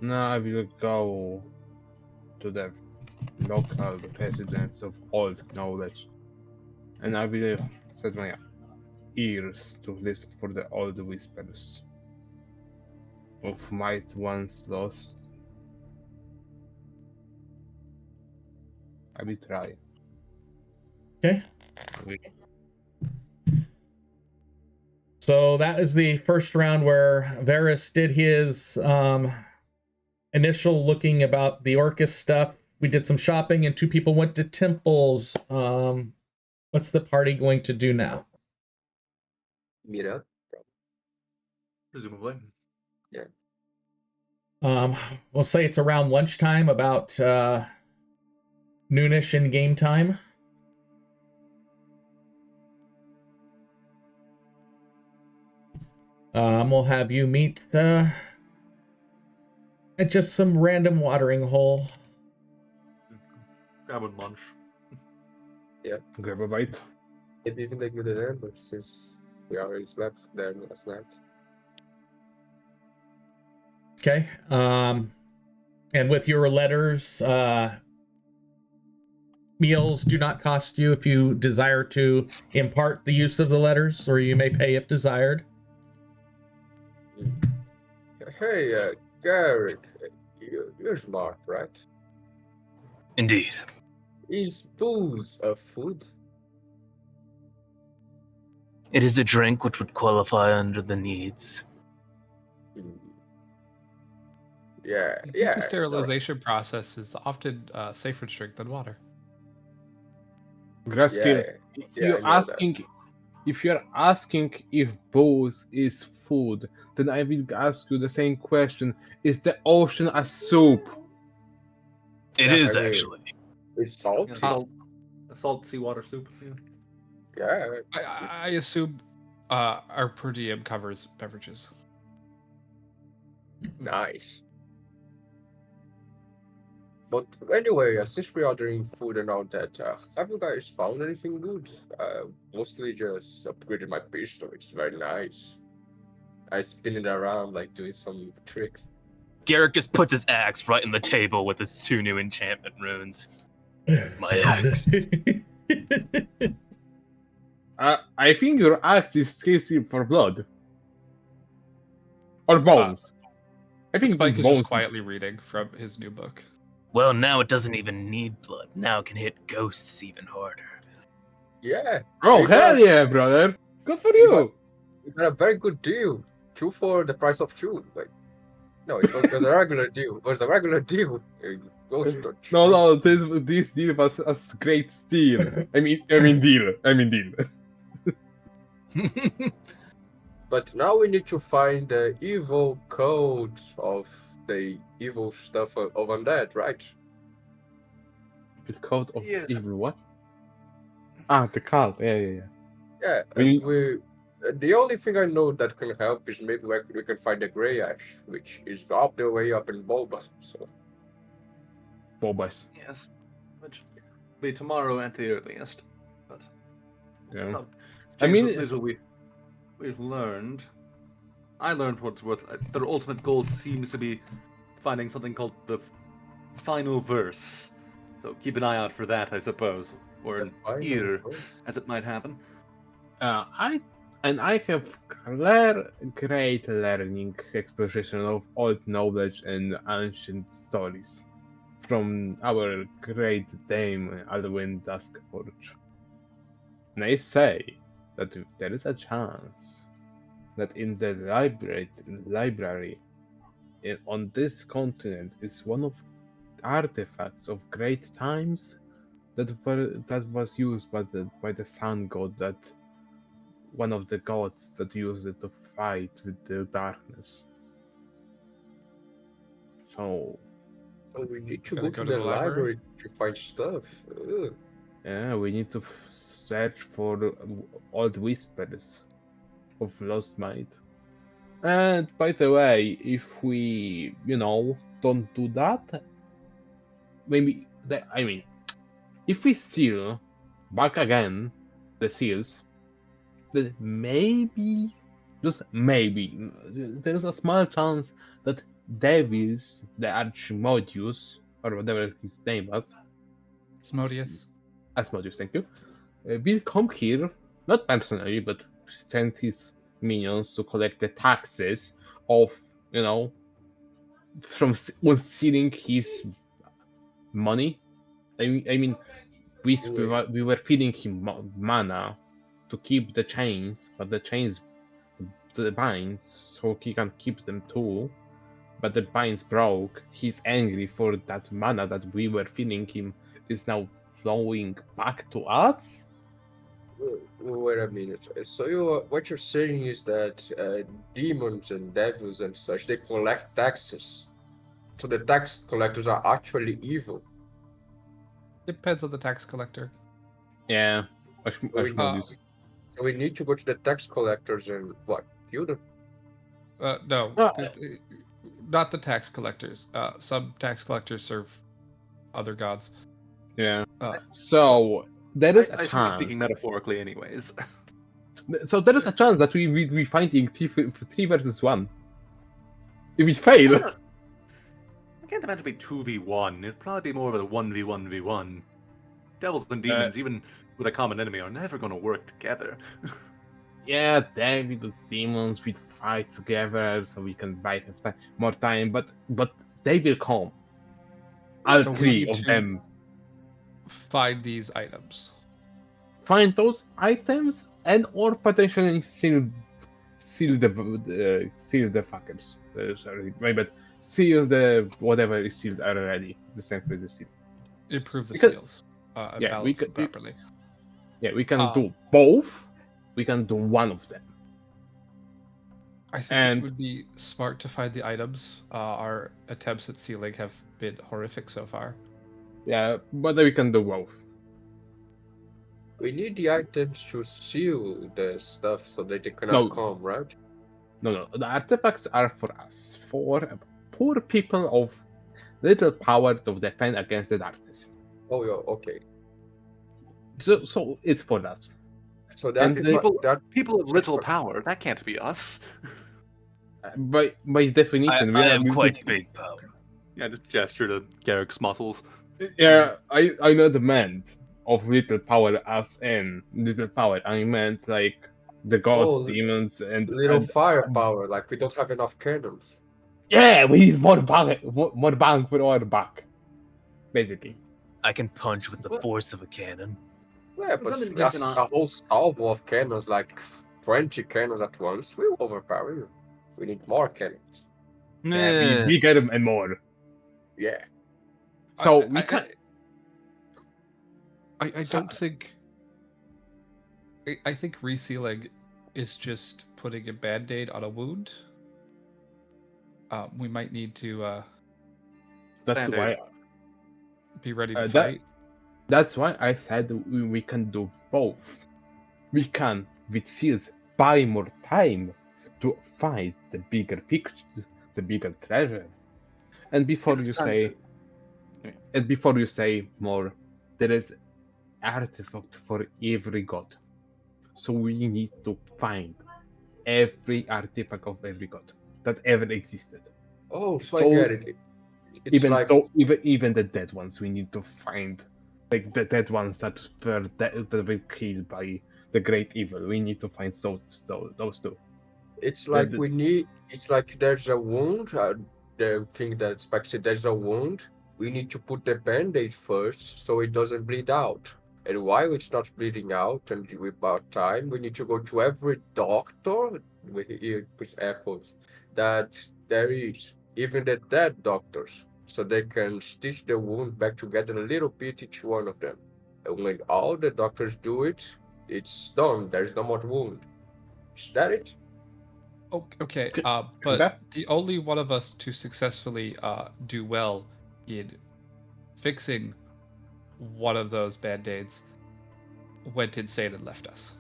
Now I will go to the local residents of old knowledge, and I will set my ears to listen for the old whispers of might once lost. I will try. Okay. So that is the first round where Varys did his initial looking about the Orcus stuff. We did some shopping and 2 people went to temples. What's the party going to do now? Meet up. Presumably. We'll say it's around lunchtime, about noonish in game time. We'll have you meet at just some random watering hole. Grab a lunch. Grab a bite. Maybe even take me to the Ember since we already slept there last night. Okay. And with your letters, meals do not cost you if you desire to impart the use of the letters, or you may pay if desired. Hey, Garrett, you're smart, right? Indeed. Is booze a food? It is a drink which would qualify under the needs. Yeah, I think yeah. the sterilization process is often safer to drink than water. Grazkiel, if you're asking if booze is food, then I will ask you the same question. Is the ocean a soup? It Yeah, is I mean- actually. It's salt. Yeah, salt seawater soup. Yeah. Yeah. I assume our per diem covers beverages. Nice. But anyway, since we're ordering food and all that, have you guys found anything good? Mostly just upgraded my pistol. It's very nice. I spin it around like doing some tricks. Garrick just puts his axe right in the table with its 2 new enchantment runes. My axe. I think your axe is tasty for blood. Or bones. I think Spike it's is bones. just quietly reading from his new book. Well, now it doesn't even need blood. Now it can hit ghosts even harder. Yeah, Oh, you hell got- yeah, brother. Good for you. you got a very good deal. 2 for the price of 2. Like, no, it was a regular deal. It was a regular deal. Ghost touch. No, this deal was a great steal. I mean deal. But now we need to find the evil code of the evil stuff of undead, right? It's called of Yes. evil what? Ah, the cult. Yeah. Yeah, We- and the only thing I know that can help is maybe we can find the Grey Ash, which is up the way up in Bulba. So Bobas. Yes. Which will be tomorrow at the earliest. But Yeah. no, I mean- little we've learned. I learned what's worth. Their ultimate goal seems to be finding something called the final verse. So keep an eye out for that, I suppose, or an ear, as it might happen. I have great learning exposition of old knowledge and ancient stories from our great dame Alwyn Duskforge. And I say that there is a chance that in the library on this continent is one of artifacts of great times that was used by the sun god, that one of the gods that used it to fight with the darkness. So Oh, we need to Gotta go to the library to find stuff. Ugh. yeah, we need to search for old whispers of lost might. And by the way, if we, don't do that, maybe if we steal back again the seals, then maybe, just maybe, there's a small chance that Devils, the Archimodius, or whatever his name was, Asmodeus. Asmodeus, thank you, will come here, not personally, but send his minions to collect the taxes of, from when stealing his money. I mean, we were feeding him mana to keep the chains, but the chains, the binds, so he can keep them too. But the binds broke. He's angry for that mana that we were feeding him is now flowing back to us. Wait a minute. So what you're saying is that demons and devils and such, they collect taxes. So the tax collectors are actually evil. Depends on the tax collector. Yeah, So we need to go to the tax collectors and what? Kill them? No, No, not the tax collectors. Some tax collectors serve other gods. Yeah. Uh, So there is I a should be chance. speaking metaphorically, anyways. So there is a chance that we be fighting 3 versus 1. If we fail, I can't imagine it being 2v1. It'd probably be more of a 1v1v1. Devils and demons, even with a common enemy, are never going to work together. yeah, devils, demons, we fight together so we can buy more time. But they will come. All So we 3 need of to- them. Find these items. Find those items and or potentially seal the fuckers. Sorry, my bad. Seal the whatever is sealed already. The same for the seal. Improve the Because- seals. And yeah, we balance them could- we- properly. Yeah, we can do both. We can do one of them. I think and- it would be smart to find the items. Our attempts at sealing have been horrific so far. Yeah, but we can do both. We need the items to seal the stuff so that they cannot No. come, right? No. The artifacts are for us, for poor people of little power to defend against the darkness. Oh, yeah, okay. So it's for us. So that And is the- what, that People of little power, that can't be us. By definition, I have quite big power. Yeah, just gesture to Garrick's muscles. Yeah, I not meant of little power as in little power. I meant like the gods, Oh, demons, and little and- firepower, like we don't have enough cannons. Yeah, we need more bang for our back. Basically. I can punch with the What? force of a cannon. Yeah, but Something that's that's a whole salvo of cannons, like 20 cannons at once, will overpower you. We need more cannons. Yeah, bigger and more. Yeah. So we can. I don't think. I think resealing is just putting a band-aid on a wound. We might need to That's Band-Aid. why. be ready to that- fight. That's why I said we can do both. We can, with seals, buy more time to find the bigger picture, the bigger treasure. And before you say more, there is artifact for every god. So we need to find every artifact of every god that ever existed. Oh, so So- I get it. It's Even like, though even the dead ones we need to find. Like the dead ones that were killed by the great evil. We need to find those two. it's like the- we need, it's like there's a wound, the thing that Spike said, there's a wound. We need to put the band-aid first so it doesn't bleed out. And while it's not bleeding out and without time, we need to go to every doctor, with apples, that there is, even the dead doctors, so they can stitch the wound back together a little bit, each one of them. And when all the doctors do it, it's done. There's no more wound. Is that it? Okay, Kanda? but the only one of us to successfully do well in fixing one of those band-aids went insane and left us.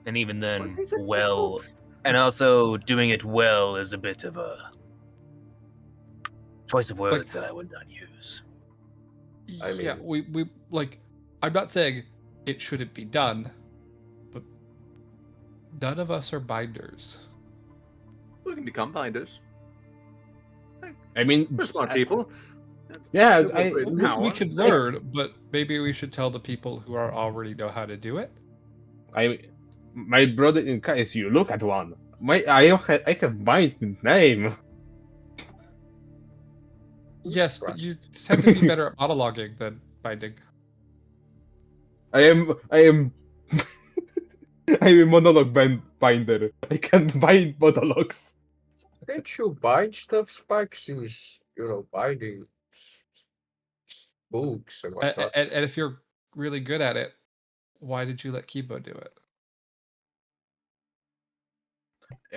And even then, he's successful. well, and also doing it well is a bit of a choice of words that I would not use. I Yeah, mean- we like. I'm not saying it shouldn't be done, but none of us are binders. We can become binders. I mean, We're smart people. Yeah, We're I, great We power. can learn, but maybe we should tell the people who are already know how to do it. my brother in case you look at one. I have bind the name. Yes, but you tend to be better at monologuing than binding. I am I'm a monologue binder. I can bind monologues. Can't you bind stuff, Spike, since, binding books and whatnot? And if you're really good at it, why did you let Kibo do it?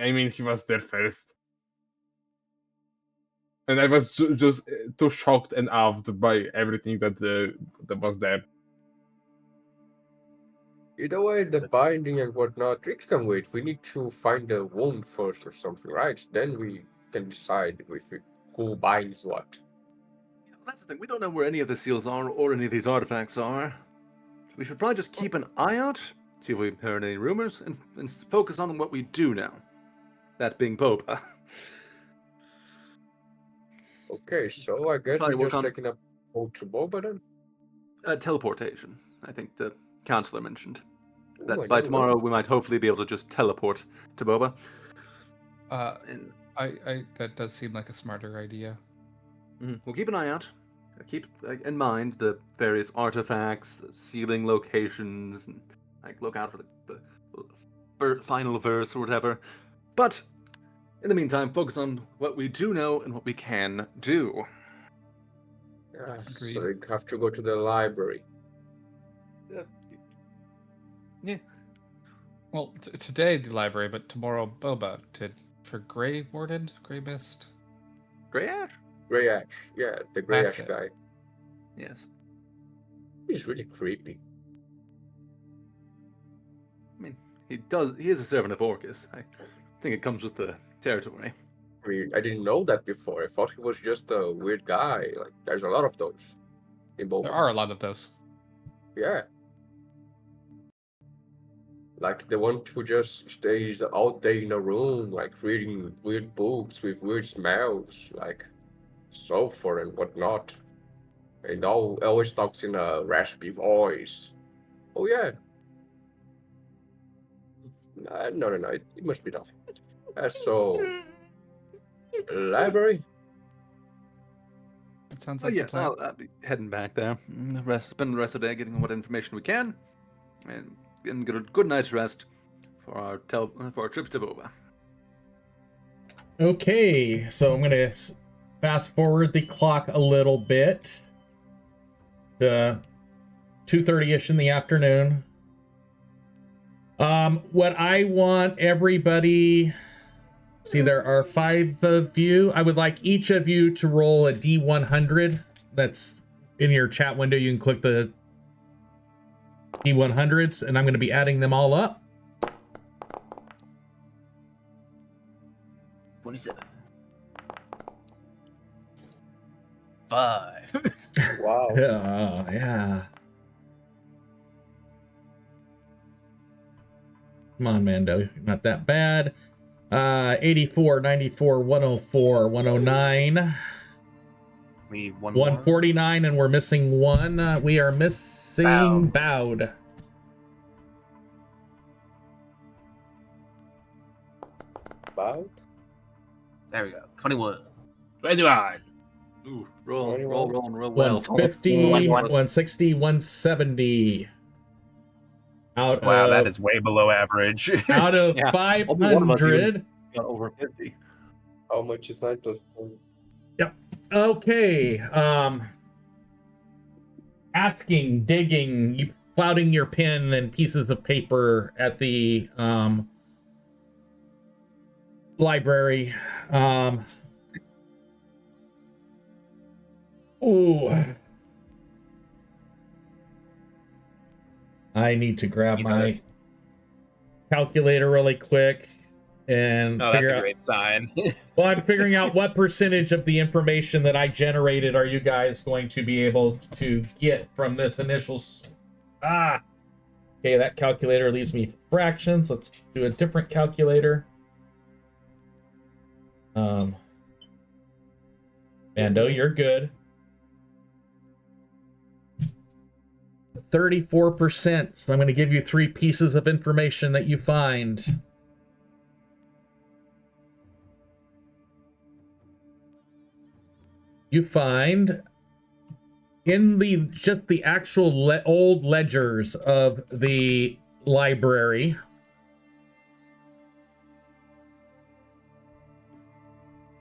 I mean, he was there first. And I was just too shocked and awed by everything that was there. Either way, the binding and whatnot, it can wait. We need to find a wound first or something, right? Then we can decide who binds what. Yeah, that's the thing. We don't know where any of the seals are or any of these artifacts are. We should probably just keep an eye out, see if we've heard any rumors, and focus on what we do now. That being Boba. Okay, so I guess Probably we're work just on- taking a boat to Boba then? Teleportation. I think the Chancellor mentioned. Ooh, That I by never tomorrow know. we might hopefully be able to just teleport to Boba. And I that does seem like a smarter idea. we'll keep an eye out. Keep in mind the various artifacts, the sealing locations, and look out for the final verse or whatever. But in the meantime, focus on what we do know and what we can do. Yeah, Agreed. so you have to go to the library. Yeah. Well, today the library, but tomorrow Boba for Grey Warden, Grey Mist. Grey Ash? Grey Ash, yeah, the Grey That's Ash it. guy. Yes. He's really creepy. I mean, he is a servant of Orcus. I think it comes with the territory. I mean, I didn't know that before. I thought he was just a weird guy. Like, there's a lot of those in Boba. There are a lot of those. Yeah. Like the one who just stays all day in a room, like reading weird books with weird smells, like sulfur and whatnot. And always talks in a raspy voice. Oh yeah. No, it must be nothing. So, library? It sounds Oh like the yes, plan. I'll be heading back there. Spend the rest of the day getting what information we can, and getting a good night's rest for our trips to Boba. Okay, so I'm going to fast forward the clock a little bit to 2:30ish in the afternoon. What I want everybody... See, there are 5 of you. I would like each of you to roll a D100. That's in your chat window. You can click the D100s, and I'm going to be adding them all up. 27. 5. Wow. Yeah. Come on, Mando. Not that bad. 84, 94, 104, 109, We one 149, and we're missing 1. We are missing Bowed. About? There we go. 21. 21. Ooh, roll 21. well. 150, 160, 170. Out Wow, of, that is way below average. out of Yeah, only one of us 500. Got over 50. How much is 9 plus 10? Okay. Asking, digging, you clouding your pen and pieces of paper at the library. Ooh. I need to grab You know, my that's- calculator really quick and Oh, that's figure a out. great sign. Well, I'm figuring out what percentage of the information that I generated are you guys going to be able to get from this initial. Okay, that calculator leaves me fractions. Let's do a different calculator. Mando, you're good. 34%. So I'm going to give you 3 pieces of information that you find. You find in the actual old ledgers of the library.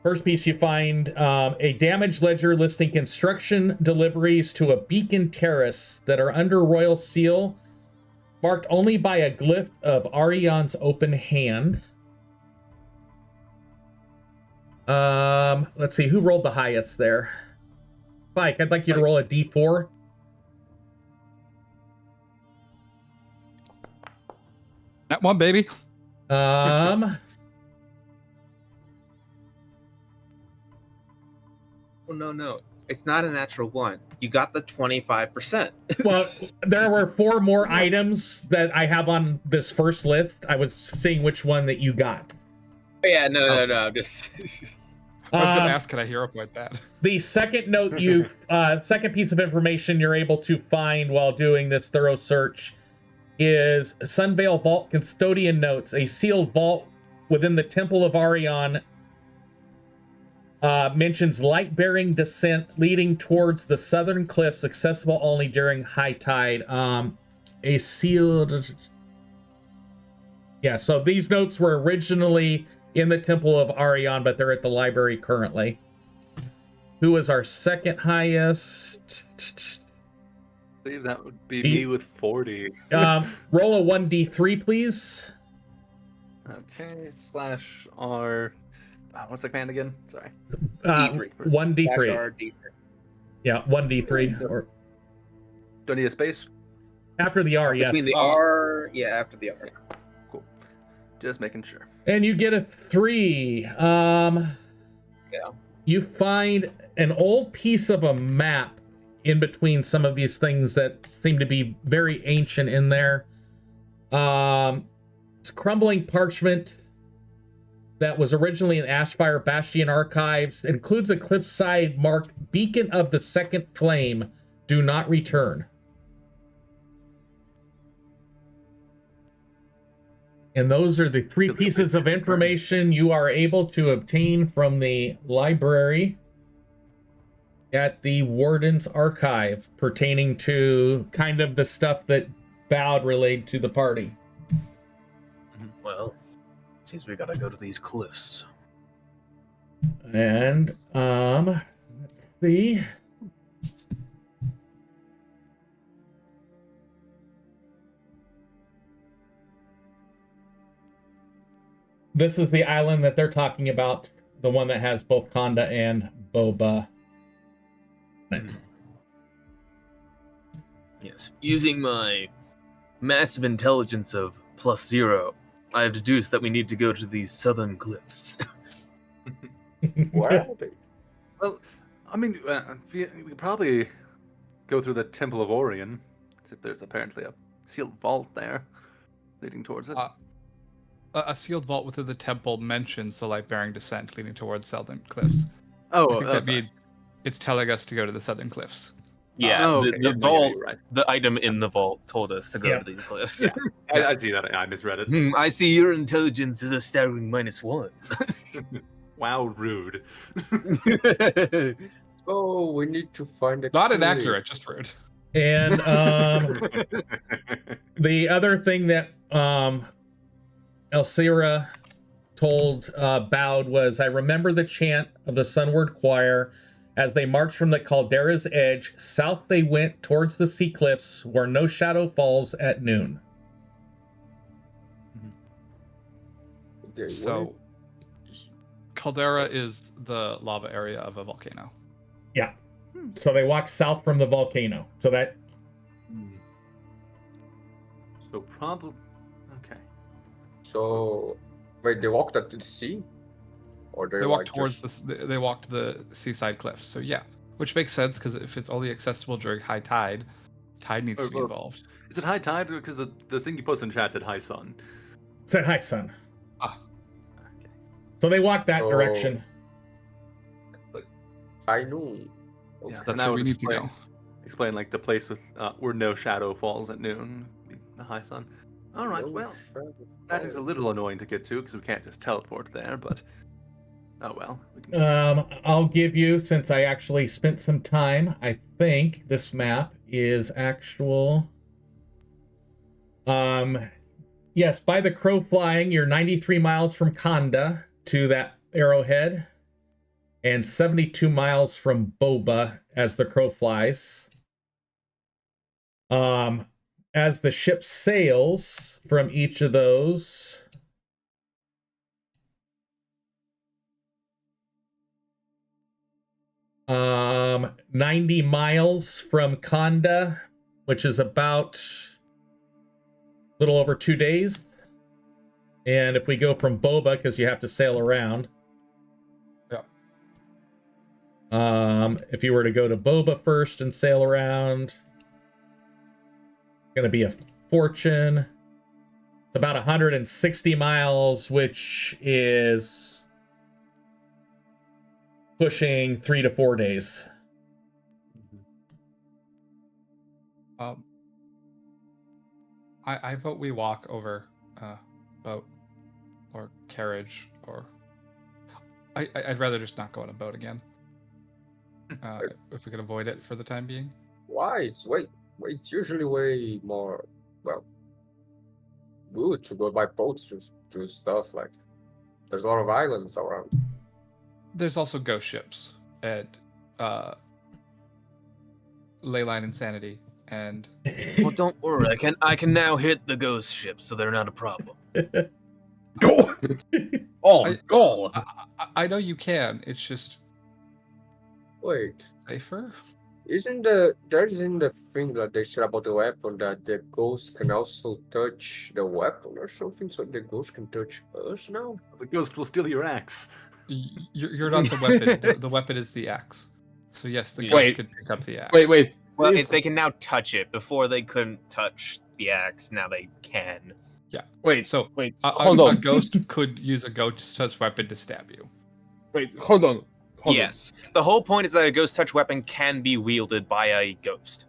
First piece, you find a damaged ledger listing construction deliveries to a beacon terrace that are under royal seal, marked only by a glyph of Arion's open hand. Let's see, who rolled the highest there? Spike, I'd like you to roll a d4. That one, baby. Oh, no. It's not a natural one. You got the 25%. Well, there were 4 more items that I have on this first list. I was seeing which one that you got. Yeah, no. Just I was going to ask, can I hear up like that? The second note second piece of information you're able to find while doing this thorough search is Sunveil Vault Custodian Notes, a sealed vault within the Temple of Arion. Mentions light-bearing descent leading towards the southern cliffs, accessible only during high tide. A sealed... Yeah, so these notes were originally in the Temple of Arion, but they're at the library currently. Who is our second highest? I believe that would be me with 40. Roll a 1d3, please. Okay, /R. What's the command again? Sorry. D3. 1d3. R, D3. Yeah, 1d3. Or Do I need a space? after the R, yes. Between the R, after the R. Cool. Just making sure. And you get a 3. You find an old piece of a map in between some of these things that seem to be very ancient in there. It's crumbling parchment that was originally in Ashfire Bastion archives. It includes a cliffside marked Beacon of the Second Flame. Do not return. And those are the 3 pieces of information you are able to obtain from the library at the Warden's Archive pertaining to kind of the stuff that Bowd relayed to the party. Well, seems we gotta go to these cliffs. And, let's see. This is the island that they're talking about, the one that has both Kanda and Boba. Yes. Using my massive intelligence of +0, I have deduced that we need to go to these southern cliffs. Where are they? Well, I mean, we could probably go through the Temple of Orion, as if there's apparently a sealed vault there leading towards it. A sealed vault within the temple mentions the light-bearing descent leading towards southern cliffs. Oh, I think that sorry. means it's telling us to go to the southern cliffs. Yeah, okay. the Yeah, vault, you're right. the item in the vault told us to go Yeah. to these cliffs. Yeah, I see that. I misread it. I see your intelligence is a staggering -1. Wow, rude. Oh, we need to find a Not cliff. inaccurate, just rude. And the other thing that Elsira told Bowd was, I remember the chant of the Sunward Choir as they marched from the Caldera's edge. South they went towards the sea cliffs where no shadow falls at noon. Okay, So caldera is the lava area of a volcano. Yeah. So they walk south from the volcano. So that So probably okay. So, wait, they walked up to the sea? Or They walked like towards just... they walked the seaside cliffs. So yeah, which makes sense because if it's only accessible during high tide, tide needs to be Or- involved. Is it high tide? Because the thing you posted in chat said high sun. said hi, son. Ah, Okay. So they walk that So- direction. high noon. Yeah, that's and that where would we need to explain- go. Explain like the place with where no shadow falls at noon, the high sun. All right, No well, shadow that is a falls. little annoying to get to because we can't just teleport there. But oh well. We can... I'll give you, since I actually spent some time, I think this map is actual. Yes, by the crow flying, you're 93 miles from Kanda to that arrowhead, and 72 miles from Boba as the crow flies. As the ship sails from each of those, um, 90 miles from Kanda, which is about a little over 2 days. And if we go from Boba, because you have to sail around. Yeah. If you were to go to Boba first and sail around, it's going to be a fortune. It's about 160 miles, which is pushing 3 to 4 days. I vote we walk over boat or carriage, or I'd rather just not go on a boat again. If we could avoid it for the time being. Why? It's usually way more, well, good to go by boats to stuff like. There's a lot of islands around. There's also ghost ships at Leyline Insanity, and Well, don't worry. I can now hit the ghost ship, so they're not a problem. Oh God! I know you can. It's just Wait, safer. there's in the thing that they said about the weapon that the ghost can also touch the weapon or something, so the ghost can touch us now? The ghost will steal your axe. You're not the weapon. The weapon is the axe. So yes, the ghost Wait. can pick up the axe. Wait. Well, If- if they can now touch it. Before they couldn't touch the axe. Now they can. Wait. So Wait. a Hold on. ghost could use a ghost touch weapon to stab you. Wait. Hold on. Hold on. Yes. The whole point is that a ghost touch weapon can be wielded by a ghost.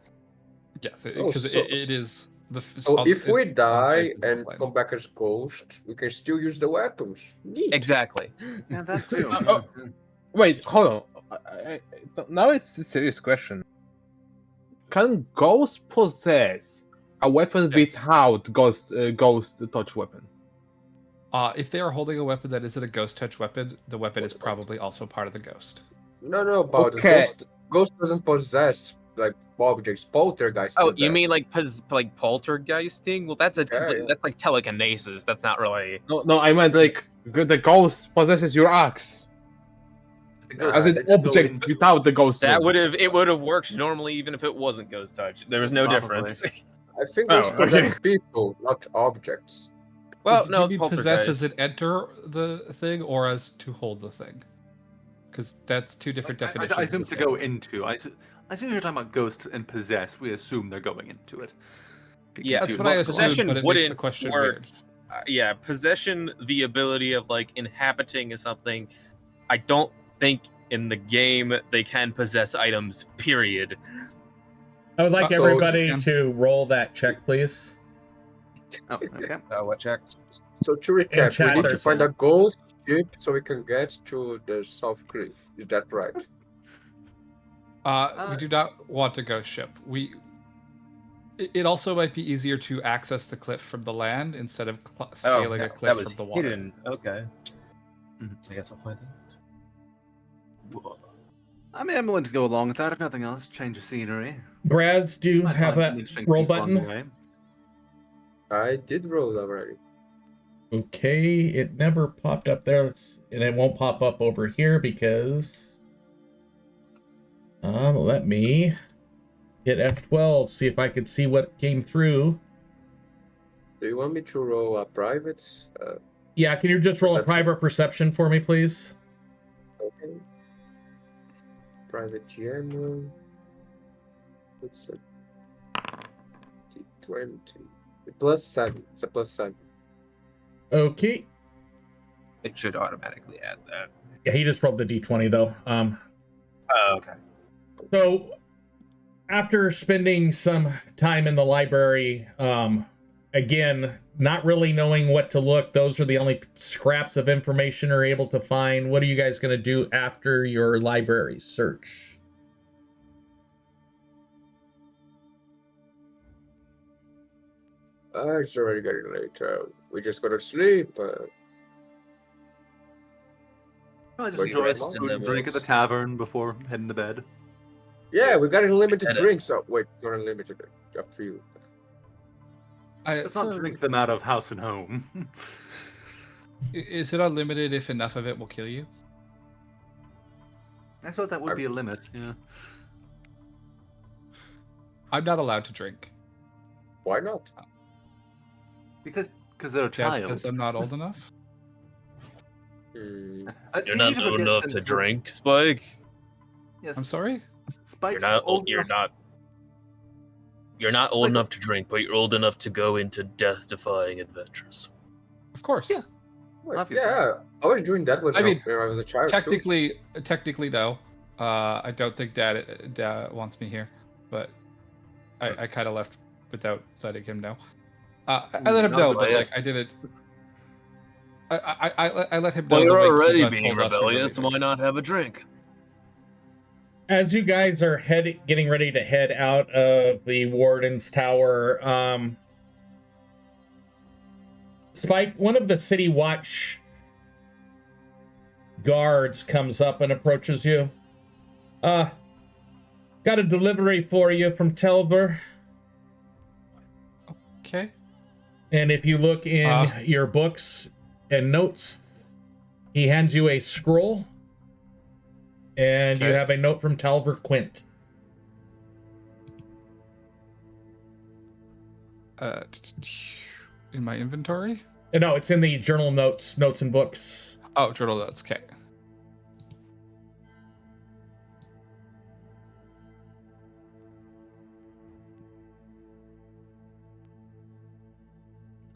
Yes, Oh, because so- it is the. So if we it's die unsafe to and play. come back as ghost, we can still use the weapons. Neat. Exactly. Yeah, that too. Wait. Hold on. Now it's the serious question. Can ghosts possess a weapon Yes. without ghost touch weapon? If they are holding a weapon that isn't a ghost touch weapon, the weapon is probably also part of the ghost. No, but Okay. ghost doesn't possess like objects. Poltergeist. Oh, does you that. mean like poltergeisting? Well, that's Yeah. that's like telekinesis. That's not really. No. I meant like the ghost possesses your axe, as an they can go object in- without the ghost. That weapon. would have worked normally even if it wasn't ghost touch. There was no Probably. difference. I think Oh, ghosts possess okay. people, not objects. Well, Do no, you mean possess as poltergeist. in enter the thing or as to hold the thing? Because that's two different definitions. I of assume the to same go word. into. I assume you're talking about ghost and possess. We assume they're going into it. Get Yeah, That's confused. what I Well, assumed, possession but it makes the wouldn't question work. weird. Yeah, possession, the ability of like inhabiting is something. I don't think in the game they can possess items. Period. I would like So- everybody Scan. to roll that check, please. Oh, okay. What check? So to recap, chat, we need to there's find a ghost ship so we can get to the South Cliff. Is that right? We do not want a ghost ship. It also might be easier to access the cliff from the land instead of scaling a cliff that was from the water. hidden. Okay. Mhm. I guess I'll find that. I mean, I'm willing to go along with that. If nothing else, change of scenery. Graz, do you Might have find that some interesting roll things along the button? way. I did roll already. Okay, it never popped up there, and it won't pop up over here because... let me hit F12, see if I could see what came through. Do you want me to roll a private? Yeah, can you just roll a Perception. private perception for me, please? Okay. Private GM. It's a D20. +7. It's a +7. Okay. It should automatically add that. Yeah, he just rolled the D20, though. Oh, okay. So, after spending some time in the library, again, not really knowing what to look, those are the only scraps of information you're able to find. What are you guys going to do after your library search? It's already getting late. We just go to sleep. I just Where's enjoy a your food mom? and drink at the tavern before heading to bed. Yeah, we got unlimited Edit. drinks. Oh, wait, not unlimited. Up for you. Let's not drink them out of house and home. Is it unlimited if enough of it will kill you? I suppose that would be a limit, yeah. I'm not allowed to drink. Why not? Because they're a Chad child. says I'm not old enough. Hmm. You're not old enough to drink, Spike. Yes, I'm sorry? Spike's You're not old old. You're enough- not. You're not old Spike- enough to drink, but you're old enough to go into death-defying adventures. Of course. Yeah. Obviously. Yeah, I was doing that when I mean, I was a child. too. Technically, though, I don't think Dad wants me here, but I kind of left without letting him know. I let him Not know, but really. like I didn't. I let him know. Well, that, you're like, he already got being told us from the rebellious. beginning. Why not have a drink? As you guys are getting ready to head out of the Warden's Tower, Spike, one of the City Watch guards comes up and approaches you. Got a delivery for you from Telver. Okay. And if you look in your books and notes, he hands you a scroll. And you Okay. have a note from Talver Quint. In my inventory. No, it's in the journal notes and books. Oh, journal notes. Okay.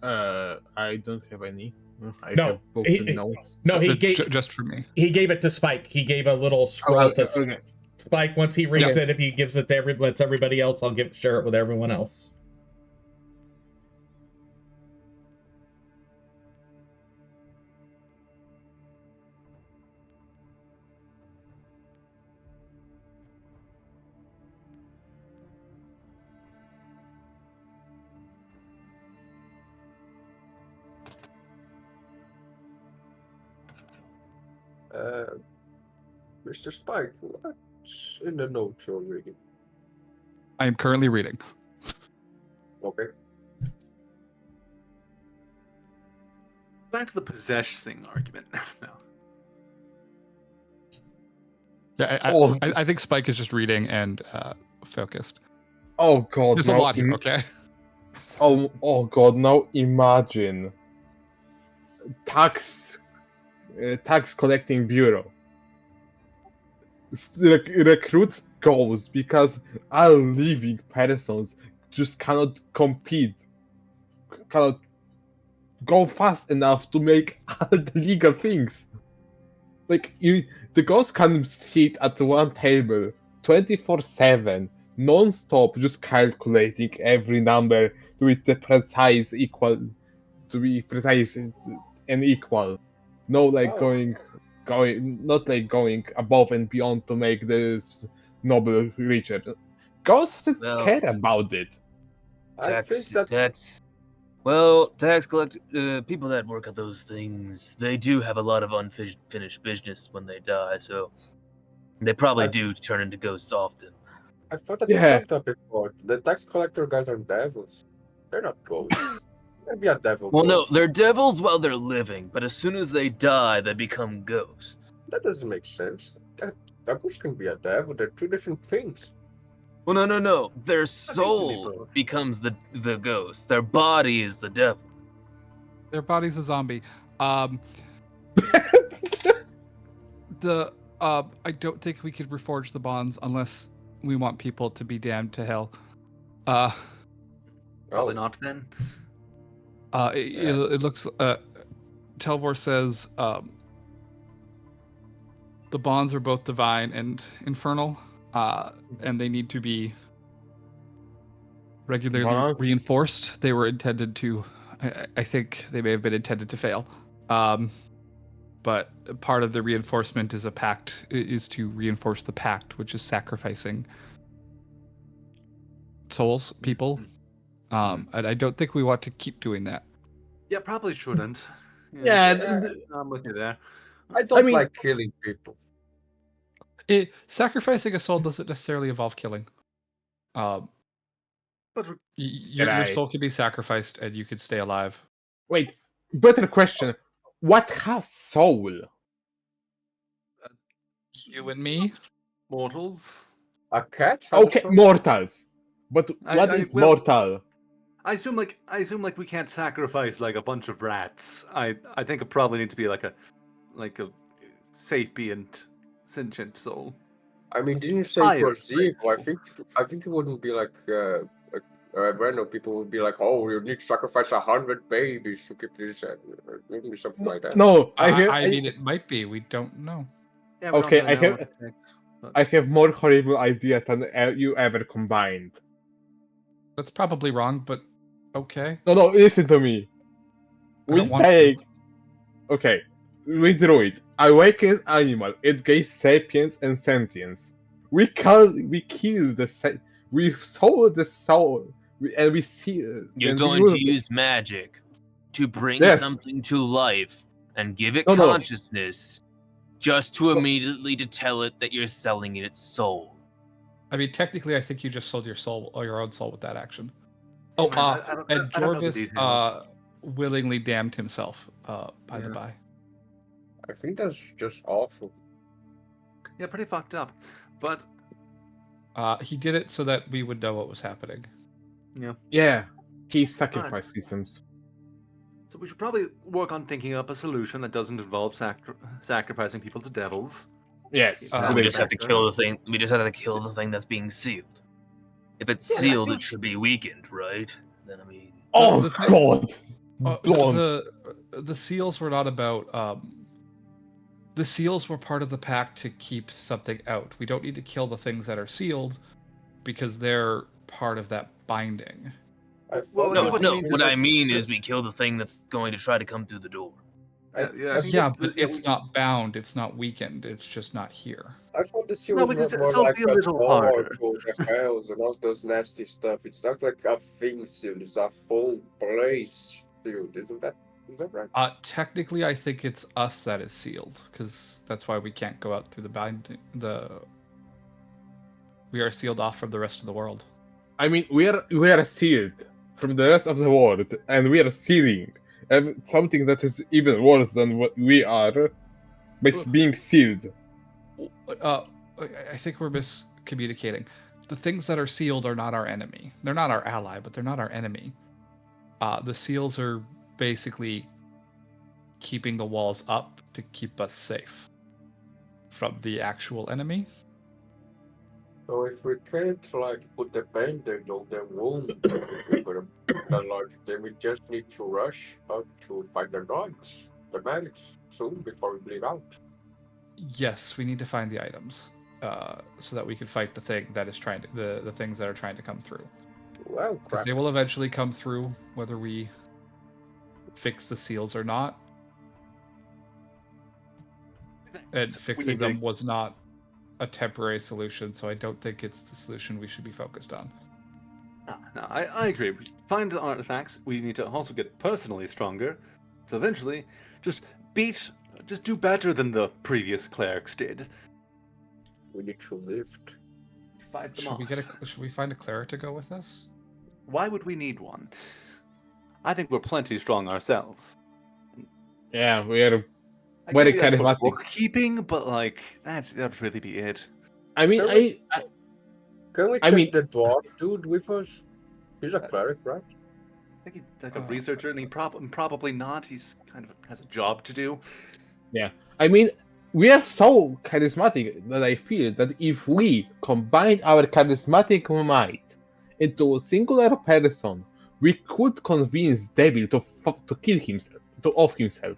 I don't have any. I No, have books and notes. No, he Ju- gave just for me. it to Spike. He gave a little scroll Oh, to okay. Spike. Once he reads Okay. it, if he gives it to lets everybody else, I'll share it with everyone else. Mr. Spike, what's in the note you're reading? I am currently reading. Okay. Back to the possessing argument. No. Yeah, I think Spike is just reading and focused. Oh god, There's a now lot here. Okay. Oh god, now imagine tax collecting bureau recruits goals because our living persons just cannot compete, cannot go fast enough to make all the legal things. Like the ghosts can sit at one table 24/7, non-stop, just calculating every number to be precise and equal. No, like Oh. not like going above and beyond to make this noble richer. Ghosts doesn't No. care about it. I think that tax collect people that work at those things. They do have a lot of unfinished business when they die, so they probably do turn into ghosts often. I thought that Yeah. you talked about before. The tax collector guys are devils. They're not ghosts. Maybe a devil. Well, no, ghost. they're devils while they're living, but as soon as they die, they become ghosts. That doesn't make sense. Devils can be a devil. They're two different things. Well, no. Their can be soul both. becomes the ghost. Their body is the devil. Their body's a zombie. I don't think we could reforge the bonds unless we want people to be damned to hell. Probably not then. It looks. Telvor says the bonds are both divine and infernal, and they need to be regularly Bonds? reinforced. They were intended to. I think they may have been intended to fail. But part of the reinforcement is to reinforce the pact, which is sacrificing souls, people. And I don't think we want to keep doing that. Yeah, probably shouldn't. Yeah, I'm with you there. I don't mean- like killing people. Sacrificing a soul doesn't necessarily involve killing. But Your I- soul can be sacrificed and you could stay alive. Wait, better question. What has soul? You and me? mortals. A cat? has a Okay, soul? mortals. But I- what I- is well- mortal? I assume like we can't sacrifice like a bunch of rats. I think it probably needs to be like a sapient sentient soul. I mean, didn't you say I it was agree. evil? I think it wouldn't be like random people would be like, oh, you need to sacrifice 100 babies to keep this. Maybe something like that. No, I mean, it might be. We don't know. Yeah, we don't Okay, really I know have- what it takes, but- I have more horrible idea than you ever combined. That's probably wrong, but okay. No, listen to me. I We don't want to. take. Okay, we drew it. Awakened animal. It gains sapience and sentience. We kill the. We sold the soul, and we see. You're and we going to use- use magic to bring Yes. something to life and give it No. consciousness, just to immediately to tell it that you're selling it its soul. I mean, technically, I think you just sold your soul or your own soul with that action. Oh, I don't- and I don't know the Jorvis details. willingly damned himself. By the Yeah. by. I think that's just awful. Yeah, pretty fucked up. But He did it so that we would know what was happening. Yeah, he sacrificed systems. so we should probably work on thinking up a solution that doesn't involve sacrificing people to devils. Yes, Uh, we good just idea. have to kill the thing. We just have to kill the thing that's being sealed. If it's Yeah, sealed, dude. it should be weakened, right? Then I mean, Oh the thing- God! Blonde. The seals were not about. The seals were part of the pact to keep something out. We don't need to kill the things that are sealed, because they're part of that binding. I Well, thought no, that what was I mean- what I mean is we kill the thing that's going to try to come through the door. I Yeah, I think Yeah, that's but the- it's not bound. It's not weakened. It's just not here. I thought the seal No, was because more it'll like be a a little door harder. to the hells and all those nasty stuff. It's not like a thing sealed. It's a full place sealed. Is that right? Technically, I think it's us that is sealed, because that's why we can't go out through the binding. We are sealed off from the rest of the world. I mean, we are sealed from the rest of the world, and we are sealing something that is even worse than what we are by being sealed. I think we're miscommunicating. The things that are sealed are not our enemy. They're not our ally, but they're not our enemy. The seals are basically keeping the walls up to keep us safe from the actual enemy. So if we can't like put the band-aid on the wound, if we're gonna enlarge, then we just need to rush out to find the dogs, the medics, soon before we bleed out. Yes, we need to find the items so that we can fight the thing that is trying to the things that are trying to come through. Well, Because crap. they will eventually come through, whether we fix the seals or not. And So we fixing need to- them was not a temporary solution, so I don't think it's the solution we should be focused on. No, I agree. We find the artifacts. We need to also get personally stronger, to eventually just do better than the previous clerics did. We need to lift. Fight them off. Should we find a cleric to go with us? Why would we need one? I think we're plenty strong ourselves. Yeah, we are I very give you that for charismatic. bookkeeping, but like that'd really be it. I mean, Can we I take mean- the dwarf dude with us? He's a cleric, right? I think he's like a researcher, and probably not. He's kind of has a job to do. I mean, we are so charismatic that I feel that if we combine our charismatic might into a singular person, we could convince Devil to kill himself, to off himself.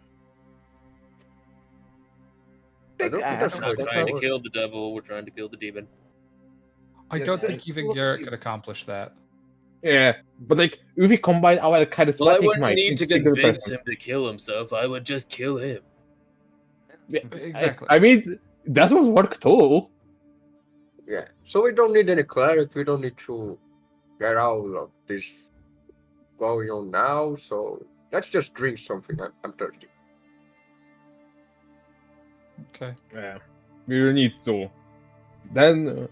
I don't think ass, that's We're how not it trying to works. kill the devil, we're trying to kill the demon. I Yeah, don't yeah. think even Look at Garrett the- could accomplish that. Yeah, but like if we combine our charismatic Well, I wouldn't might need into to single convince person, him to kill himself. I would just kill him. yeah, Exactly. I mean, that would work too. Yeah. So we don't need any cleric. We don't need to get out of this going on now. So let's just drink something. I'm thirsty. Okay. Yeah, we will need to. Then,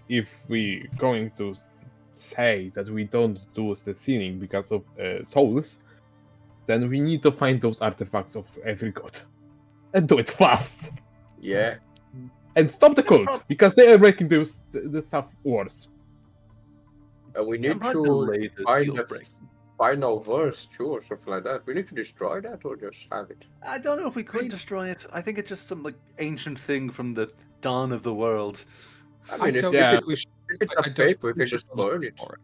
if we going to say that we don't do the sinning because of souls, then we need to find those artifacts of every god and do it fast Yeah. and stop the cult because they are making the stuff worse. And we need probably to delayed the find seals the break. final verse too, or something like that. We need to destroy that or just have it. I don't know if we could destroy it. I think it's just some like ancient thing from the dawn of the world. I I mean, if, don't yeah. think we should. if it's I a don't paper, we think can should just look burn it. for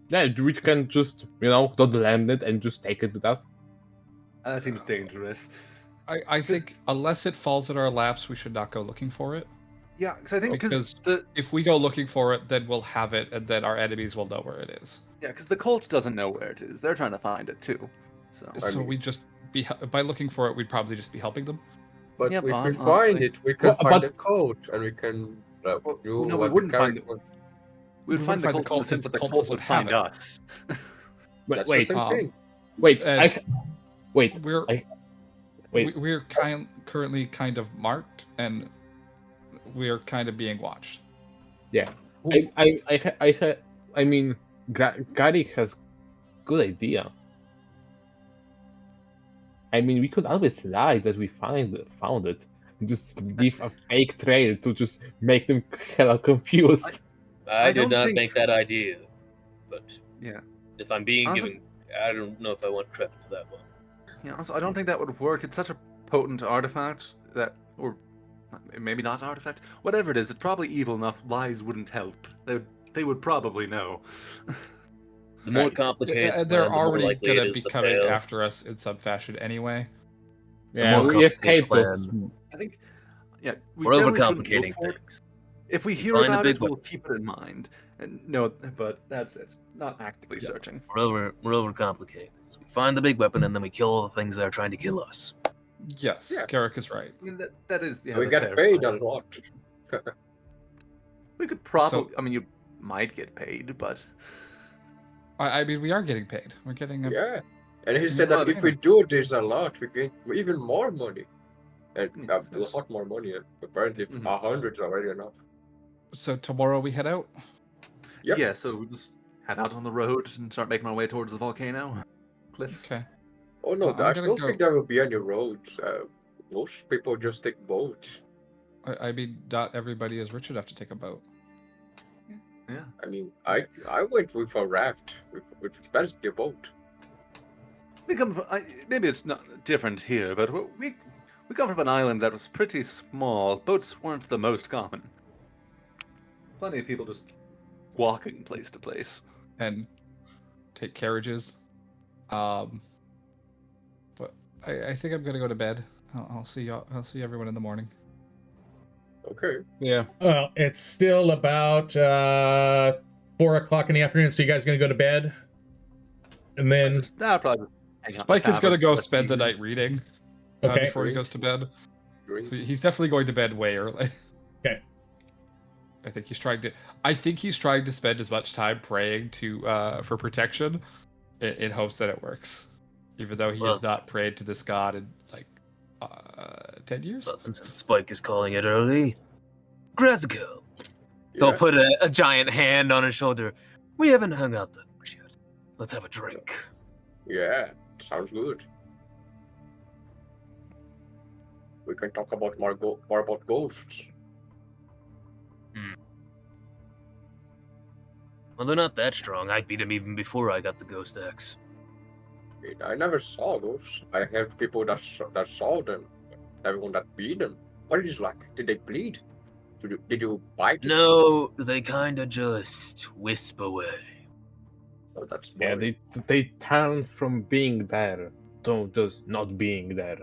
Yeah, we can just don't land it and just take it with us. That seems dangerous. I think unless it falls in our laps, we should not go looking for it. Yeah, because I think Because the if we go looking for it, then we'll have it, and then our enemies will know where it is. the cult doesn't know where it is. They're trying to find it too. So So mean- we just by looking for it, we'd probably just be helping them. But Yeah, if we but- find it, we can Well, find but- the code and we can do no, we what the wouldn't find character wants. we'd We find the wouldn't cult in the sense because that the the cult cult would doesn't have find it. us. But That's wait, the same thing. wait, and- wait. We're Wait. we're currently kind of marked, and we're kind of being watched. I mean, Gary has good idea. I mean, we could always lie that we found it, and just leave a fake trail to just make them hella confused. I did don't not think- make that idea. But Yeah. if I'm being Honestly- given, I don't know if I want credit for that one. Yeah, also, I don't think that would work. It's such a potent artifact that, or maybe not artifact, whatever it is. It's probably evil enough. Lies wouldn't help. They would probably know. The more Right. complicated, the They're more already likely gonna it is be to coming fail. after us in some fashion anyway. Yeah, more we escaped complicated those. I think, yeah, we We're generally shouldn't look overcomplicating for it. things. If we hear Find the about big it, we'll keep it in mind. And no, but that's it. Not actively searching. We're overcomplicating things. We find the big weapon and then we kill all the things that are trying to kill us. Yes, Yeah. Garrick is right. I mean, that is. Yeah, we the get fair paid a point. lot. We could probably. I mean, you might get paid, but I mean, we are getting paid. We're getting a Yeah. And he said that if we do this a lot, we gain even more money. And a Yes. lot more money. And apparently, Mhm. 100 is already enough. So tomorrow we head out. Yep. yeah. So we just head out on the road and start making our way towards the volcano cliffs. Okay. Oh no, I'm I gonna don't go- think there will be any roads. Most people just take boats. I mean, not everybody is rich enough to take a boat. Yeah. I mean, I went with a raft, which was basically a boat. We come from, maybe it's not different here, but we come from an island that was pretty small. Boats weren't the most common. Plenty of people just walking place to place. And take carriages. But I think I'm gonna go to bed. I'll see y'all. I'll see everyone in the morning. Okay. Yeah. Well, it's still about 4 o'clock in the afternoon, so you guys gonna go to bed? And then, Nah, probably hang out in the Spike is gonna tavern go for spend the evening. night reading okay. before he goes to bed. Drink. So he's definitely going to bed way early. Okay. I think he's trying to spend as much time praying for protection in hopes that it works. Even though he Well- has not prayed to this god in like 10 years. But since Spike is calling it early, Grazkiel. He'll Yeah. put a giant hand on his shoulder. We haven't hung out that much yet. Let's have a drink. Yeah, sounds good. We can talk about more about ghosts. Well, they're not that strong. I beat them even before I got the ghost axe. I never saw those. I heard people that saw them. Everyone that beat them. What is it like? Did they bleed? Did you bite it? No, they kind of just wisp away. Oh, that's Yeah, boring. they turn from being there to just not being there.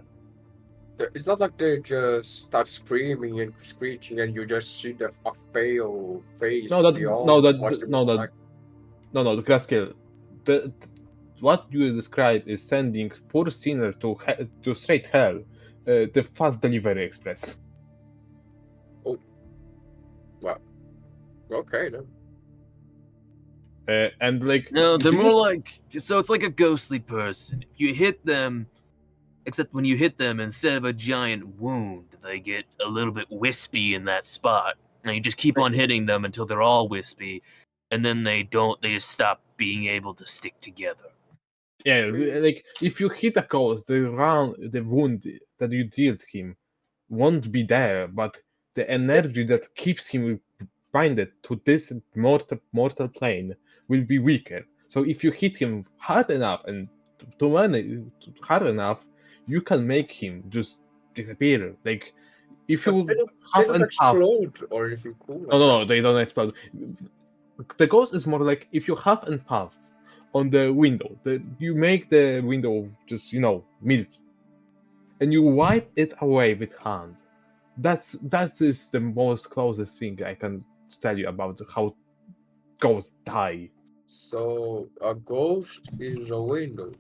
It's not like they just start screaming and screeching, and you just see a pale face No, beyond. What's it like? The Grazkiel. What you describe is sending poor sinner to straight hell, the fast delivery express. Well, okay then. And like No, they're do you- more like, so it's like a ghostly person. If you hit them, except when you hit them, instead of a giant wound, they get a little bit wispy in that spot. And you just keep on hitting them until they're all wispy, and then they just stop being able to stick together. Yeah, like if you hit a ghost, the wound that you dealt him won't be there, but the energy that keeps him binded to this mortal plane will be weaker. So if you hit him hard enough and hard enough, you can make him just disappear. Like if you They half don't and half. explode or anything cool. No, they don't explode. The ghost is more like if you half and half on the window, you make the window just milky, and you wipe it away with hand. That is the most closest thing I can tell you about how ghosts die. So a ghost is a window.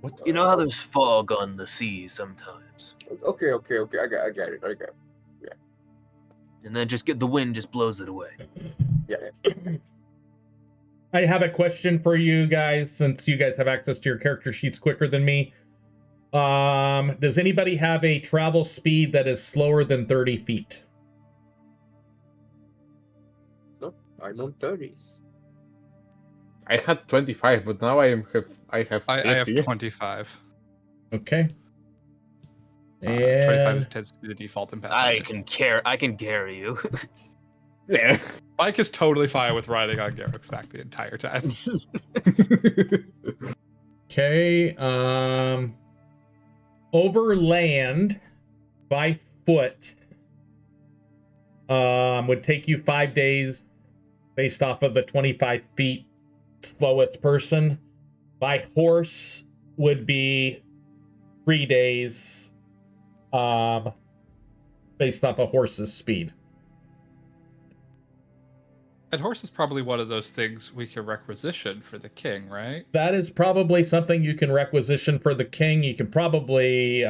What? You know how there's fog on the sea sometimes, Okay. I get it. and then the wind just blows it away. Yeah. I have a question for you guys, since you guys have access to your character sheets quicker than me. Does anybody have a travel speed that is slower than 30 feet? No, I'm on 30s. I had 25, but now I have 30. I have 25. Okay. 25 And tends to be the default in I Pathfinder. can carry you. Yeah. Mike is totally fine with riding on Garrick's back the entire time. okay, over land by foot would take you 5 days based off of the 25 feet slowest person. By horse would be 3 days based off a horse's speed. And horse is probably one of those things we can requisition for the king, right? That is probably something you can requisition for the king. You can probably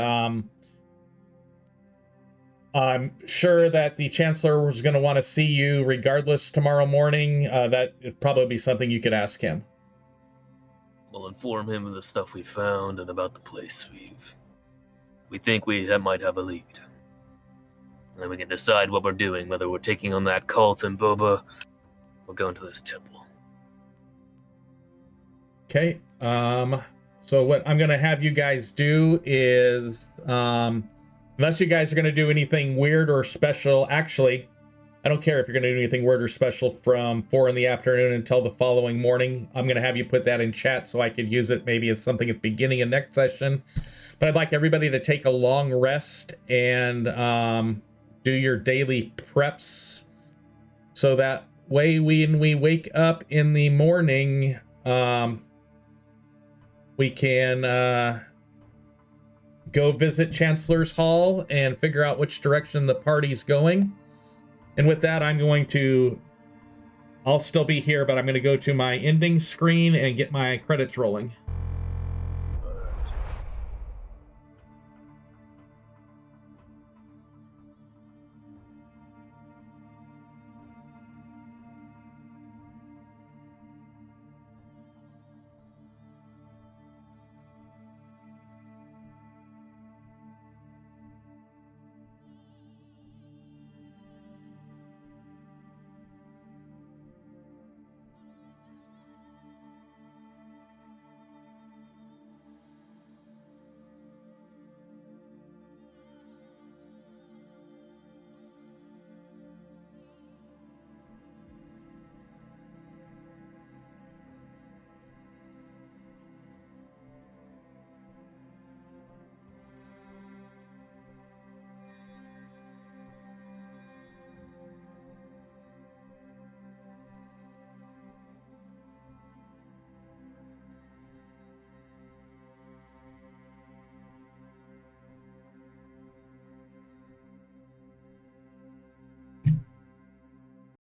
I'm sure that the Chancellor was going to want to see you regardless tomorrow morning. That would probably be something you could ask him. We'll inform him of the stuff we found and about the place we think we might have a lead. And then we can decide what we're doing, whether we're taking on that cult in Boba or going to this temple. Okay. So what I'm going to have you guys do is, unless you guys are going to do anything weird or special, actually, I don't care if you're going to do anything weird or special from 4 in the afternoon until the following morning. I'm going to have you put that in chat so I could use it maybe as something at the beginning of next session. But I'd like everybody to take a long rest and do your daily preps so that way when we wake up in the morning, we can go visit Chancellor's Hall and figure out which direction the party's going. And with that, I'll still be here, but I'm going to go to my ending screen and get my credits rolling.